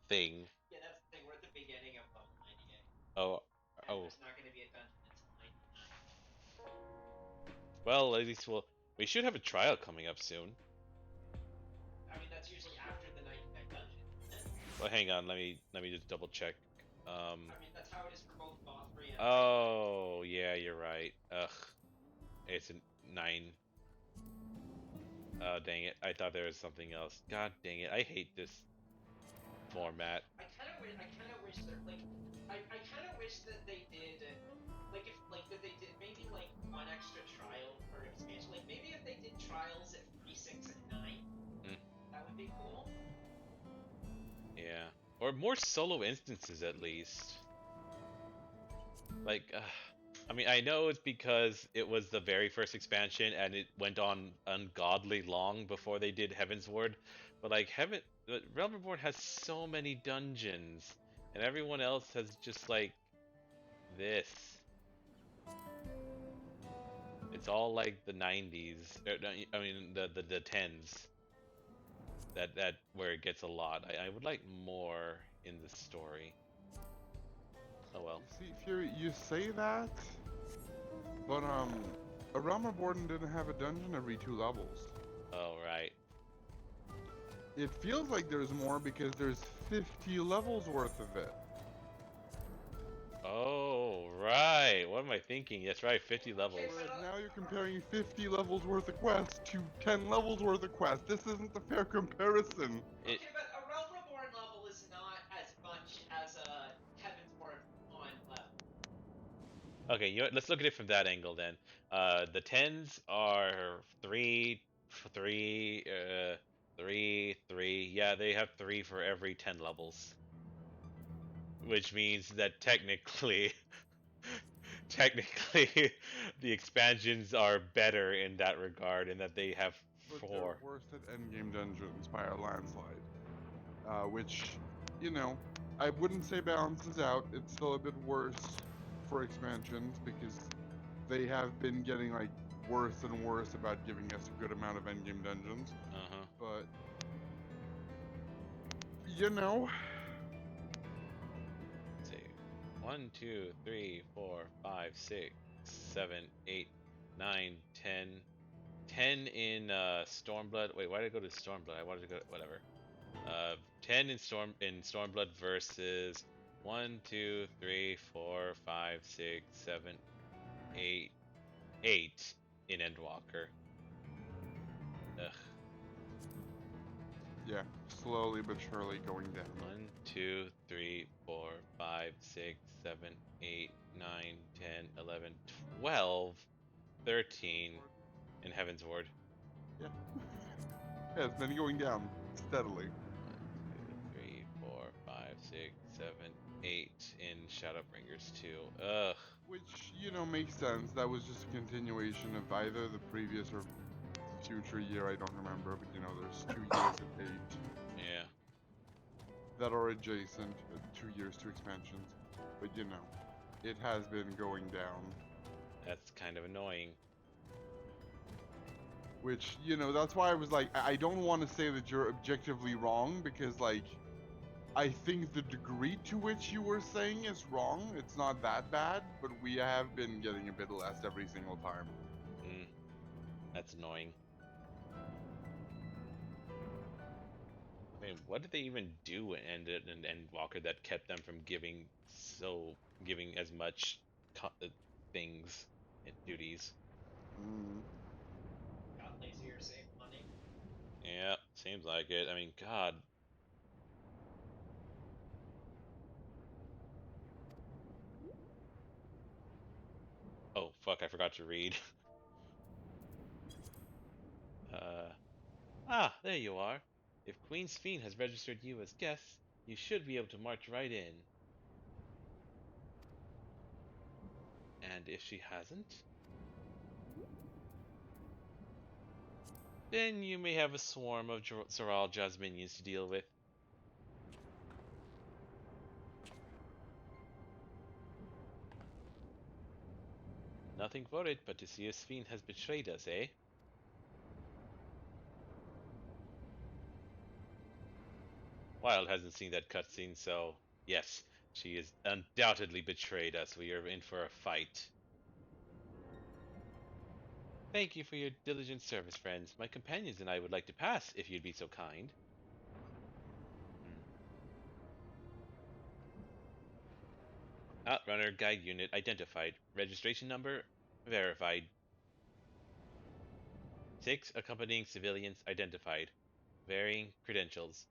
thing. Yeah, that's the thing. We're at the beginning of level 98. Oh. And there's not going to be a dungeon until 99. Well, at least we should have a trial coming up soon. I mean, that's usually after the 99 dungeon, isn't it? Well, hang on. Let me just double check. I mean, that's how it is for both Dawntrail and... Oh, yeah, you're right. Ugh. It's a 9. Oh, dang it. I thought there was something else. God dang it. I hate this format. I kind of wish that, like, I kind of wish that they did, that they did maybe, like, one extra trial per expansion. Like, maybe if they did trials at 3, 6, and 9, that would be cool. Yeah. Or more solo instances, at least. Like, I mean, I know it's because it was the very first expansion and it went on ungodly long before they did Heavensward, but like Realm Reborn has so many dungeons, and everyone else has just like this. It's all like the 90s. I mean the 10s. That where it gets a lot. I would like more in the story. Oh well. See, Fury, you say that, but a Realm Reborn didn't have a dungeon every 2 levels. Oh right. It feels like there's more because there's 50 levels worth of it. Oh right. what am I thinking? That's right, 50 levels. But now you're comparing 50 levels worth of quests to 10 levels worth of quests. This isn't a fair comparison. It, Okay, but a Realm Reborn level is not as much as a Heaven's Word on level. okay, you know what, let's look at it from that angle then. The 10s are 3, 3, 3, 3. Yeah, they have 3 for every 10 levels. Which means that technically, technically, the expansions are better in that regard, in that they have But 4. they're worse at endgame dungeons by a landslide. Which, you know, I wouldn't say balances out. It's still a bit worse for expansions because they have been getting like worse and worse about giving us a good amount of endgame dungeons. But you know, Let's see. 1, 2, 3, 4, 5, 6, 7, 8, 9, 10. 10 in Stormblood. Wait, why did I go to Stormblood? I wanted to go whatever. 10 in Stormblood versus 1, 2, 3, 4, 5, 6, 7, 8, 8 in Endwalker. Ugh. yeah, slowly but surely going down. 1, 2, 3, 4, 5, 6, 7, 8, 9, 10, 11, 12, 13 in Heaven's Ward. Yeah. Yeah, it's been going down steadily. 1, 2, 3, 4, 5, 6, 7, 8 in Shadowbringers 2. Ugh. Which, you know, makes sense. That was just a continuation of either the previous or future year, I don't remember, but you know, there's 2 years at 8. Yeah. That are adjacent, 2 years, 2 expansions. But you know, it has been going down. That's kind of annoying. Which, you know, that's why I was like, I don't want to say that you're objectively wrong, because, like, I think the degree to which you were saying is wrong. It's not that bad, but we have been getting a bit less every single time. That's annoying. I mean, what did they even do in Endwalker that kept them from giving as much things and duties? Got lazier, save money. Yeah, seems like it. I mean, God. Oh, fuck, I forgot to read. There you are. If Queen's Fiend has registered you as guests, you should be able to march right in. And if she hasn't, then you may have a swarm of Zaralja's minions to deal with. Nothing for it but to see if Fiend has betrayed us, eh? Wild hasn't seen that cutscene, so yes, she has undoubtedly betrayed us. We are in for a fight. Thank you for your diligent service, friends. My companions and I would like to pass, if you'd be so kind. Outrunner Guide Unit identified. Registration number verified. 6 accompanying civilians identified. Verifying credentials.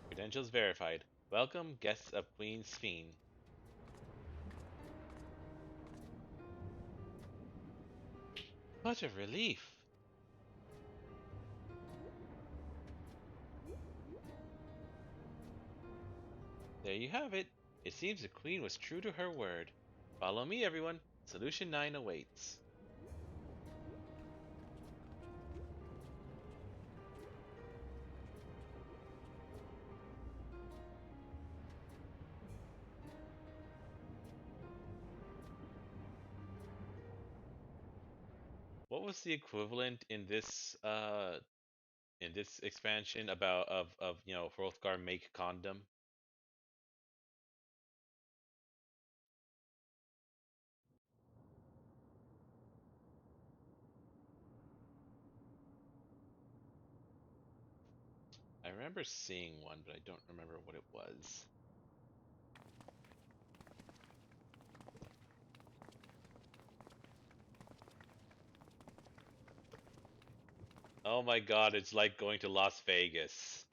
Credentials verified. Welcome, guests of Queen's Fiend. What a relief! There you have it. It seems the Queen was true to her word. Follow me, everyone. Solution 9 awaits. What was the equivalent in this expansion of you know, Hrothgar make condom? remember seeing one, but I don't remember what it was. Oh my god, it's like going to Las Vegas.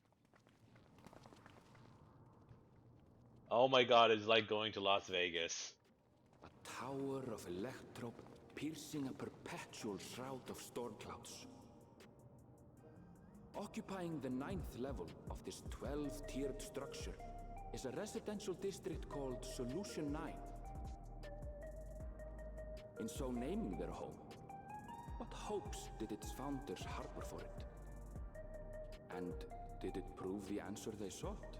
Oh my god, it's like going to Las Vegas. A tower of electrope piercing a perpetual shroud of storm clouds. Occupying the 9th level of this 12-tiered structure is a residential district called Solution 9. In so naming their home, what hopes did its founders harbor for it? And did it prove the answer they sought?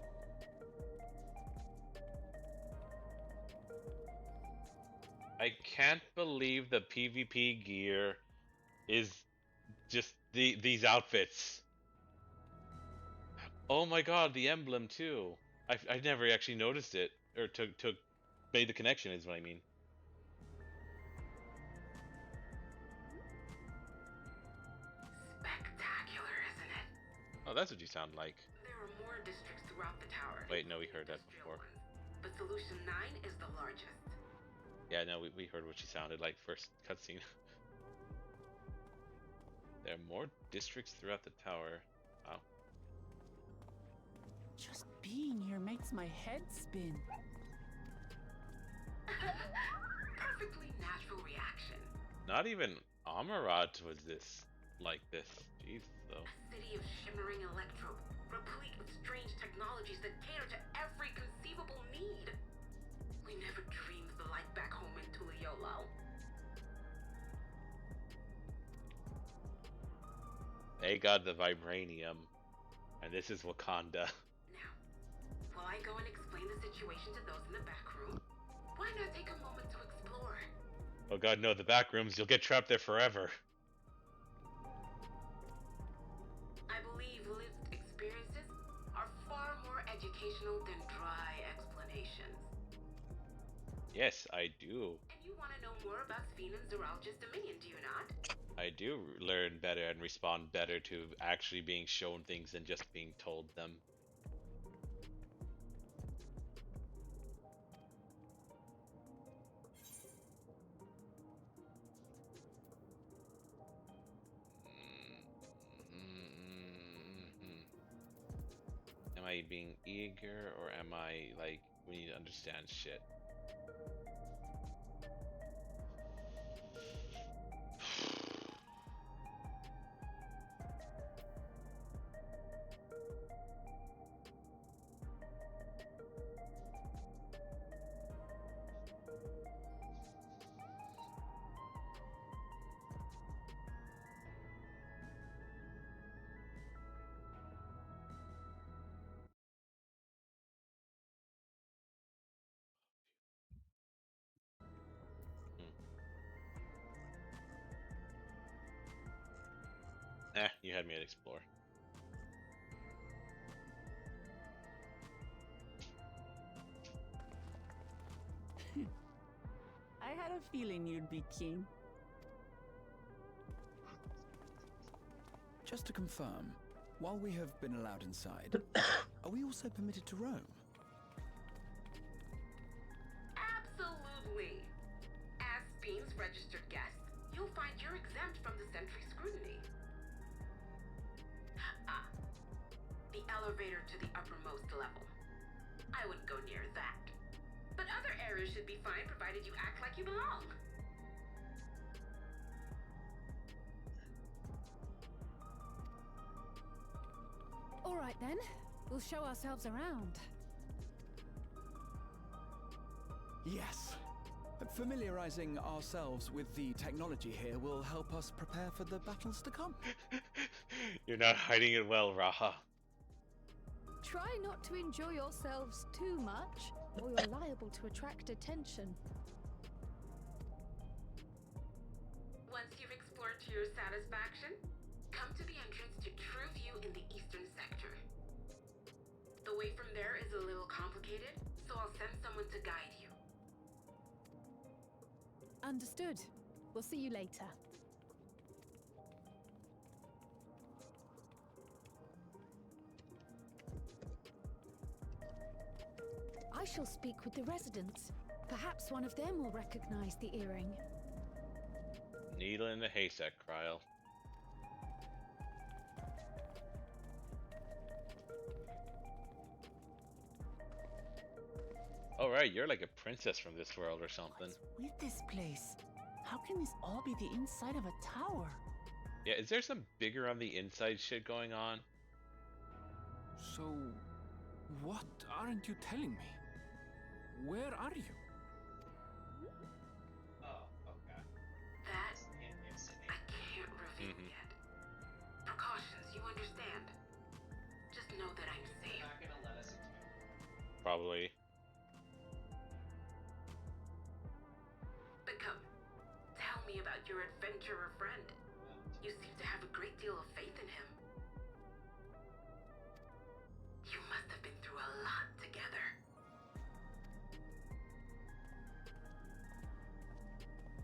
I can't believe the PvP gear is just these outfits. Oh my god, the emblem too. I never actually noticed it, or took made the connection is what I mean. Spectacular, isn't it? Oh, that's what you sound like. There are more districts throughout the tower. Wait, no, we heard that Industrial before. ones, but Solution 9 is the largest. Yeah, no, we heard what she sounded like first cutscene. There are more districts throughout the tower. Wow. Just being here makes my head spin. Perfectly natural reaction. Not even Amarat was this like this. Jeez, though. A city of shimmering electrope, replete with strange technologies that cater to every conceivable need. We never dreamed the light back home in Tuliyolau. They got the vibranium, and this is Wakanda. Now, while I go and explain the situation to those in the back room, why not take a moment to explore? Oh god, no, the back rooms, you'll get trapped there forever. I believe lived experiences are far more educational than dry explanations. Yes, I do. And you want to know more about Sphene and Zeralja's Dominion, do you not? I do learn better and respond better to actually being shown things than just being told them. Am I being eager, or am I like, we need to understand shit? You had me at explore. I had a feeling you'd be keen. Just to confirm, while we have been allowed inside, are we also permitted to roam? Absolutely. As Sphene's registered guest, you'll find you're exempt from the sentry scrutiny. The elevator to the uppermost level. I wouldn't go near that. But other areas should be fine provided you act like you belong. All right then, we'll show ourselves around. Yes. Familiarizing ourselves with the technology here will help us prepare for the battles to come. You're not hiding it well, Raha. Try not to enjoy yourselves too much, or you're liable to attract attention. Once you've explored to your satisfaction, come to the entrance to True View in the eastern sector. The way from there is a little complicated, so I'll send someone to guide you. Understood. We'll see you later. I shall speak with the residents. Perhaps one of them will recognize the earring. Needle in the haystack, Kryl. Oh right, you're like a princess from this world or something. What's with this place? How can this all be the inside of a tower? Yeah, is there some bigger on the inside shit going on? So, what aren't you telling me? Where are you? Oh, okay. That In Sydney. I can't reveal yet. Precautions, you understand. Just know that I'm They're safe. not gonna let us explain. Probably. But come, tell me about your adventurer friend. You seem to have a great deal of faith in him. You must have been through a lot together.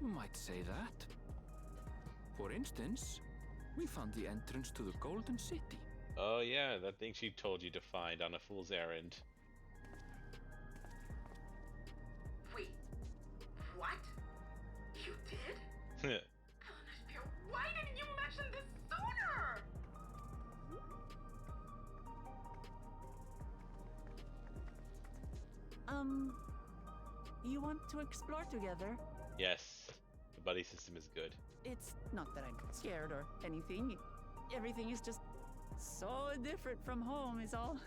You might say that. For instance, we found the entrance to the Golden City. Oh yeah, that thing she told you to find on a fool's errand. Wait, what? You did? Eleanor Spear, why didn't you mention this sooner? You want to explore together? Yes, the buddy system is good. It's not that I'm scared or anything. Everything is just so different from home, is all.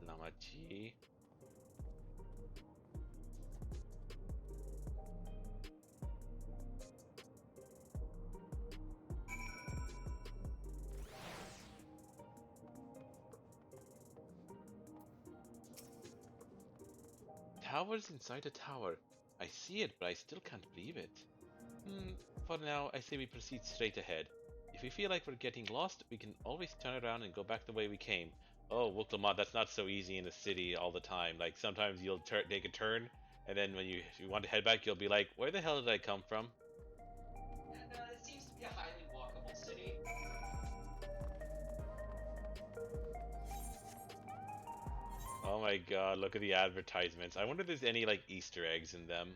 Namaji. Towers inside a tower. I see it, but I still can't believe it. For now, I say we proceed straight ahead. If we feel like we're getting lost, we can always turn around and go back the way we came. Oh, Wuklamad, that's not so easy in the city all the time. Like, sometimes you'll take a turn, and then when you want to head back, you'll be like, where the hell did I come from? It seems to be a highly walkable city. Oh my god, look at the advertisements. I wonder if there's any, like, Easter eggs in them.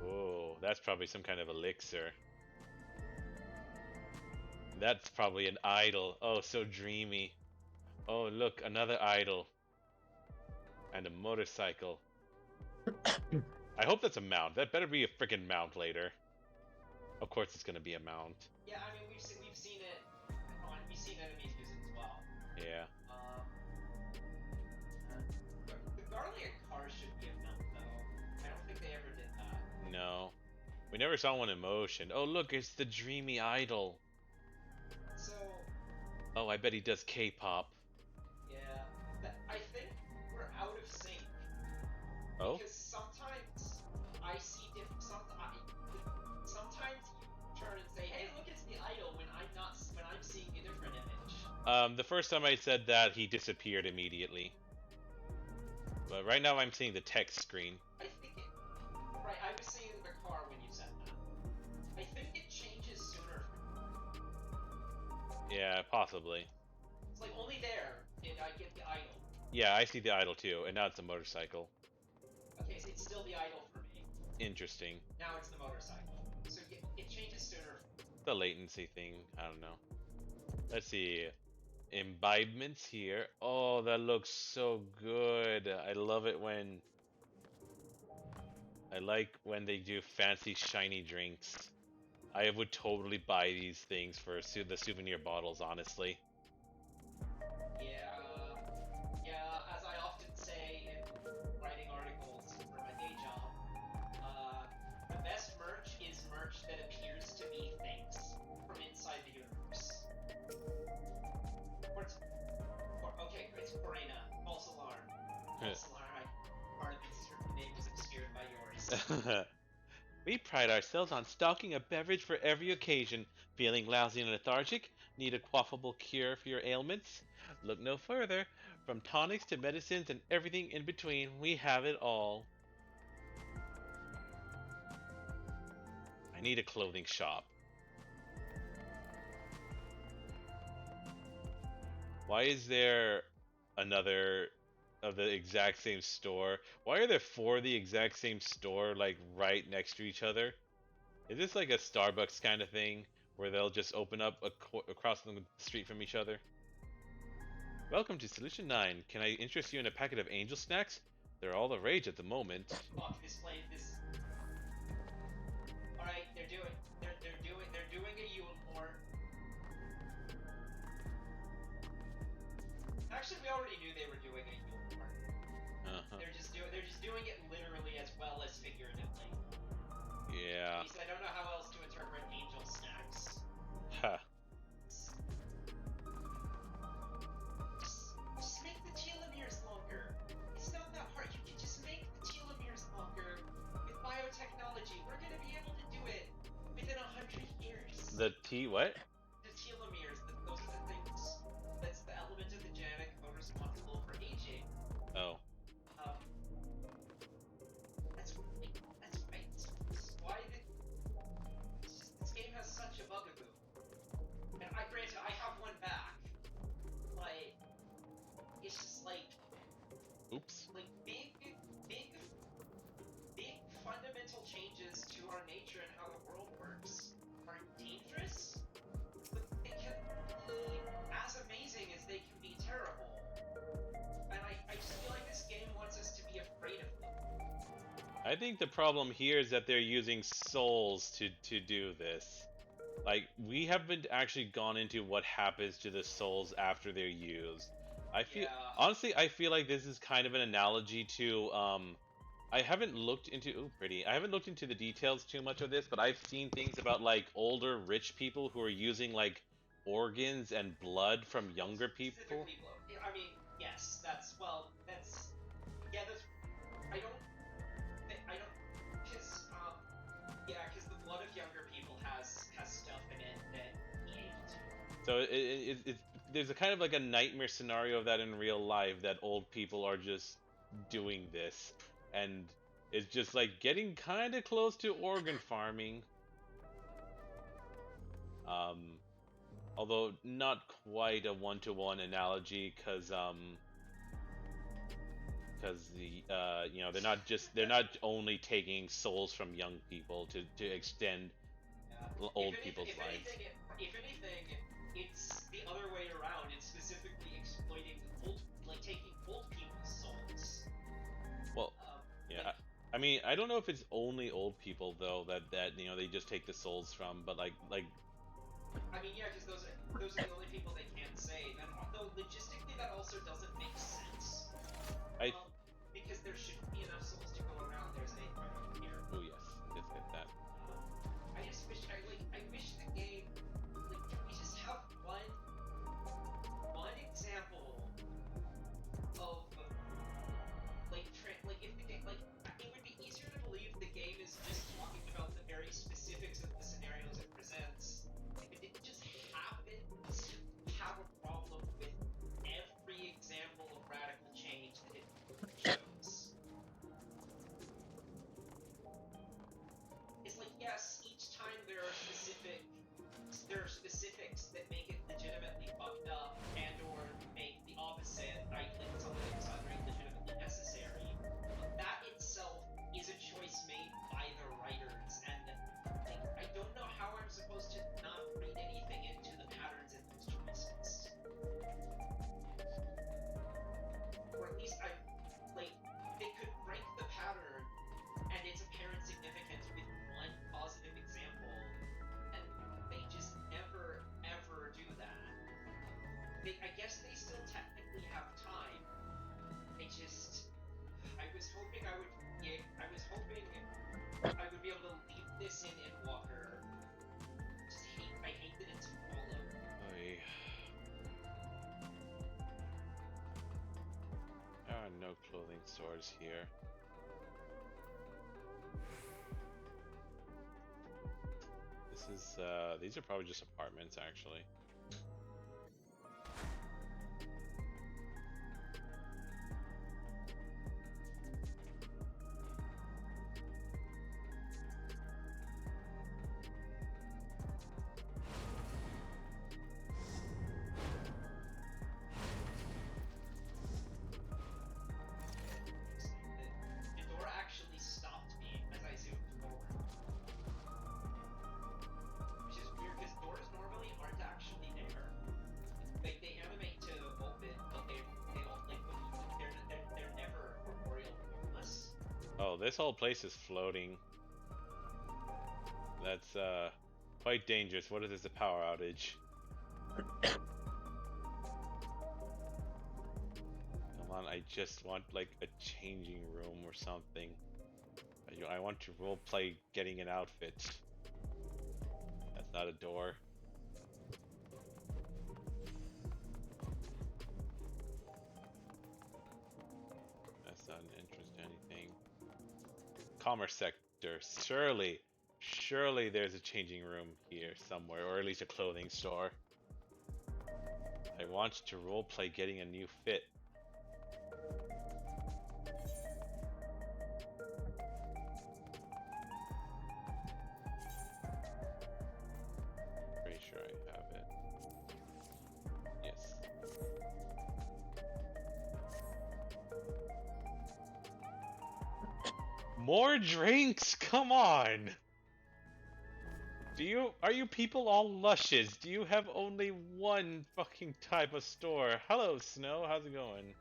Oh, that's probably some kind of elixir. That's probably an idol. Oh, so dreamy. Oh, look, another idol. And a motorcycle. I hope that's a mount. That better be a freaking mount later. Of course it's gonna be a mount. Yeah, I mean we've seen it. We've seen enemies use it as well. Yeah. The Garlic car should be a mount though. I don't think they ever did that. No. We never saw one in motion. Oh look, it's the dreamy idol. So. Oh, I bet he does K-pop. Yeah. I think we're out of sync. Oh? Because sometimes I see sometimes you turn and say, "Hey, look, it's the idol," when I'm seeing a different image. The first time I said that, he disappeared immediately. But right now I'm seeing the text screen. I think it. Right, I was seeing the car when you said that. I think it changes sooner. Yeah, possibly. It's like only there did I get the idol. Yeah, I see the idol too, and now it's a motorcycle. Okay, so it's still the idol for me. Interesting. Now it's the motorcycle. So it changes sooner. The latency thing, I don't know. Let's see. Imbibements here. Oh, that looks so good. I love it when... I like when they do fancy shiny drinks. I would totally buy these things for the souvenir bottles, honestly. Yeah, as I often say in writing articles for my day job, the best merch is merch that appears to be things from inside the universe. Okay, it's Corina. False alarm. False alarm. Part of the name was obscured by yours. We pride ourselves on stocking a beverage for every occasion. Feeling lousy and lethargic? Need a quaffable cure for your ailments? Look no further. From tonics to medicines and everything in between, we have it all. I need a clothing shop. Why is there another of the exact same store? Why are there four of the exact same store, like, right next to each other? Is this like a Starbucks kind of thing, where they'll just open up across the street from each other? Welcome to Solution 9. Can I interest you in a packet of angel snacks? They're all the rage at the moment. Fuck, this. Alright, they're doing a unicorn. Actually, we already knew they were doing a unicorn. They're just doing it literally as well as figuratively. Yeah. At least I don't know how else to interpret angel snacks. Ha. Just make the telomeres longer. It's not that hard. You can just make the telomeres longer with biotechnology. We're gonna be able to do it within 100 years. The what? The telomeres. Those are the things. That's the element of the genetic code responsible for aging. Oh. That's right. Why did this game has such a bugaboo? And granted, I have one back, but it's just like, oops. Like big fundamental changes to our nature and how the world works are dangerous, but they can be as amazing as they can be terrible. And I just feel like this game wants us to be afraid of them. I think the problem here is that they're using souls to do this. Like, we haven't actually gone into what happens to the souls after they're used. Honestly, I feel like this is kind of an analogy to, I haven't looked into, I haven't looked into the details too much of this, but I've seen things about, like, older rich people who are using, like, organs and blood from younger people. I mean, yes, that's, because the blood of younger people has stuff in it that he aged. So there's a kind of like a nightmare scenario of that in real life, that old people are just doing this, and it's just like getting kind of close to organ farming. Although not quite a one-to-one analogy, because they're not only taking souls from young people to extend old people's lives. If anything, it's the other way around. It's specifically exploiting taking old people's souls. Well, yeah. I mean, I don't know if it's only old people though that they just take the souls from, but like. I mean, yeah, because those are the only people they can't save, and although logistically that also doesn't make sense. Because there shouldn't be enough souls to go around. There's a right over here. Oh yes, let's get that. I just wish I wish the game, can we just have one example of if the game, it would be easier to believe the game is just talking about the very specifics of the scenarios it presents. If it didn't just happen to have a problem with every example of radical change that it shows. It's like, yes, each time there are specifics that make it legitimately fucked up and or make the opposite, right? Like something that's not very legitimately necessary. But that itself is a choice made by the writers, and I don't know how I'm supposed to not read anything into the patterns in those choices. Or at least they could break the pattern and its apparent significance with one positive example, and they just never ever do that. I guess they still technically have time. I was hoping I would be able to leave this in Walker. I hate that it's followed. There are no clothing stores here. This is these are probably just apartments actually. The door actually stopped me as I zoomed forward. Which is weird because doors normally aren't actually there. Like they animate to open, but they all like they're never corporeal-less. Oh, this whole place is floating. That's quite dangerous. What if there's a power outage? Come on, I just want like a changing room or something. I want to roleplay getting an outfit. That's not a door. That's not an entrance to anything. Commerce sector. Surely there's a changing room here somewhere, or at least a clothing store. I want to roleplay getting a new fit. Pretty sure I have it. Yes. More drinks? Come on! Are you people all luscious? Do you have only one fucking type of store? Hello, Snow, how's it going?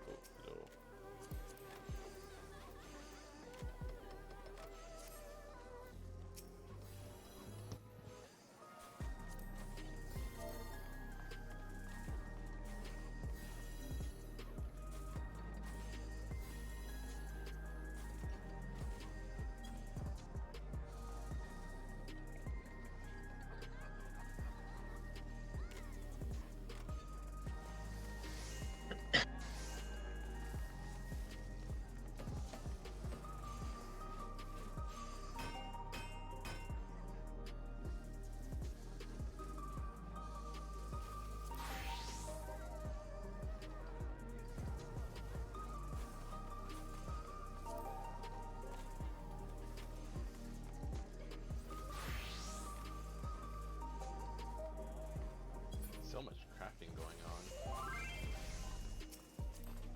Oh, hello. So much crafting going on.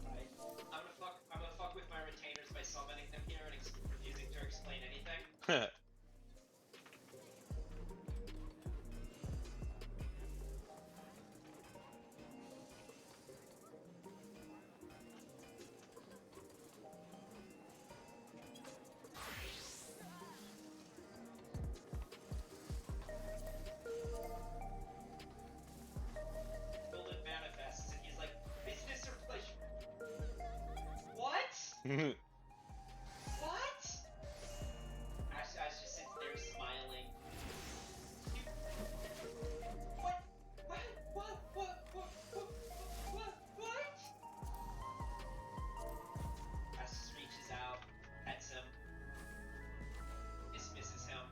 Right. I'm gonna fuck with my retainers by summoning them here and refusing to explain anything. Golden manifests and he's like, business or pleasure? What? What? Ash just sits there smiling. What? What? Ash just reaches out, pets him, dismisses him.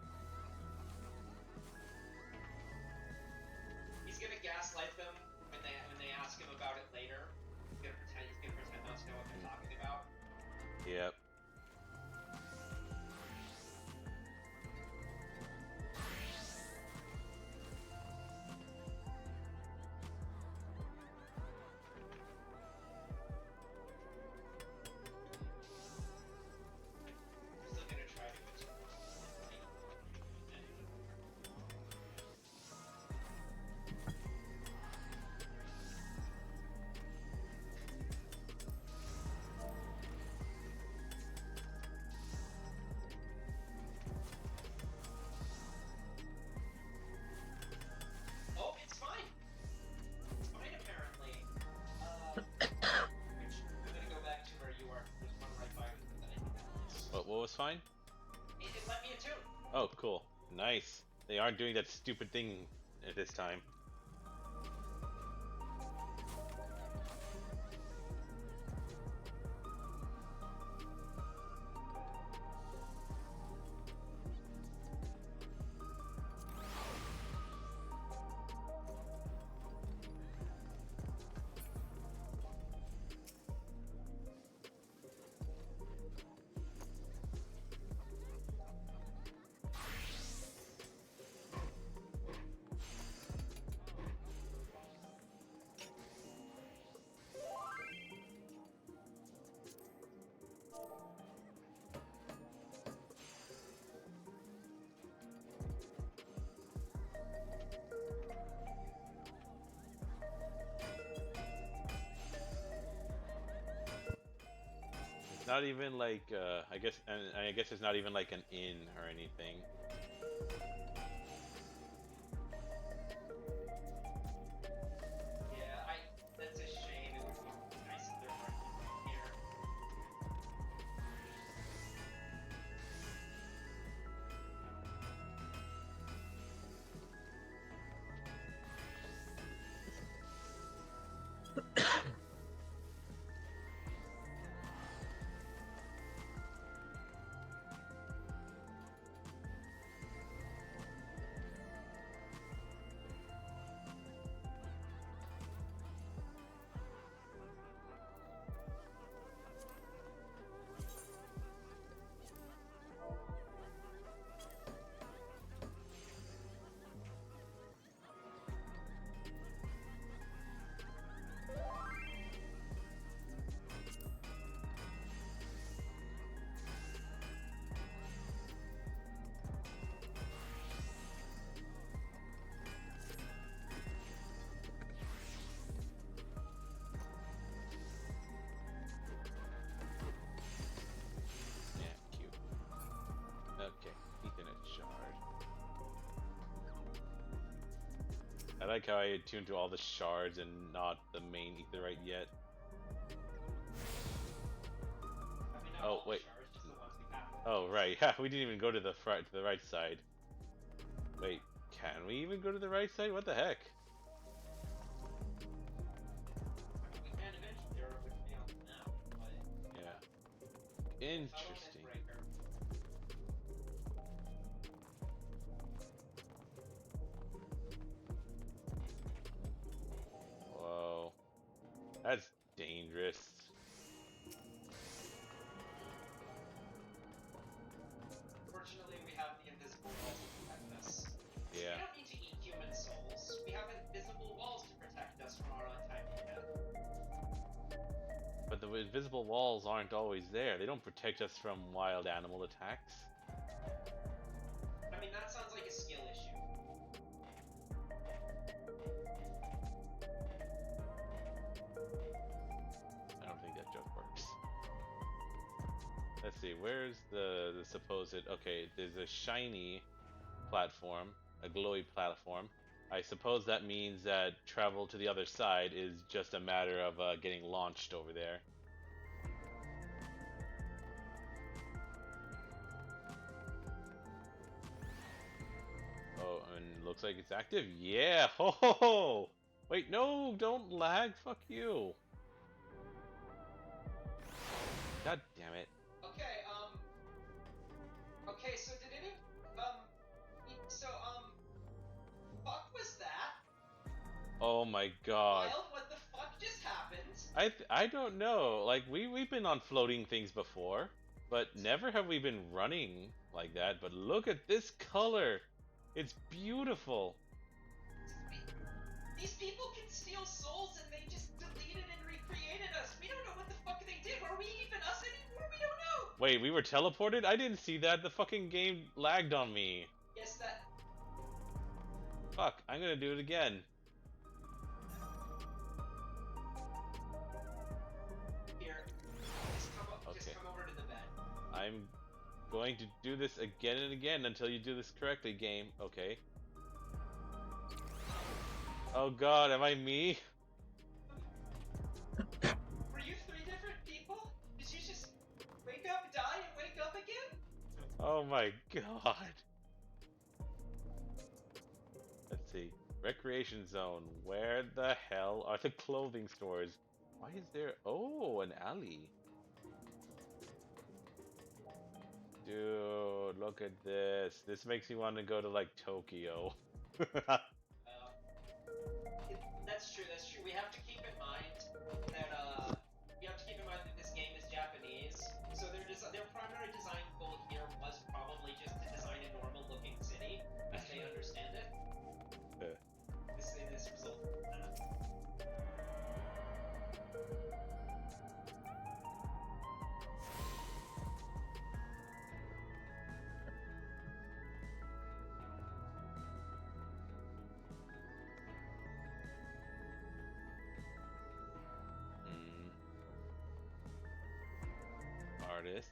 He's gonna gaslight them when they ask him about it later. He's gonna pretend not to know what they're talking about. Yep. We're still gonna try to achieve. fine? It let me attune. Oh, cool. Nice. They aren't doing that stupid thing at this time. Not even like I guess, and I guess it's not even like an inn or anything. Yeah, that's a shame. It would be nice if there weren't here. I like how I attuned to all the shards and not the main etherite yet. Oh wait. Oh right, yeah, we didn't even go to the right side. Wait, can we even go to the right side? What the heck? We can eventually, or it would be on the map, but... Yeah. Interesting. Whoa. That's dangerous. Fortunately, we have the invisible walls to protect us. Yeah. We don't need to eat human souls. We have invisible walls to protect us from our untimely death. But the invisible walls aren't always there. They don't protect us from wild animal attacks. I mean, that sounds like a skill issue. I don't think that joke works. Let's see, where's the supposed... Okay, there's a shiny platform, a glowy platform. I suppose that means that travel to the other side is just a matter of getting launched over there. Oh, and looks like it's active. Yeah! Ho ho ho! Wait, no! Don't lag! Fuck you! God damn it. Okay, so did it, fuck was that? Oh my god. Wild, what the fuck just happened? I don't know. Like we've been on floating things before, but never have we been running like that. But look at this color. It's beautiful. These people can steal souls and they just deleted and recreated us. We don't know what the fuck they did. Are we even us anymore? We don't know. Wait, we were teleported? I didn't see that. The fucking game lagged on me. Yes, that... Fuck, I'm gonna do it again. Here. Just come over to the bed. I'm going to do this again and again until you do this correctly, game. Okay. Oh god, am I me? Were you 3 different people? Did you just wake up, die, and wake up again? Oh my god. Let's see. Recreation zone. Where the hell are the clothing stores? Why is there... Oh, an alley. Dude, look at this. This makes me want to go to, like, Tokyo. That's true. That's true. We have to keep in mind that this game is Japanese, so their primary design goal here was probably just to design a normal-looking city, as they understand it. This resulted in that. Artists.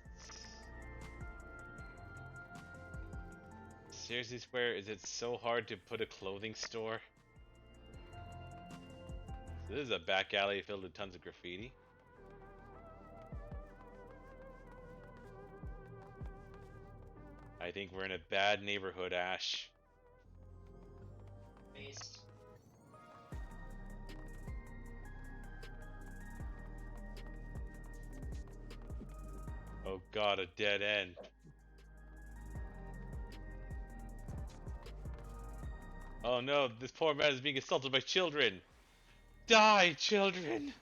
Seriously, Square, is it so hard to put a clothing store? So this is a back alley filled with tons of graffiti. I think we're in a bad neighborhood, Ash. Based. Oh god, a dead end. Oh no, this poor man is being assaulted by children. Die, children!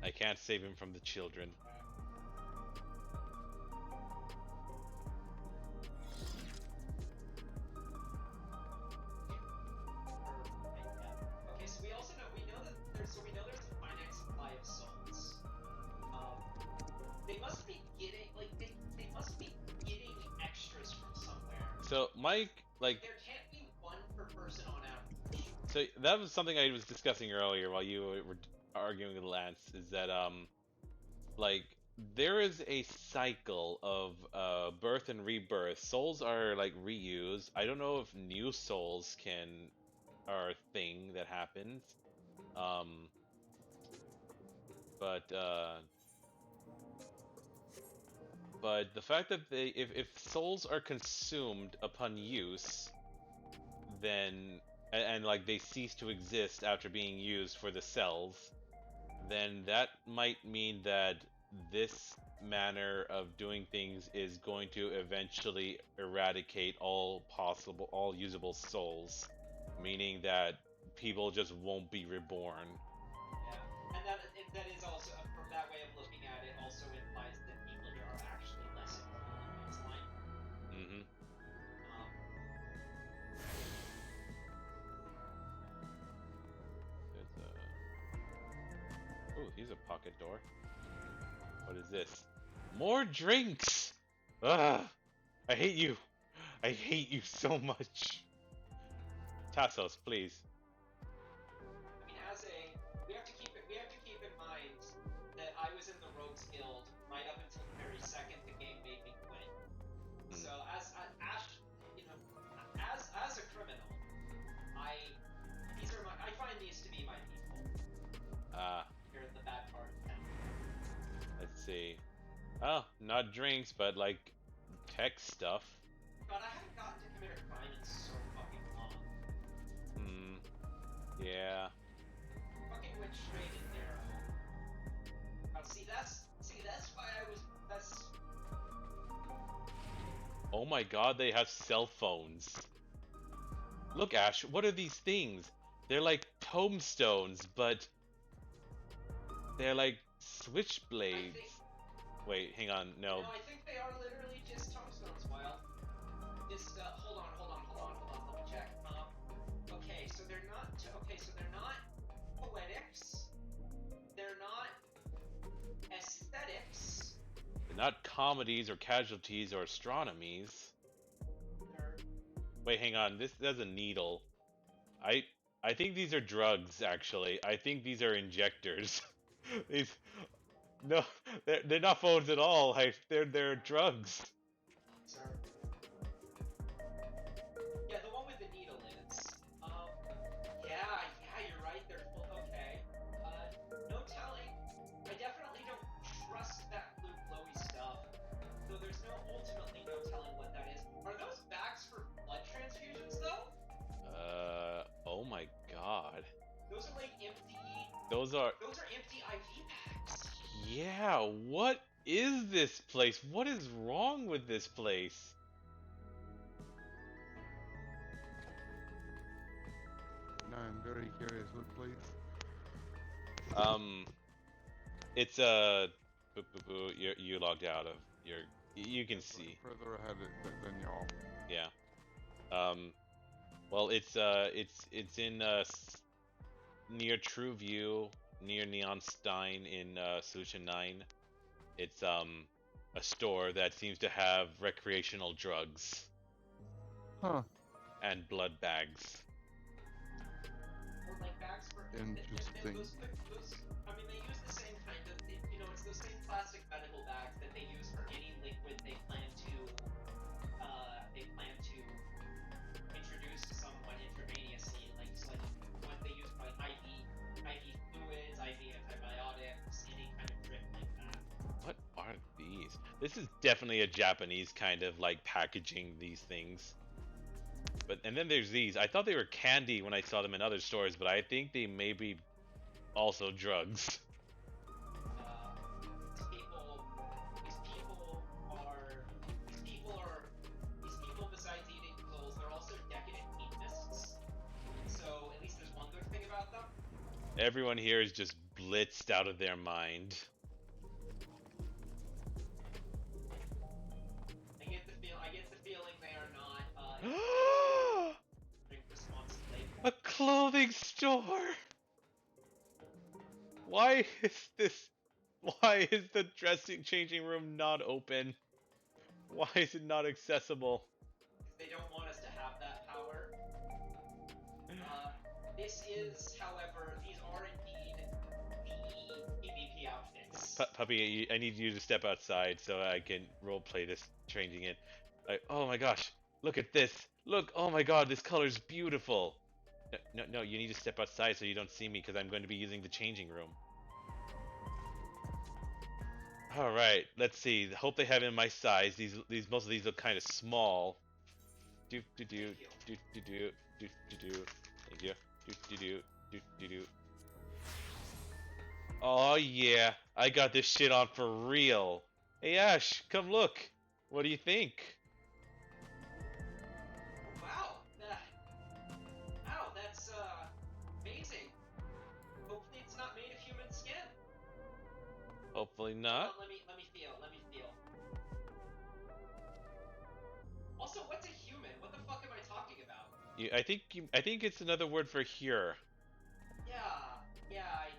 I can't save him from the children. Okay, so we know that there's a finite supply of souls. They must be getting they must be getting extras from somewhere. So, Mike, like... There can't be one per person on average. So, that was something I was discussing earlier while you were arguing with Lance, is that, like, there is a cycle of birth and rebirth. Souls are, like, reused. I don't know if new souls are a thing that happens. But the fact that if souls are consumed upon use, then and like they cease to exist after being used for the cells, then that might mean that this manner of doing things is going to eventually eradicate all usable souls, meaning that people just won't be reborn. Yeah, and that is also, from that way of looking at it, also implies that people here are actually less baseline. Mm-hmm. Oh, here's a pocket door. What is this? More drinks! Ugh! I hate you! I hate you so much! Tassos, please. I mean, we have to keep in mind that I was in the Rogues Guild right up until the very second the game made me quit. So as a criminal, I find these to be my people. You're in the bad part of town. Let's see. Oh, not drinks, but like tech stuff. God, I haven't gotten to commit a crime in so fucking long. Yeah. Fucking went straight in there. That's why that's... Oh my god, they have cell phones. Look, Ash, what are these things? They're like tombstones, but they're like switchblades. Wait, hang on, no. No, I think they are literally just tombstones, Wild. Just, hold on, let me check. Okay, so they're not poetics. They're not aesthetics. They're not comedies or casualties or astronomies. Wait, hang on, that's a needle. I think these are drugs, actually. I think these are injectors. No, they're not phones at all. They're drugs. Sir. Yeah, the one with the needle is. Yeah, you're right. They're full. Okay. No telling. I definitely don't Oh my god. Those are like empty. Those are empty IV packs. Yeah, what is this place? What is wrong with this place? Now I'm very curious what place. It's you logged out of your. You can see. Further ahead than y'all. Yeah. Well, it's in near True View, near Neon Stein in Solution 9. It's a store that seems to have recreational drugs. Huh. And blood bags. Or like bags for. Interesting. I mean, they use the same kind of. It's those same plastic medical bags that they use for any liquid they plan to introduce to someone intravenously, like what they use for like IV fluids, IV antibiotics, any kind of drip like that. What are these? This is definitely a Japanese kind of like packaging these things. And then there's these. I thought they were candy when I saw them in other stores, but I think they may be also drugs. These people besides eating clothes, they're also decadent hedonists. So at least there's one good thing about them. Everyone here is just blitzed out of their mind. I get the feeling they are not responsibly. A clothing store. Why is the changing room not open? Why is it not accessible? They don't want us to have that power. This is, however, these are indeed the PvP outfits. Puppy, I need you to step outside so I can roleplay this changing it. Oh my gosh, look at this. Look, oh my god, this color's beautiful. No, you need to step outside so you don't see me because I'm going to be using the changing room. All right, let's see. Hope they have it in my size. Most of these look kind of small. Do. Thank you. Do. Oh yeah, I got this shit on for real. Hey Ash, come look. What do you think? Wow, that's amazing. Hopefully it's not made of human skin. Hopefully not. Let me feel. Also, what's a human? What the fuck am I talking about? I think it's another word for here. Yeah, I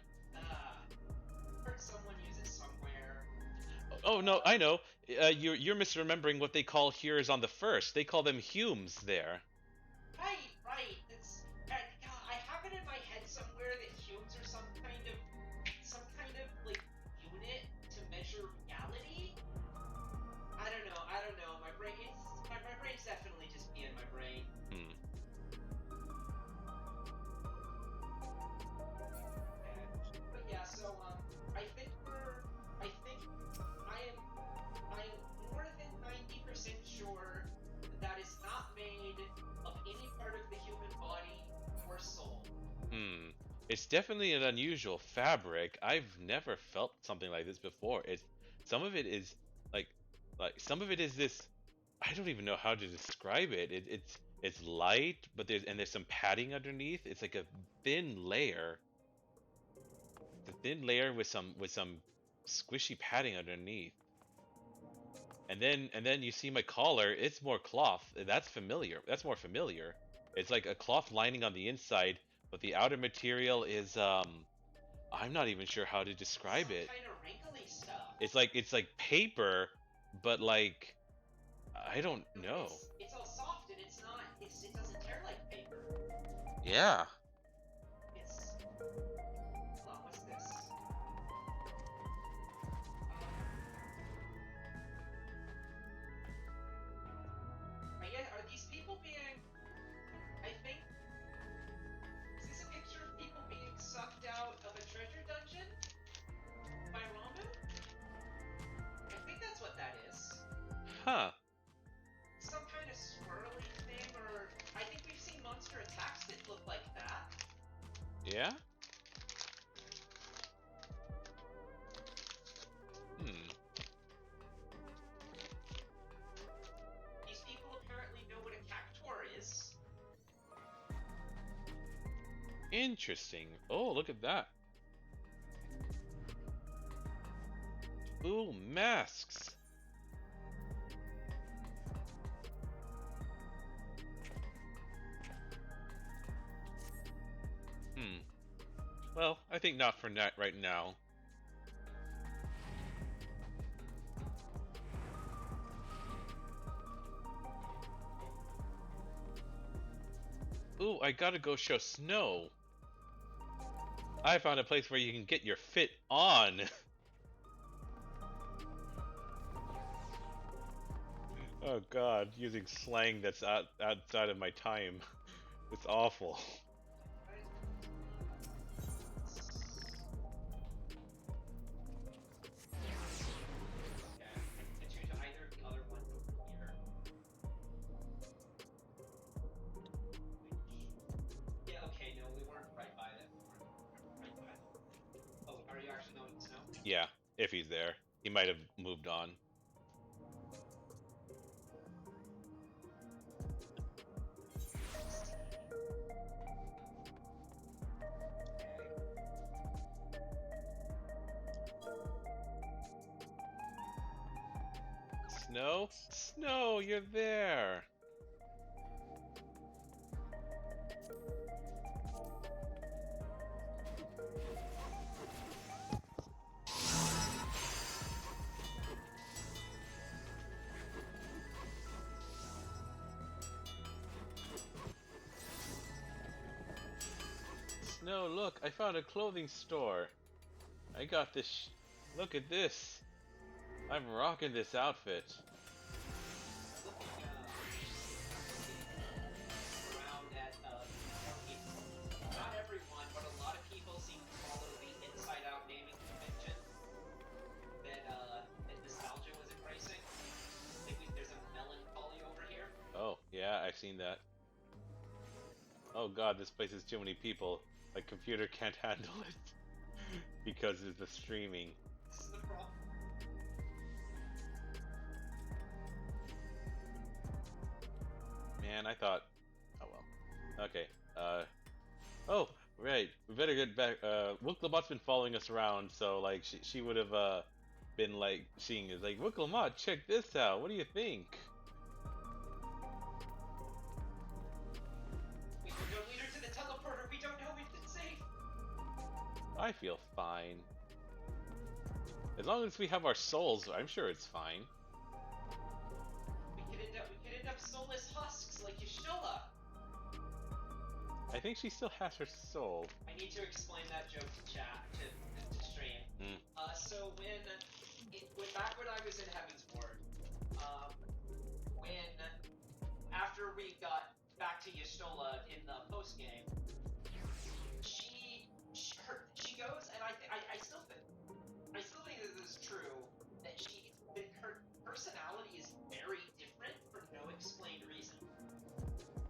heard someone use it somewhere. Oh no, I know. You're misremembering what they call here's on the first. They call them humes there. Right. I have it in my head somewhere that humes are some kind of like unit to measure reality. I don't know. My brain's definitely just being my brain. But yeah, so I think I am more than 90% sure that is not made of any part of the human body or soul. It's definitely an unusual fabric. I've never felt something like this before. Some of it is like some of it is this. I don't even know how to describe it. It's light, but there's some padding underneath. It's like a thin layer. It's a thin layer with some squishy padding underneath. And then you see my collar. It's more cloth. That's familiar. That's more familiar. It's like a cloth lining on the inside, but the outer material is I'm not even sure how to describe it. Kind of wrinkly stuff. It's like paper, but like I don't know. It's all soft and it doesn't tear like paper. Yeah. Hold on, what's this? Are these people being? I think. Is this a picture of people being sucked out of a treasure dungeon by Ramu? I think that's what that is. Huh. Some kind of swirly thing, or I think we've seen monster attacks that look like that. Yeah? These people apparently know what a cactuar is. Interesting. Oh, look at that. Ooh, masks. Well, I think not for right now. Ooh, I gotta go show Snow. I found a place where you can get your fit on. Oh god, using slang that's outside of my time. It's awful. Yeah, if he's there. He might have moved on. Snow? Snow, you're there! Snow, look, I found a clothing store. I got this. Look at this. I'm rocking this outfit. Around at not everyone, but a lot of people seem to follow the Inside Out naming convention that Nostalgia was embracing. I think there's a melancholy over here. Oh, yeah, I've seen that. Oh god, this place is too many people. My computer can't handle it. Because of the streaming. This is the problem. Man, I thought... Oh well. Okay, Oh, right. We better get back. Wooklebot's been following us around, so, like, she would have, been, like, seeing us. Like, Wooklebot, check this out. What do you think? We can go lead her to the teleporter. We don't know if it's safe. I feel fine. As long as we have our souls, I'm sure it's fine. We could end up soulless husks like Y'shtola. I think she still has her soul. I need to explain that joke to chat to stream. So back when I was in Heaven's Ward, when after we got back to Y'shtola in the post game, she goes, and I still think that this is true, that her personality is very different for no explained reason.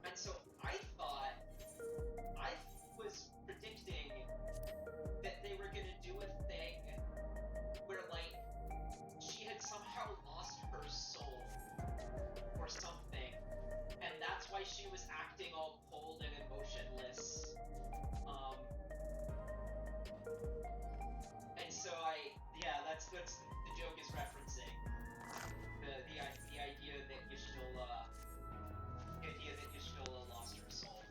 And so I was predicting that they were gonna do a thing where, like, she had somehow lost her soul or something, and that's why she was acting all cold and emotionless. And so that's the joke is referencing the idea that Y'shtola lost her soul.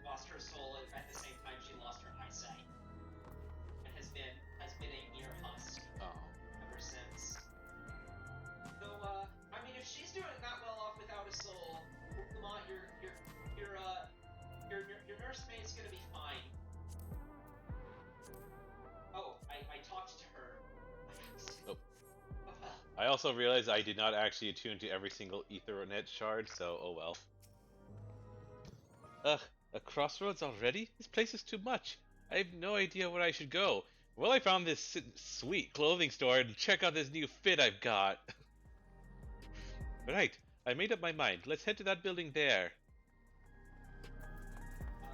Lost her soul at the same time she lost her eyesight, and has been a mere husk ever since. So I mean, if she's doing that well off without a soul, Lamont, your nursemaid's gonna be fine. Oh, I talked to her. Oh. I also realized I did not actually attune to every single Ethernet shard, so oh well. Ugh, a crossroads already? This place is too much. I have no idea where I should go. Well, I found this sweet clothing store and check out this new fit I've got. Right, I made up my mind. Let's head to that building there.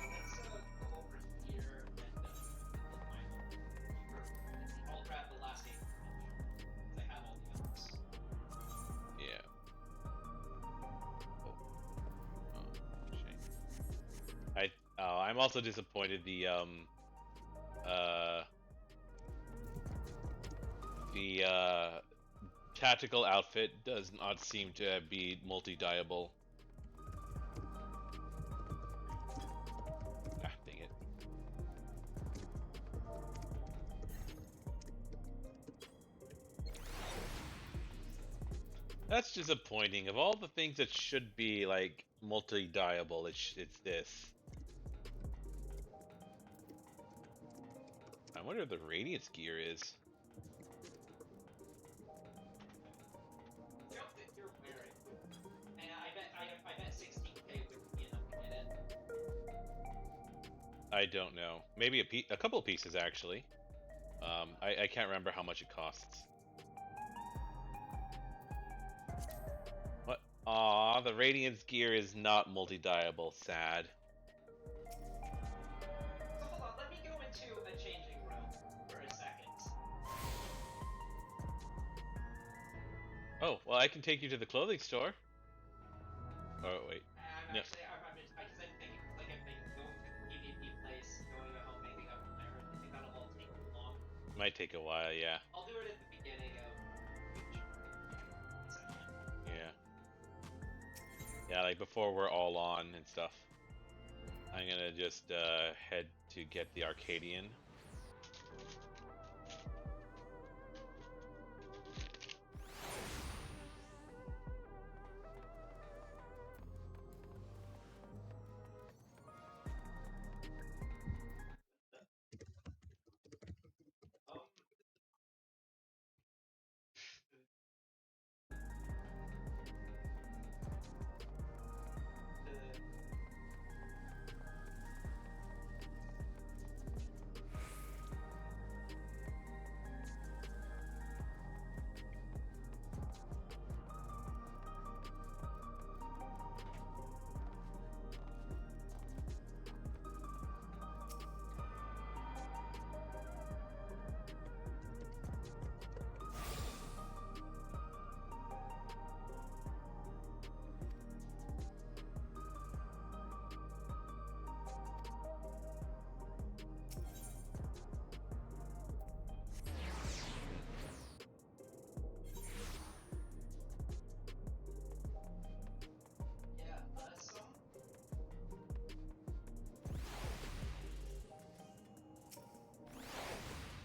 Let's go I'm also disappointed the tactical outfit does not seem to be multi-dyeable. Ah, dang it. That's disappointing. Of all the things that should be like multi-dyeable, it's this. I wonder if the Radiance gear is. The outfit you're wearing, and I bet 16K would be enough to get it. I don't know. Maybe a couple of pieces actually. I can't remember how much it costs. What? Aw, the Radiance gear is not multi-dyeable. Sad. So hold on, let me go into a changing room for a second. Oh, well, I can take you to the clothing store. Oh, wait. I'm No. actually, because I'm thinking, like, if I go to the PvP place, going to home, making up my I think that'll all take too long. Might take a while, yeah. I'll do it at the beginning of each section. Yeah. Yeah, like before we're all on and stuff. I'm gonna just head to get the Arcadian.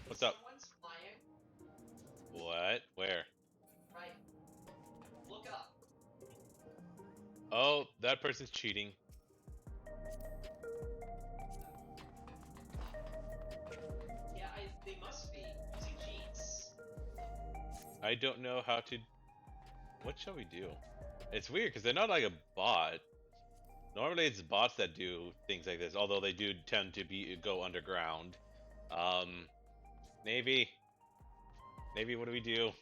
What's up? Someone's flying. What? Where? Right. Look up. Oh, that person's cheating. Yeah, they must be using cheats. I don't know how to... What shall we do? It's weird, because they're not like a bot. Normally it's bots that do things like this, although they do tend to go underground. Navy, what do we do?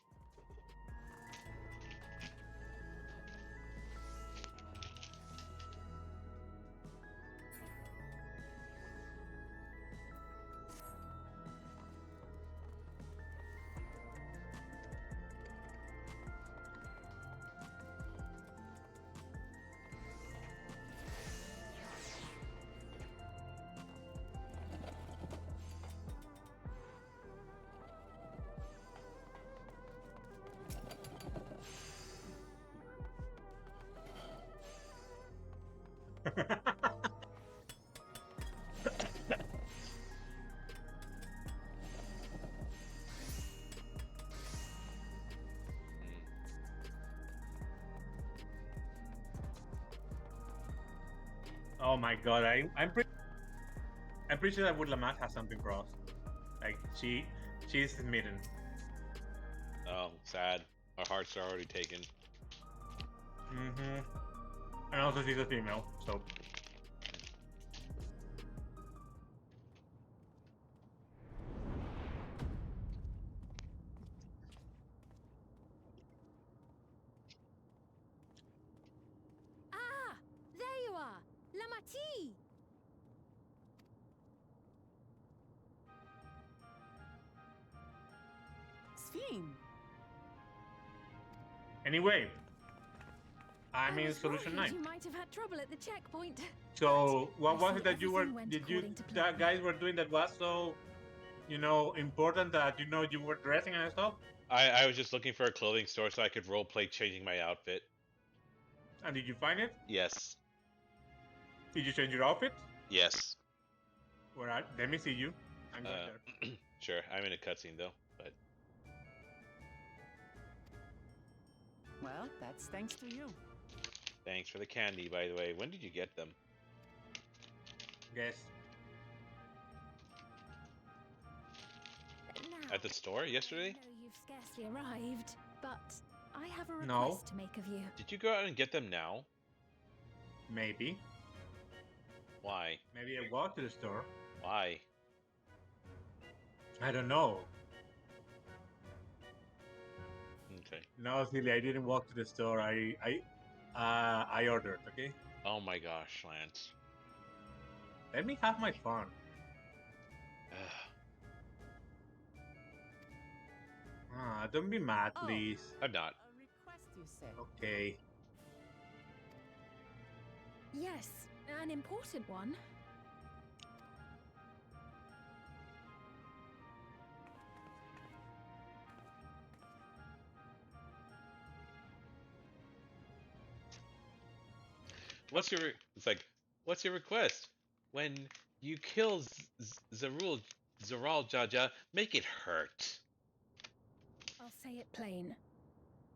Oh my god, I'm pretty sure that Woodlamat has something for us. Like she's smitten. Oh, sad. Our hearts are already taken. Mm-hmm. And also she's a female, so. Ah! There you are! Lamati! Sphene. Anyway, I'm in was Solution worried 9. You might have had trouble at the checkpoint. So what I was see it that you were everything went did you according to that plan. guys were doing that was so important that you were dressing and stuff? I was just looking for a clothing store so I could roleplay changing my outfit. And did you find it? Yes. Did you change your outfit? Yes. All right, let me see you. I'm going there. Sure, I'm in a cutscene though, but Well, that's thanks to you. thanks for the candy, by the way. When did you get them? Yes. Now, At the store yesterday? I know you've scarcely arrived, but I have a No. request to make of you. Did you go out and get them now? Maybe. Why? Maybe I walked to the store. Why? I don't know. Okay. No, silly, I didn't walk to the store. I ordered. Okay. Oh my gosh, Lance. Let me have my fun. Don't be mad, Oh. please. I'm not. A request, you say? Okay. Yes, an important one. What's your request? When you kill Zaral Jaja, make it hurt. I'll say it plain.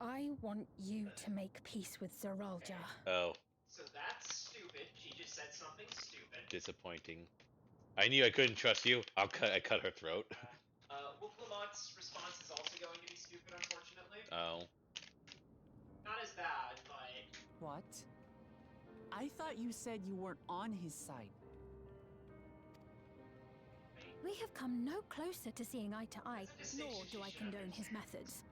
I want you to make peace with Zeralja. Oh, So that's stupid. She just said something stupid. disappointing. I knew I couldn't trust you. I cut her throat. Lamont's response is also going to be stupid, unfortunately. Oh. Not as bad, but... What? I thought you said you weren't on his side. We have come no closer to seeing eye to eye, That's a nor distinction do I she should have condone made. his methods.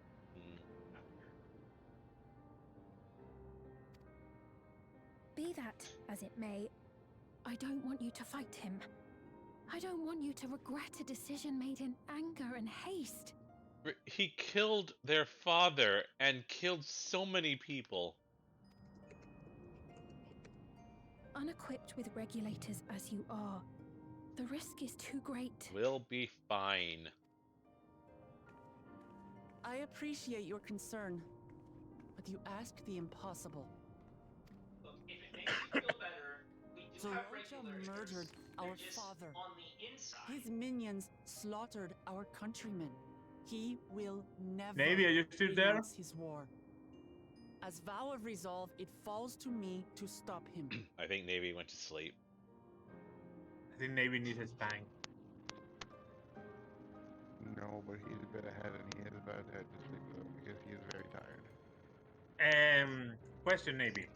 Be that as it may, I don't want you to fight him. I don't want you to regret a decision made in anger and haste. He killed their father and killed so many people. Unequipped with regulators as you are, the risk is too great. We'll be fine. I appreciate your concern, but you ask the impossible. Look, if it makes you feel better, we do have Zoralja regulators. murdered They're our just father. on the inside. His minions slaughtered our countrymen. He will never Navy, are you still there? renounce his war. As vow of resolve, it falls to me to stop him. I think Navy went to sleep. I think Navy needs his bang. No, but he's a bit ahead and he is about to head to sleep though because he is very tired. Question, Navy.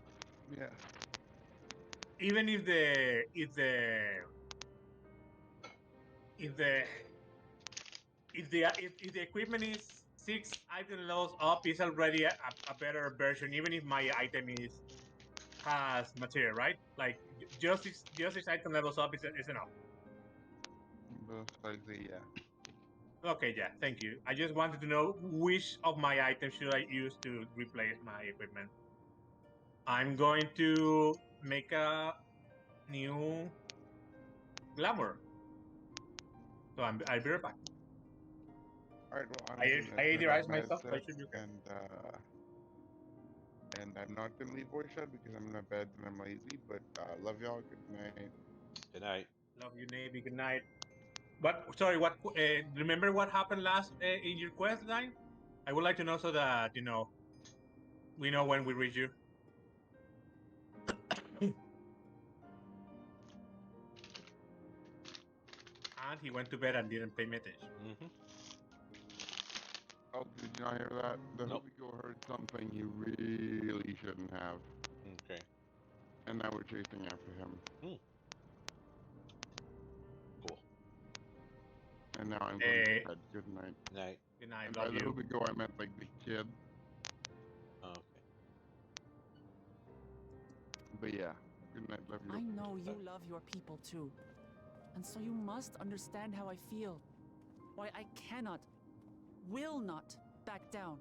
Yeah. Even if the equipment is 6 item levels up, is already a better version. Even if my item has material, right? Like just 6 item levels up is enough. Most likely, yeah. Okay, yeah, thank you. I just wanted to know which of my items should I use to replace my equipment. I'm going to make a new glamour. So I'll be right back. Alright, well, I gonna idealized turn off myself, so I headset should be okay. And I'm not gonna leave voice chat because I'm in my bed and I'm lazy, but love y'all, good night. Good night. Love you, Navy. Good night. But sorry, what? Remember what happened last in your quest line? I would like to know so that we know when we reach you. And he went to bed and didn't pay me attention. Mm-hmm. Oh, did you not hear that? The Nope. Hoobie heard something he really shouldn't have. Okay. And now we're chasing after him. Cool. And now I'm going to bed. Good night. Night. Good night. And Love by the you. Hoobie I meant like the kid. Oh, okay. But yeah, good night. Love you. I know you love your people too. And so you must understand how I feel. Why I cannot, will not back down.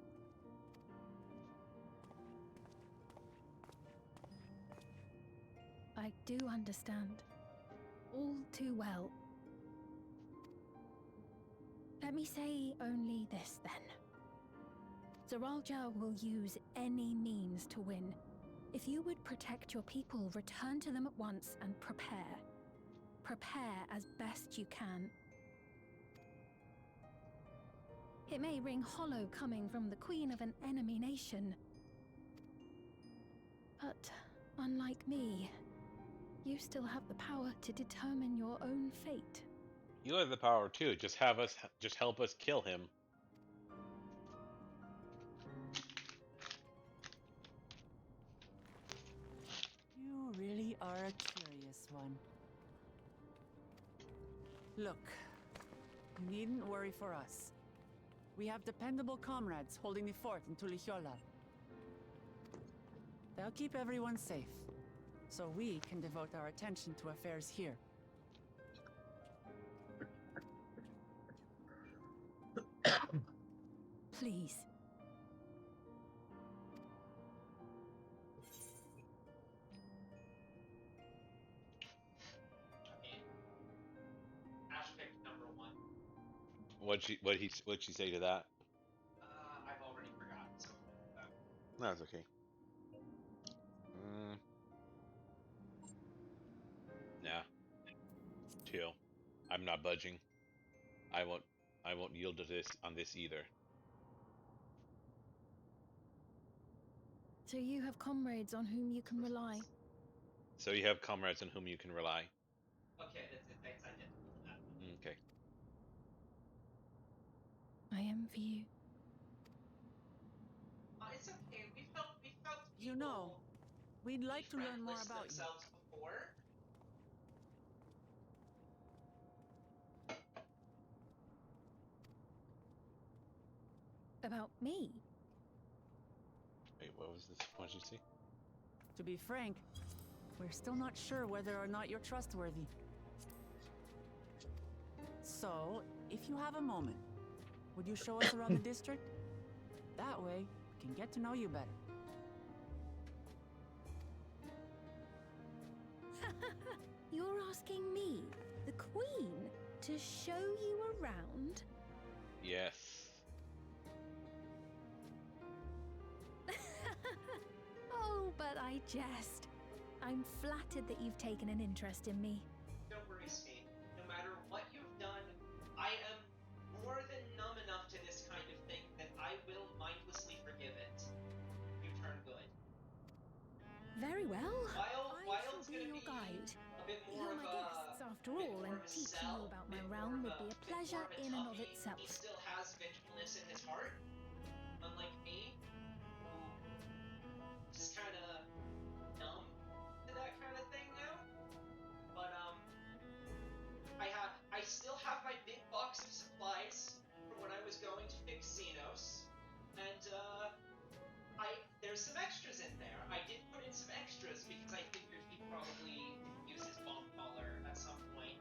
I do understand. All too well. Let me say only this then. Zeralja will use any means to win. If you would protect your people, return to them at once and prepare. Prepare as best you can. It may ring hollow coming from the queen of an enemy nation. But unlike me, you still have the power to determine your own fate. You have the power too. Just help us kill him. You really are a curious one. Look, you needn't worry for us. We have dependable comrades holding the fort in Tulihiola. They'll keep everyone safe, so we can devote our attention to affairs here. Please. Aspect number 1. What'd she say to that? I've already forgotten something about. No, it's okay. Nah. 2. I'm not budging. I won't yield to this on this either. So you have comrades on whom you can rely. So you have comrades on whom you can rely. Okay, that's it. Thanks, I didn't know that. Okay. I envy you. It's okay. We felt You know, we'd like to learn more about you. themselves before. About me? Wait, what was this? What did you say? To be frank, we're still not sure whether or not you're trustworthy. So, if you have a moment, would you show us around the district? That way, we can get to know you better. You're asking me, the Queen, to show you around? Yes. Oh, but I jest. I'm flattered that you've taken an interest in me. Don't worry, Steve. No matter what you've done, I am more than numb enough to this kind of thing that I will mindlessly forgive it. You turn good. Very well. I Wild's shall be gonna your be guide. a bit more You're of my a guests, after all, and teaching you about my realm would be a pleasure in and of itself. He still has vengefulness in his heart, unlike me, who just kind of numb to that kind of thing now. But I still have my big box of supplies from when I was going to fix Xenos, and there's some extras in there. I did put in some extras because I figured he'd probably use his bomb collar at some point.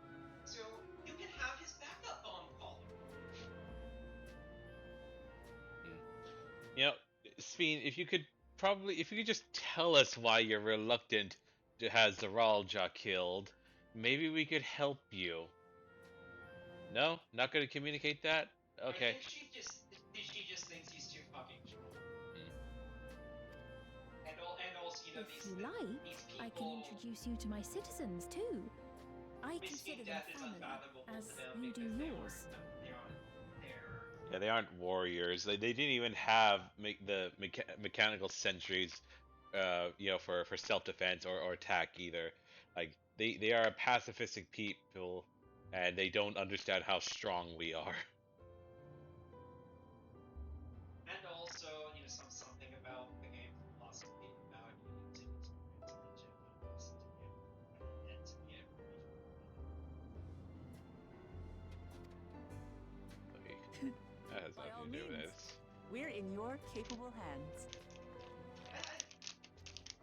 So you can have his backup bomb collar. You know, Sveen, if you could just tell us why you're reluctant to have Zeralja killed, maybe we could help you. No? Not going to communicate that? Okay. I think she just thinks he's too fucking strong. And also, you know, If you like, these people, I can introduce you to my citizens too. I consider them death is family, unfathomable as to them you do because yours. Yeah, they aren't warriors. They didn't even have the mechanical sentries, you know, for self-defense or attack either. Like they are a pacifistic people, and they don't understand how strong we are. And also, you know, something about the game philosophy about you need to experience legit and to be That has By all nothing to do with means. this. We're in your capable hands.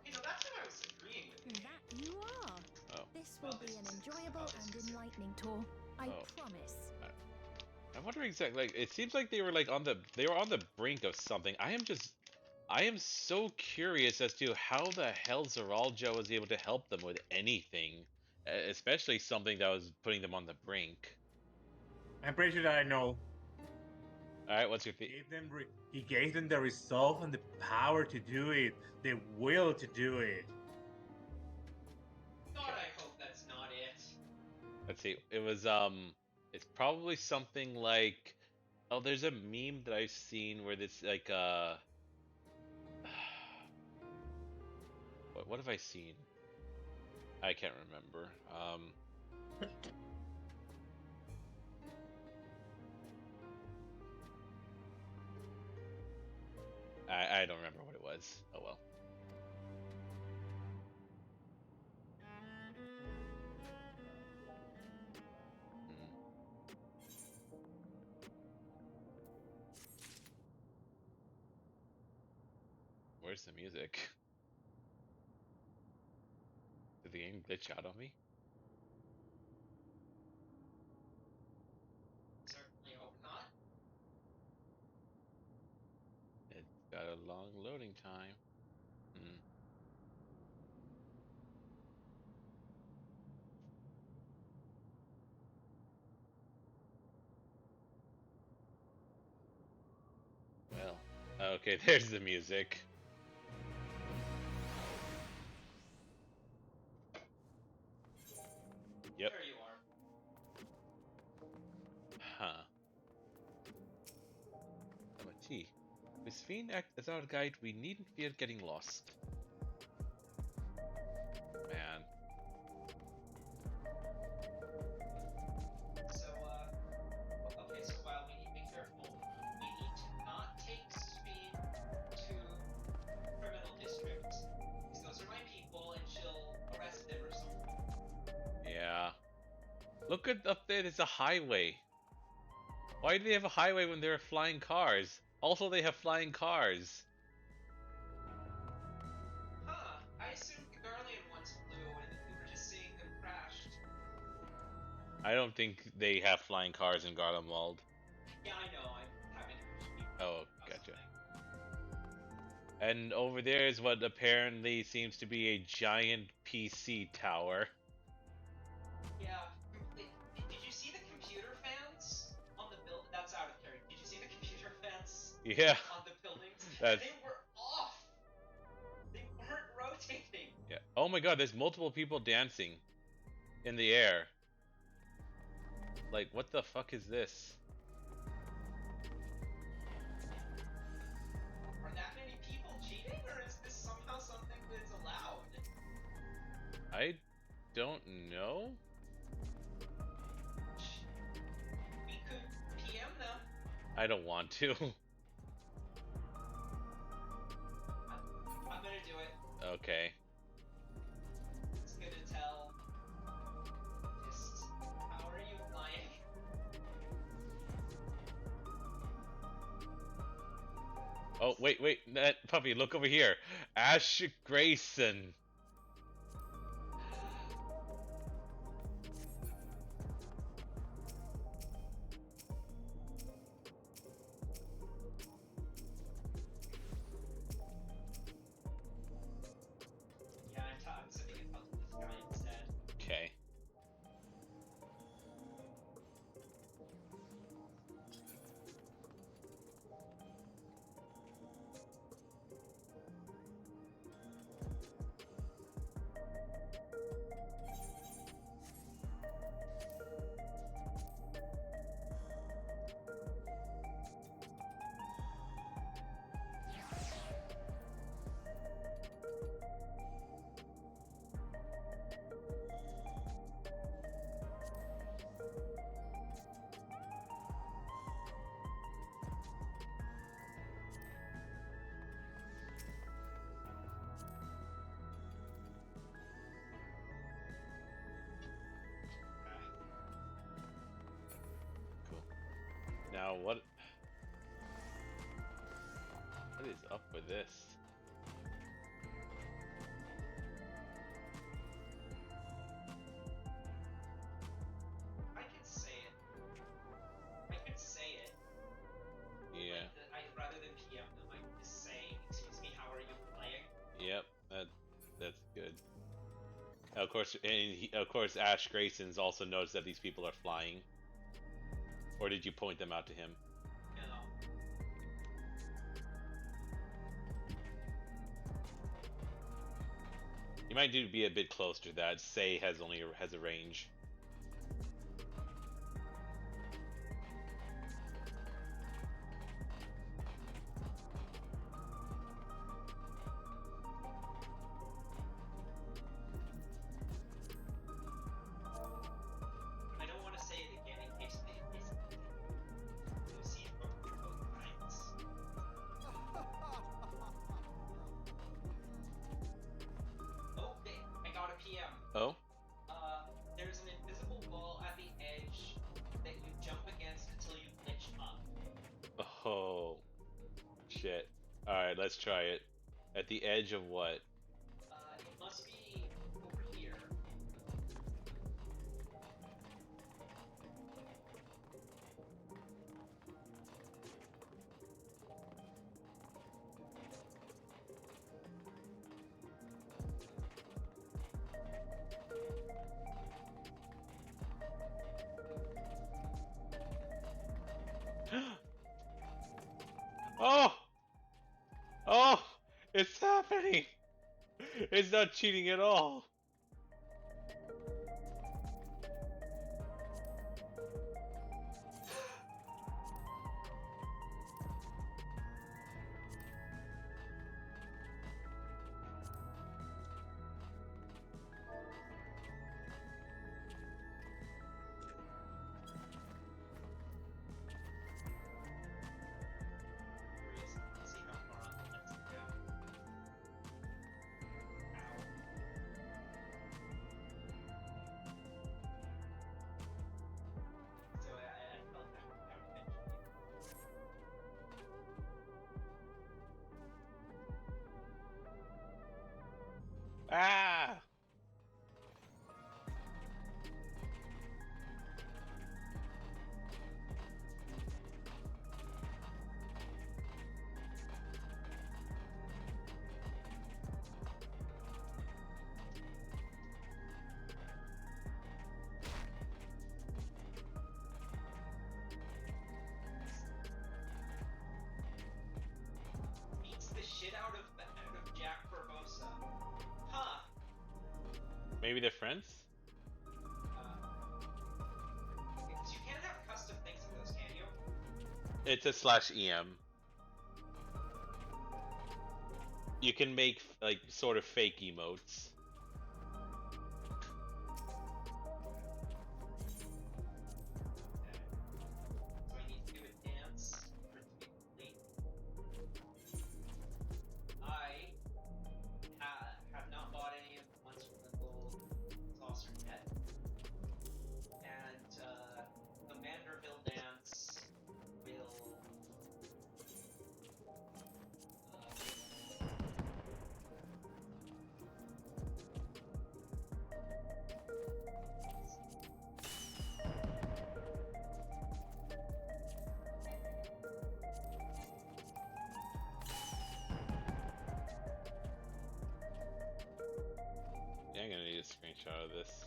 you know, that's what I was agreeing with. That you are. Oh. This will be an enjoyable and enlightening tour. I Oh. promise. I'm wondering exactly. Like, it seems like they were on the brink of something. I am just I am so curious as to how the hell Zeralja was able to help them with anything, especially something that was putting them on the brink. I'm pretty sure that I know. All right, what's your He gave them the resolve and the power to do it, the will to do it. God, I hope that's not it. Let's see. It was it's probably something like, oh, there's a meme that I've seen where it's like what have I seen? I can't remember. I don't remember what it was. Oh well. Where's the music? Did the game glitch out on me? Certainly hope not. It's got a long loading time. Well, okay, there's the music. Yep. There you are. Huh. Gee, Miss Fiend act as our guide, we needn't fear getting lost. Man. So, okay, so while we need to be careful, we need to not take Speed to criminal district, because those are my people, and she'll arrest them or something. Yeah. Look at up there, there's a highway. Why do they have a highway when there are flying cars? Also, they have flying cars. Huh, I assumed the Garlean ones flew and we were just seeing them crashed. I don't think they have flying cars in Garlemwald. Yeah, I know, I'm having Oh, gotcha. And over there is what apparently seems to be a giant PC tower. Yeah. Did you see the computer fans on the build? That's out of character. Did you see the computer fans? Yeah. On the buildings? That's... They were off. They weren't rotating. Yeah. Oh my god, there's multiple people dancing in the air. Like, what the fuck is this? Are that many people cheating, or is this somehow something that's allowed? I don't know. We could PM them. I don't want to. I'm gonna do it. Okay. It's gonna tell. Just how are you flying? Oh, wait, that puppy, look over here. Ash Grayson. Yeah, I'm sending it up to this guy instead. Okay. Now what is up with this? I can say it. I could say it. Yeah. Like, rather than PM them, I can just say, excuse of course, Ash Grayson's also noticed that these people are flying. Or did you point them out to him? No. You might do be a bit closer to that. Say has a range. I don't want to say it again in case they see it both times. Oh, I got a PM. Oh? There's an invisible wall at the edge that you jump against until you glitch up. Oh. Shit. Alright, let's try it. At the edge of what? It must be over here. Oh! Oh! It's happening! It's not cheating at all! Curious to see how far on the left it go. Ow. So I felt that out eventually. Ah! Beats the shit out of Jack Barbosa. Huh. Maybe they're friends? Because you can't have custom things in those, can you? It's a /EM. You can make, like, sort of fake emotes. So I need to do a dance for it to be complete. I have not bought any of the ones from the gold saucer yet. And the Manderville dance will Yeah, I'm gonna need a screenshot of this.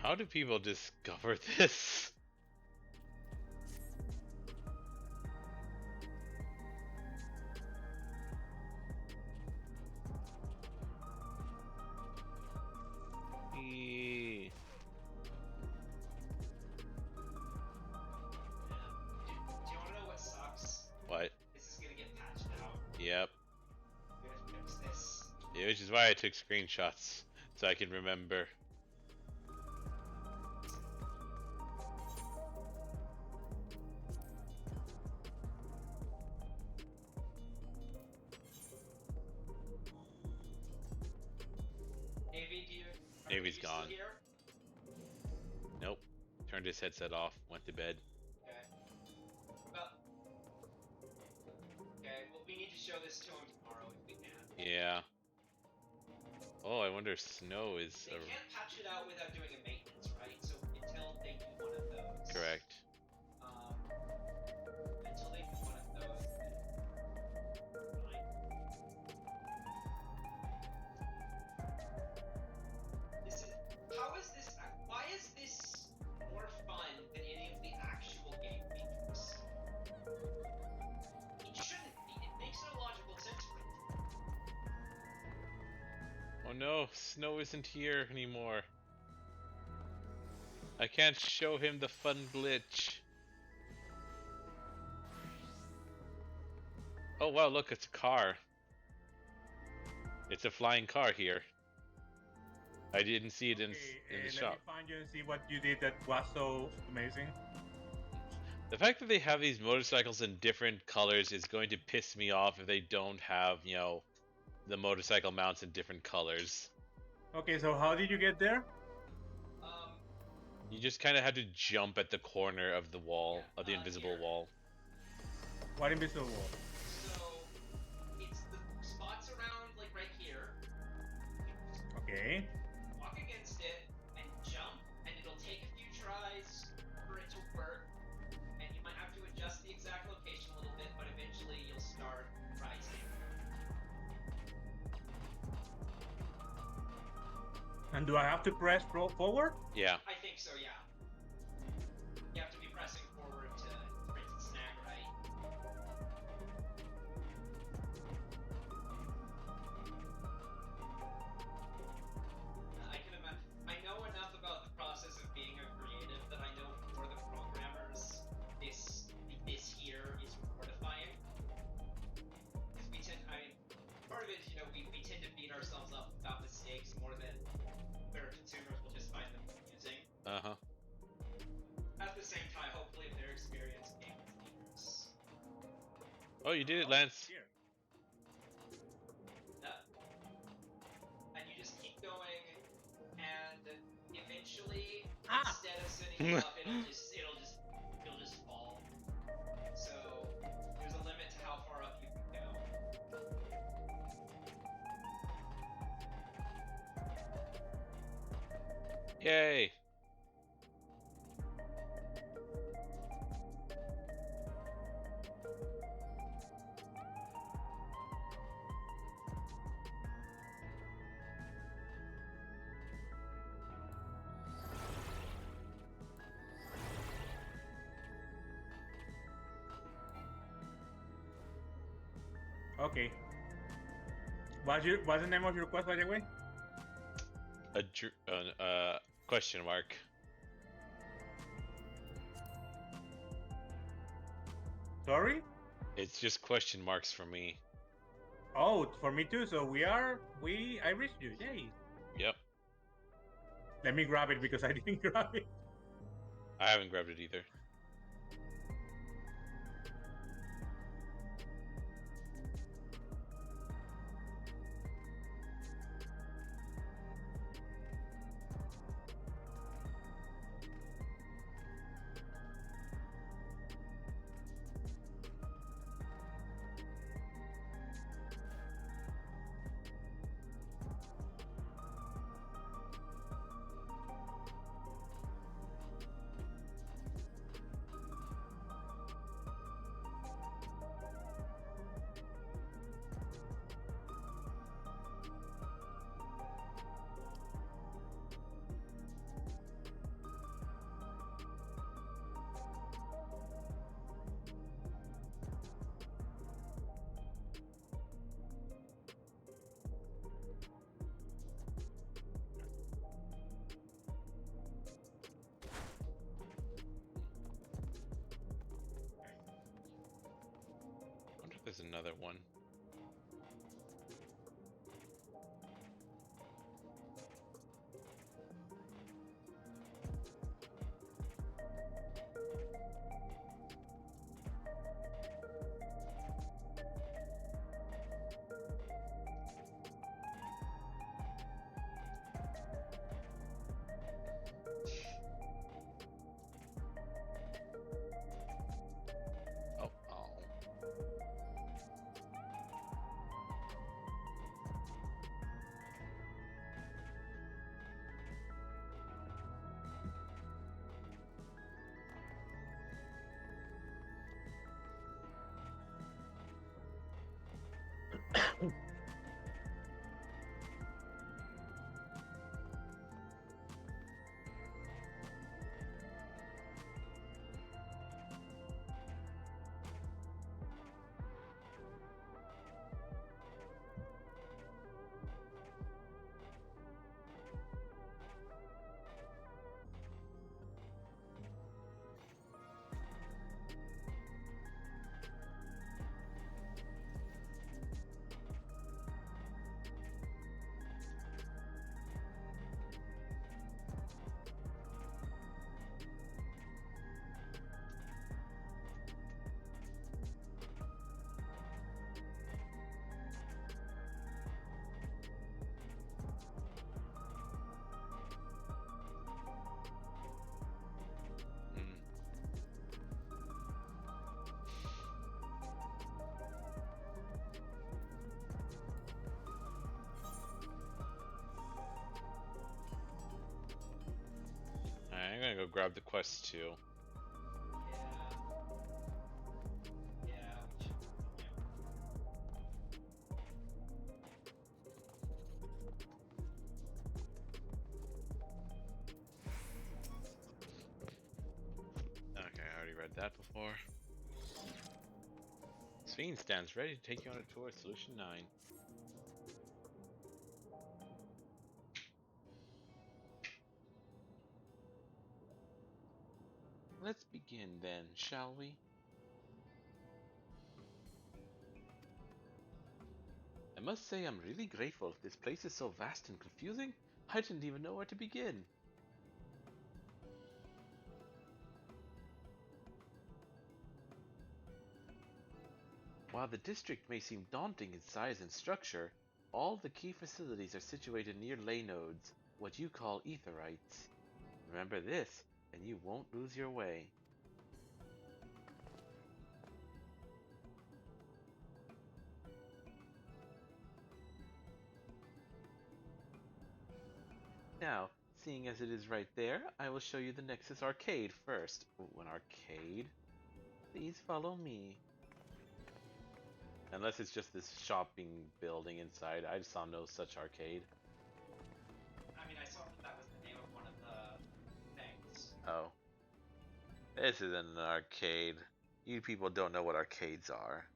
How do people discover this? I took screenshots so I can remember. Navy, Navy's you still gone. here? Nope. Turned his headset off, went to bed. Okay. Well. Okay, well, we need to show this to him tomorrow if we can. Yeah. Oh, I wonder if Snow is... They can't patch it out without doing a maintenance, right? So until they do one of those... Correct. Until they do one of those, then... Fine. This is... How is this... Why is this more fun than any of the actual game features? It shouldn't be. It makes no logical sense for it. Oh no, Snow isn't here anymore. I can't show him the fun glitch. Oh wow, look, it's a car. It's a flying car here. I didn't see it in the shop. Let me find you and see what you did that was so amazing. The fact that they have these motorcycles in different colors is going to piss me off if they don't have, you know, the motorcycle mounts in different colors. Okay, so how did you get there? You just kind of had to jump at the corner of the wall, of the invisible wall. What invisible wall? So, it's the spots around, like, right here. Okay. Walk against it, and jump, and it'll take a few tries for it to work, and you might have to adjust the exact location a little bit, but eventually you'll start rising. And do I have to press forward? Yeah. I think so, yeah. You have to be pressing forward to snag right. I can imagine. I know enough about the process of being a creative that I know for the programmers, this here is horrifying. Because we tend, part of it, you know, we tend to beat ourselves up about mistakes more than where consumers will just find them confusing. Uh-huh. At the same time, hopefully their experience game is. Oh, you did it, Lance. Here. And you just keep going, and eventually, instead of sitting up, you'll just fall. So there's a limit to how far up you can go. Yay! Okay. What's the name of your quest, by the way? Question mark. Sorry? It's just question marks for me. Oh, for me too. So I reached you. Yay. Yep. Let me grab it because I didn't grab it. I haven't grabbed it either. There's another one. go grab the quest too. Yeah. We should. Okay, I already read that before. Sphene stands ready to take you on a tour of Solution 9. Let's begin then, shall we? I must say I'm really grateful. This place is so vast and confusing, I didn't even know where to begin. While the district may seem daunting in size and structure, all the key facilities are situated near ley nodes, what you call aetherites. Remember this, and you won't lose your way. Now, seeing as it is right there, I will show you the Nexus Arcade first. Ooh, an arcade? Please follow me. Unless it's just this shopping building inside. I saw no such arcade. I mean, I saw that was the name of one of the things. Oh. This isn't an arcade. You people don't know what arcades are.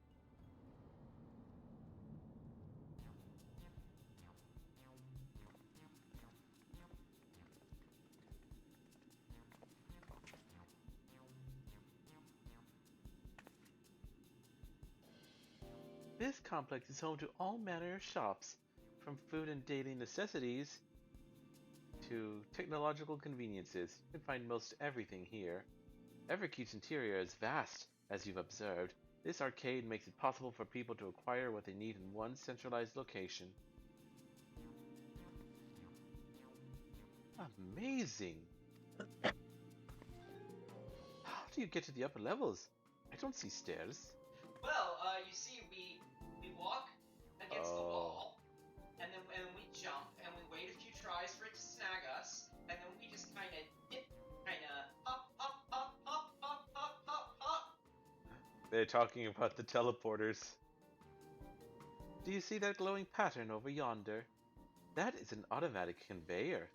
This complex is home to all manner of shops, from food and daily necessities to technological conveniences. You can find most everything here. Everkeep's interior is vast, as you've observed. This arcade makes it possible for people to acquire what they need in one centralized location. Amazing! How do you get to the upper levels? I don't see stairs. Well, you see, we walk against the wall, and then we jump, and we wait a few tries for it to snag us, and then we just kind of dip, hop, hop, hop, hop, hop, hop, hop, hop. They're talking about the teleporters. Do you see that glowing pattern over yonder? That is an automatic conveyor.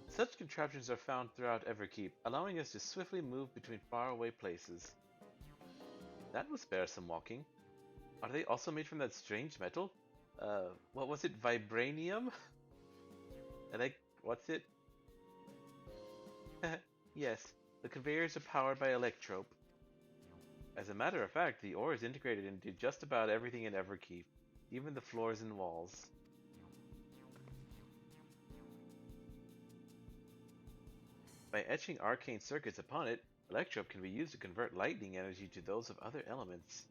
Such contraptions are found throughout Everkeep, allowing us to swiftly move between faraway places. That will spare some walking. Are they also made from that strange metal? What was it? Vibranium? What's it? Yes, the conveyors are powered by electrope. As a matter of fact, the ore is integrated into just about everything in Everkeep, even the floors and walls. By etching arcane circuits upon it, electrope can be used to convert lightning energy to those of other elements.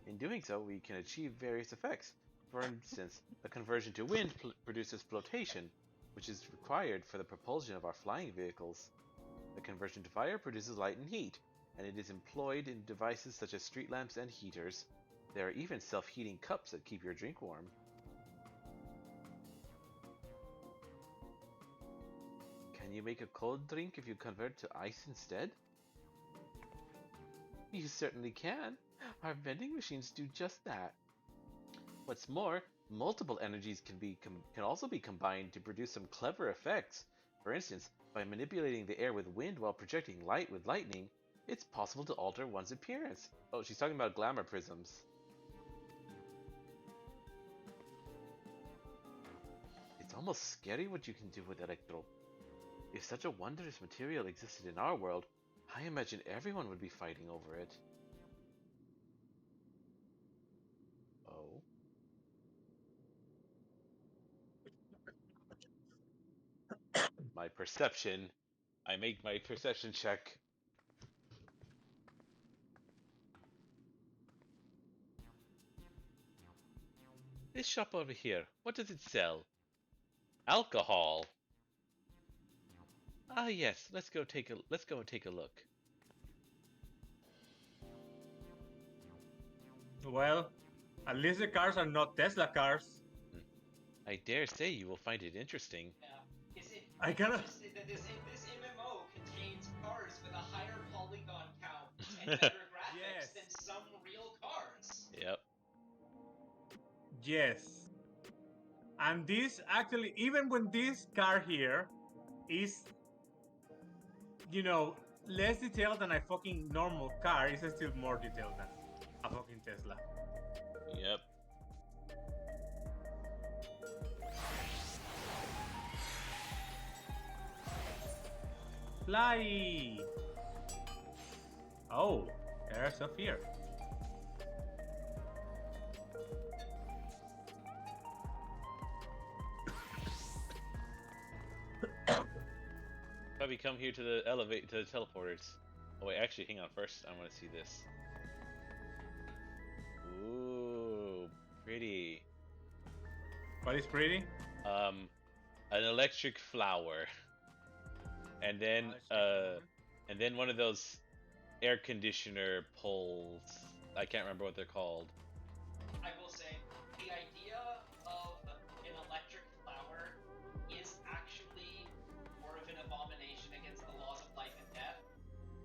In doing so, we can achieve various effects. For instance, the conversion to wind produces flotation, which is required for the propulsion of our flying vehicles. The conversion to fire produces light and heat, and it is employed in devices such as street lamps and heaters. There are even self-heating cups that keep your drink warm. Can you make a cold drink if you convert to ice instead? You certainly can. Our vending machines do just that. What's more, multiple energies can also be combined to produce some clever effects. For instance, by manipulating the air with wind while projecting light with lightning, it's possible to alter one's appearance. Oh, she's talking about glamour prisms. It's almost scary what you can do with electro. If such a wondrous material existed in our world, I imagine everyone would be fighting over it. Oh. My perception. I make my perception check. This shop over here, what does it sell? Alcohol. Ah yes, let's go and take a look. Well, at least the cars are not Tesla cars. I dare say you will find it interesting. Yeah. Is it I gotta- interesting that this MMO contains cars with a higher polygon count and better graphics Yes. than some real cars? Yep. Yes. And this actually, even when this car here is, you know, less detailed than a fucking normal car, it's still more detailed than a fucking Tesla. Yep. Fly! Oh, there's Sophia. Probably come here to the to the teleporters. Oh wait, actually, hang on. First, I want to see this. Ooh, pretty. What is pretty? An electric flower, and then one of those air conditioner poles. I can't remember what they're called. I will say, the idea of an electric flower is actually more of an abomination against the laws of life and death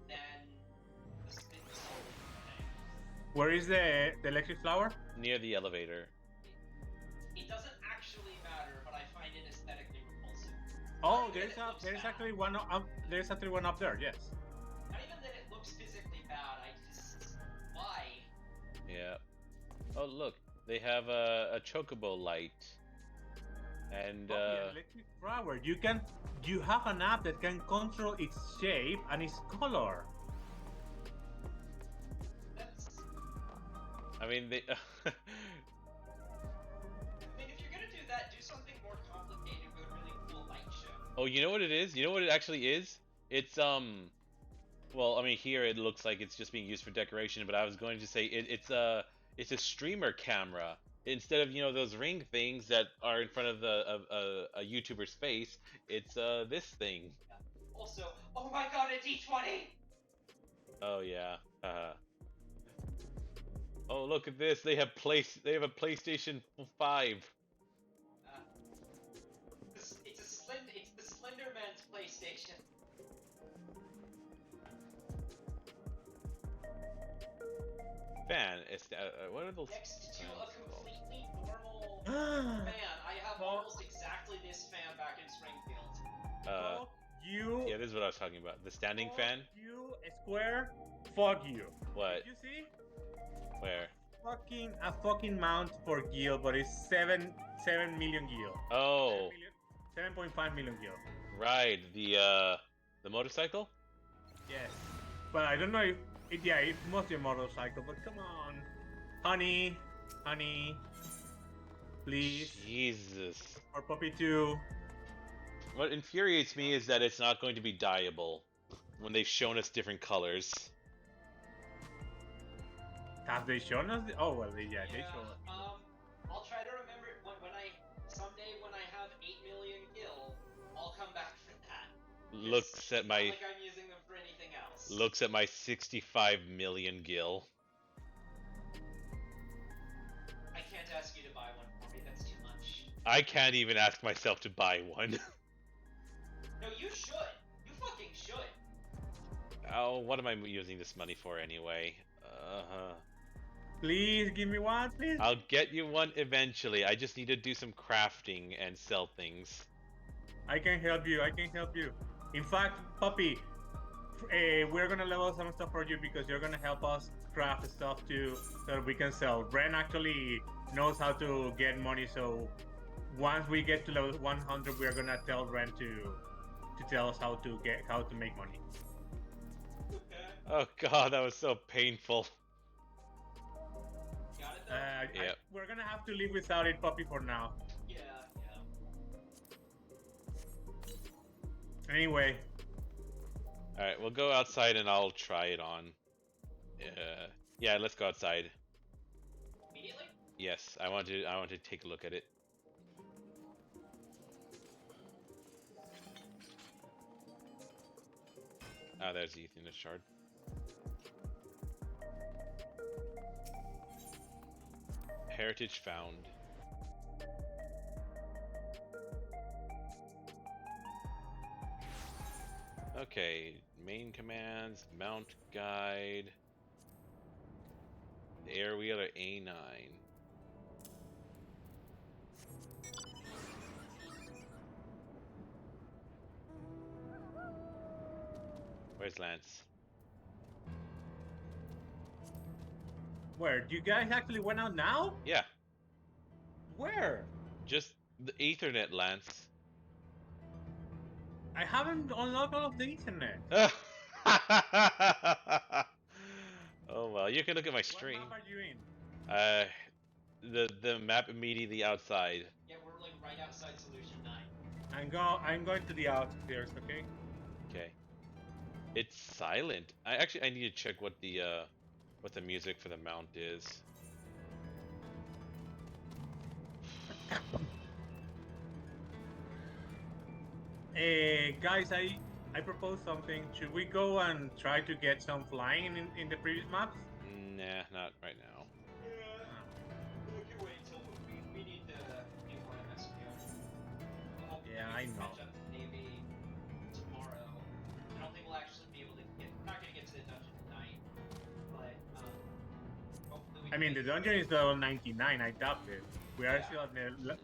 than the solar thing. Where is the electric flower? Near the elevator. It doesn't actually matter, but I find it aesthetically repulsive. Oh, Not even that it looks there's bad. actually one. There's actually one up there. Yes. Not even that it looks physically bad. I just why? Yeah. Oh look, they have a chocobo light, and Oh, the electric flower. You have an app that can control its shape and its color. That's. I mean they. I mean, if you're gonna do that, do something more complicated with a really cool light show. Oh, you know what it is? You know what it actually is? It's well, I mean here it looks like it's just being used for decoration, but I was going to say it's a streamer camera. Instead of, you know, those ring things that are in front of a YouTuber's face, it's this thing. Yeah. Also, oh my god, a D20! Oh yeah. Oh, look at this. They have a PlayStation 5. It's the Slender Man's PlayStation. Fan. What are those? Next to a fans called? completely normal fan. I have almost exactly this fan back in Springfield. Fuck you. Yeah, this is what I was talking about. The standing Fuck fan. You Square. Fuck you. What? Did you see? Where? A fucking mount for Gil, but it's 7 million Gil. Oh. 7.5 million Gil. Right. The motorcycle. Yes. But I don't know if it's mostly a motorcycle, but come on. Honey, please. Jesus. For Puppy 2. What infuriates me is that it's not going to be dyeable when they've shown us different colors. Have they shown us? Oh, well, they show us. I'll try to remember it someday when I have 8 million gil, I'll come back for that. Looks at my Not like I'm using them for anything else. looks at my 65 million gil. I can't ask you to buy one for me, that's too much. I can't even ask myself to buy one. No, you should. You fucking should. Oh, what am I using this money for anyway? Please give me one, please. I'll get you one eventually. I just need to do some crafting and sell things. I can help you. In fact, Puppy, we're gonna level some stuff for you because you're gonna help us craft stuff too, so that we can sell. Ren actually knows how to get money, so once we get to level 100, we're gonna tell Ren to tell us how to make money. Oh god, that was so painful. Got it though? Yep. We're gonna have to live without it, Puppy, for now. Yeah. Anyway. Alright, we'll go outside and I'll try it on. Yeah, let's go outside. Immediately? Yes, I want to take a look at it. Ah, there's the Ethernet shard. Heritage found. Okay, main commands, mount guide, the air wheeler A9. Where's Lance? Where? You guys actually went out now? Yeah, Where? just the Ethernet, Lance. I haven't unlocked all of the internet. Oh well, you can look at my What stream. map are you in? The map immediately outside. Yeah, we're like right outside Solution 9. I'm going to the outskirts, okay? Okay. It's silent. I need to check what the music for the mount is. Guys, I propose something. Should we go and try to get some flying in the previous maps? Nah, not right now. Yeah. We can wait till we need to do more MSPO. Hopefully Yeah, we I can know. catch up maybe tomorrow. I don't think we'll actually be able to get. We're not gonna get to the dungeon tonight, but hopefully we. I mean, the dungeon is level 99. I doubt it. We are still at the.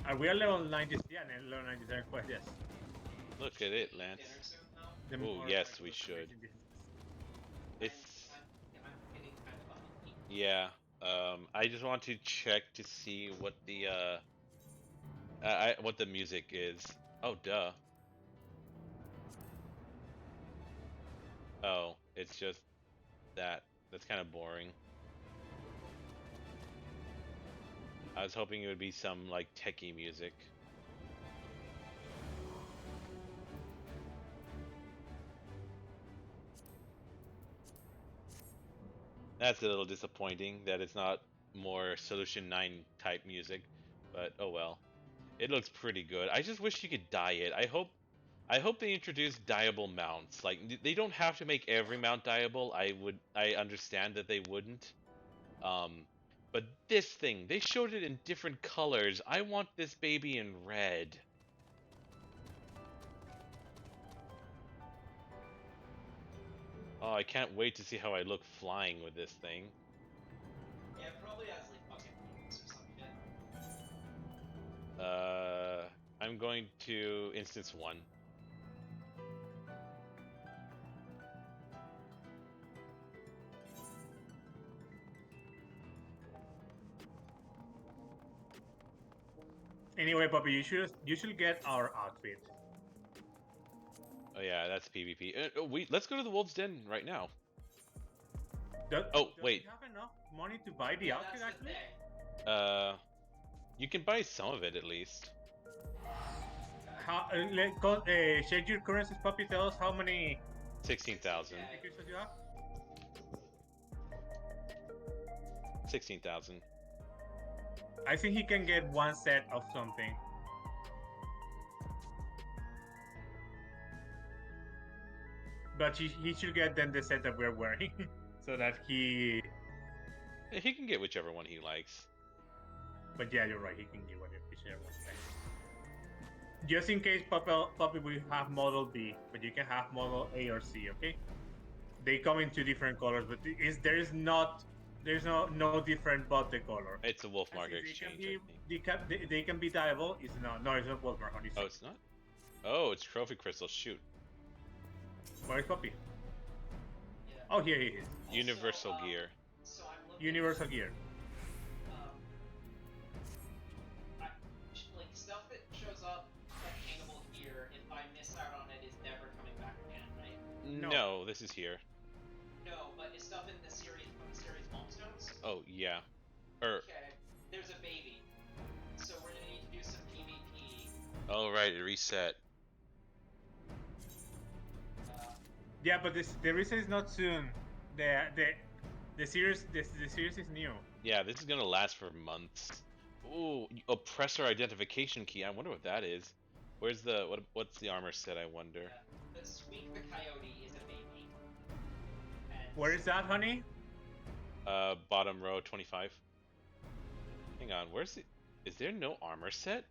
Are we at level 90? Yeah, level 97. Quite yes. Look at it, Lance. Dinner soon, though. The Oh more yes, like we those should. amazing distances. It's I'm getting kind of behind. yeah. I just want to check to see what the what the music is. Oh duh. Oh, it's just that. That's kind of boring. I was hoping it would be some like techie music. That's a little disappointing that it's not more Solution 9 type music, but oh well. It looks pretty good. I just wish you could dye it. I hope they introduce dyeable mounts. Like they don't have to make every mount dyeable. I understand that they wouldn't. But this thing, they showed it in different colors. I want this baby in red. Oh, I can't wait to see how I look flying with this thing. Yeah, it probably has like fucking wings or some shit. I'm going to instance 1. Anyway, Bobby, you should get our outfit. Oh yeah, that's PvP. Let's go to the Wolves Den right now. Does wait. you have enough money to buy the outfit That's the actually? thing. You can buy some of it at least. How? Check your currencies, Puppy. Tell us how many 16,000. crystals you have. 16,000. I think he can get one set of something. But he should get then the set that we're wearing, so that he. Yeah, he can get whichever one he likes. But yeah, you're right. He can get whichever one. Just in case, Puppy will have model B, but you can have model A or C. Okay. They come in 2 different colors, but there's no different but the color. It's a Wolf Market exchange. They can be dyeable. It's not. No, it's not Wolf Market. Oh, it's not. Oh, it's trophy crystal. Shoot. Where is Puppy? Yeah. Oh, here he is. Universal gear. So I'm looking. Universal gear. Like stuff that shows up like hangable here, if I miss out on it, is never coming back again, right? No, this is here. No, but is stuff in the series from the series Moonstones? Oh yeah. Okay, there's a baby, so we're gonna need to do some PvP. Oh right, it reset. Yeah, but the reason is not soon. The series is new. Yeah, this is gonna last for months. Ooh, oppressor identification key. I wonder what that is. Where's the what's the armor set? I wonder. Yeah, the Squeak the Coyote is a baby. And Where is that, honey? Bottom row 25. Hang on, where's the? Is there no armor set?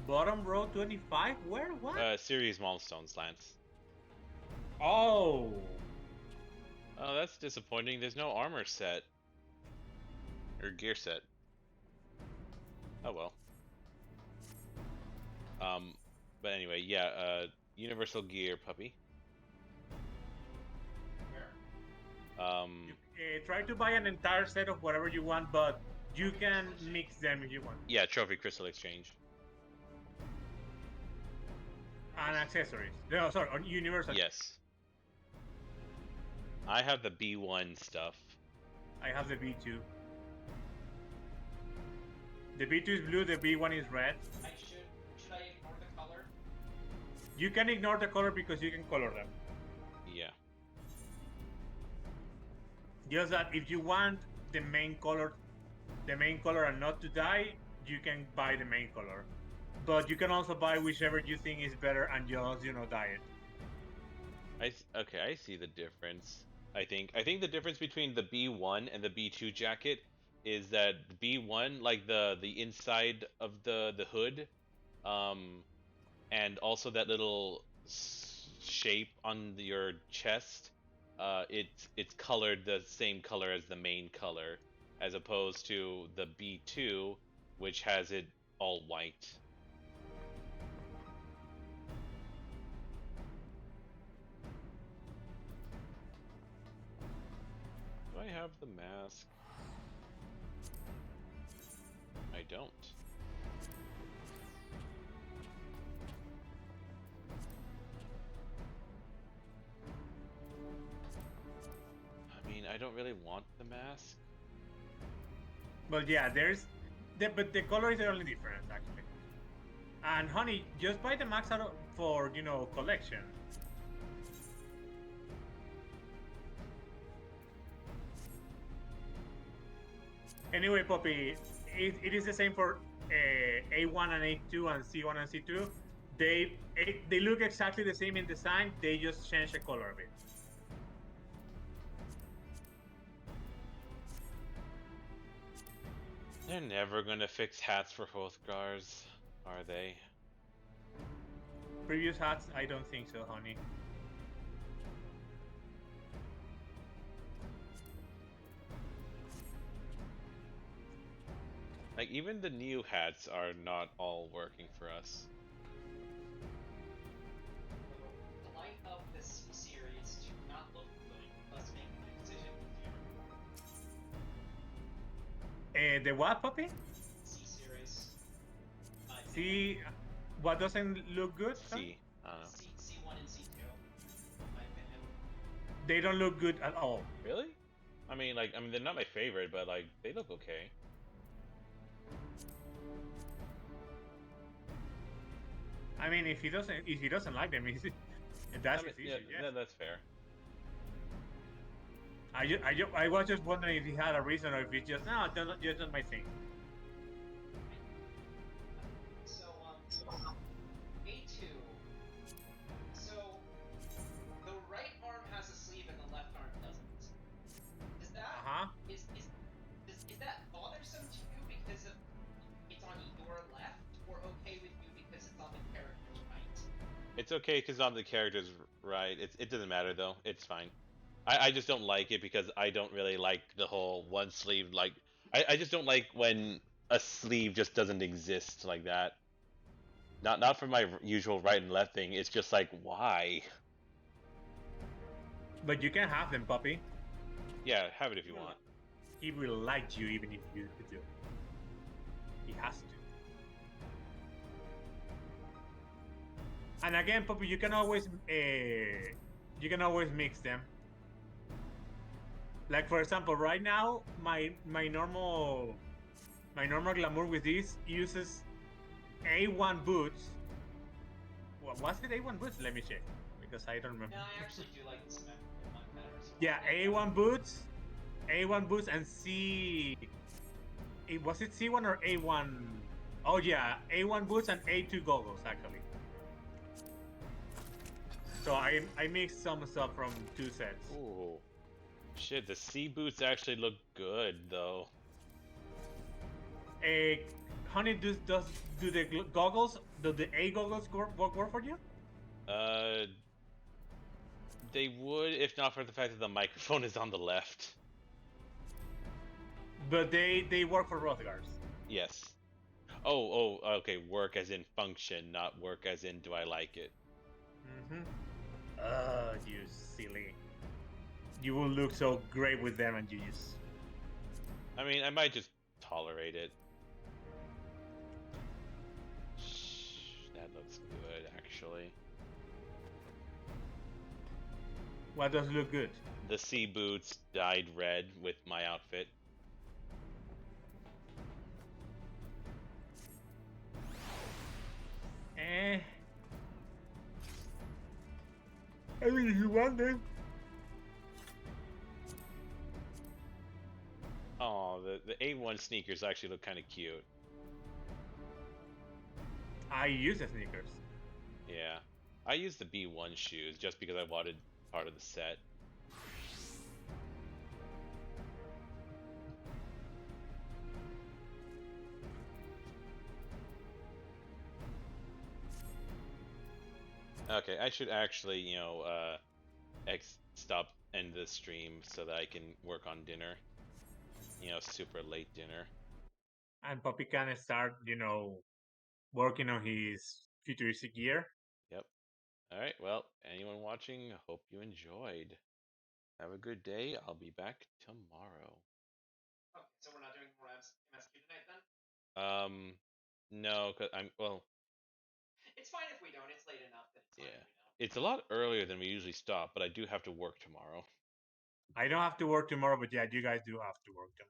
Bottom row 25? Where? What? Series milestones, Lance. Oh. Oh, that's disappointing. There's no armor set. Or gear set. Oh well. But anyway, yeah, universal gear, puppy. Try to buy an entire set of whatever you want, but you can mix them if you want. Yeah, trophy crystal exchange. And accessories. No, sorry, on universal. Yes. I have the B1 stuff. I have the B2. The B2 is blue, the B1 is red. Should I ignore the color? You can ignore the color because you can color them. Yeah. Just that if you want the main color and not to die, you can buy the main color. But you can also buy whichever you think is better and just, dye it. Okay, I see the difference. I think the difference between the B1 and the B2 jacket is that the B1, like the inside of the hood, and also that little shape on your chest, it's colored the same color as the main color, as opposed to the B2, which has it all white. Do I have the mask? I don't. I mean, I don't really want the mask. But yeah, but the color is the only difference actually. And honey, just buy the max for collection. Anyway, Poppy, it is the same for A1 and A2 and C1 and C2. They look exactly the same in design. They just change the color a bit. They're never gonna fix hats for Hrothgars, are they? Previous hats, I don't think so, honey. Like, even the new hats are not all working for us. The light of the C series do not look good. Let's make the decision here. The what, Poppy? C series. C. What doesn't look good? C. I don't know. C1 and C2. In my opinion. They don't look good at all. Really? I mean, they're not my favorite, but like, they look okay. I mean, if he doesn't like them, that's his issue. Yeah, Yes. that's fair. I was just wondering if he had a reason or if it's just just not my thing. So, A2. So, the right arm has a sleeve and the left arm doesn't. Is that is that bothersome to you because it's on your left, or okay with you because it's on the character's right? It's okay because on the character's right. It doesn't matter though. It's fine. I just don't like it because I don't really like the whole one sleeve. Like, I just don't like when a sleeve just doesn't exist like that. Not for my usual right and left thing. It's just like, why? But you can have them, Puppy. Yeah, have it if you want. He will like you even if you do. He has to. And again, Puppy, you can always mix them. Like, for example, right now, my normal glamour with this uses A1 boots. What was it, A1 boots? Let me check because I don't remember. No, I actually do like the cement one better. So Yeah, A1 boots and C. Was it C1 or A1? Oh yeah, A1 boots and A2 goggles actually. So I mixed some stuff from two sets. Ooh. Shit, the sea boots actually look good though. Honey, do the goggles, do the A goggles work for you? They would if not for the fact that the microphone is on the left. But they work for Rothgars. Yes. Oh, okay. Work as in function, not work as in do I like it. Mm-hmm. Oh, you silly. You will look so great with them, and you just... I mean, I might just tolerate it. That looks good, actually. What does look good? The sea boots dyed red with my outfit. I mean, if you want them. Oh, the A1 sneakers actually look kind of cute. I use the sneakers. Yeah. I used the B1 shoes just because I wanted part of the set. Okay, I should actually, end the stream so that I can work on dinner. Super late dinner. And Poppy can start, working on his futuristic gear. Yep. Alright, well, anyone watching, hope you enjoyed. Have a good day. I'll be back tomorrow. Okay, so we're not doing more MSQ tonight then? No, cause well... It's fine if we don't. It's late enough that it's fine if we don't. It's a lot earlier than we usually stop, but I do have to work tomorrow. I don't have to work tomorrow, but yeah, you guys do have to work tomorrow.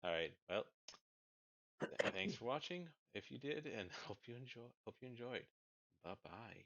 Alright, well, thanks for watching, if you did, and hope you enjoyed. Bye-bye.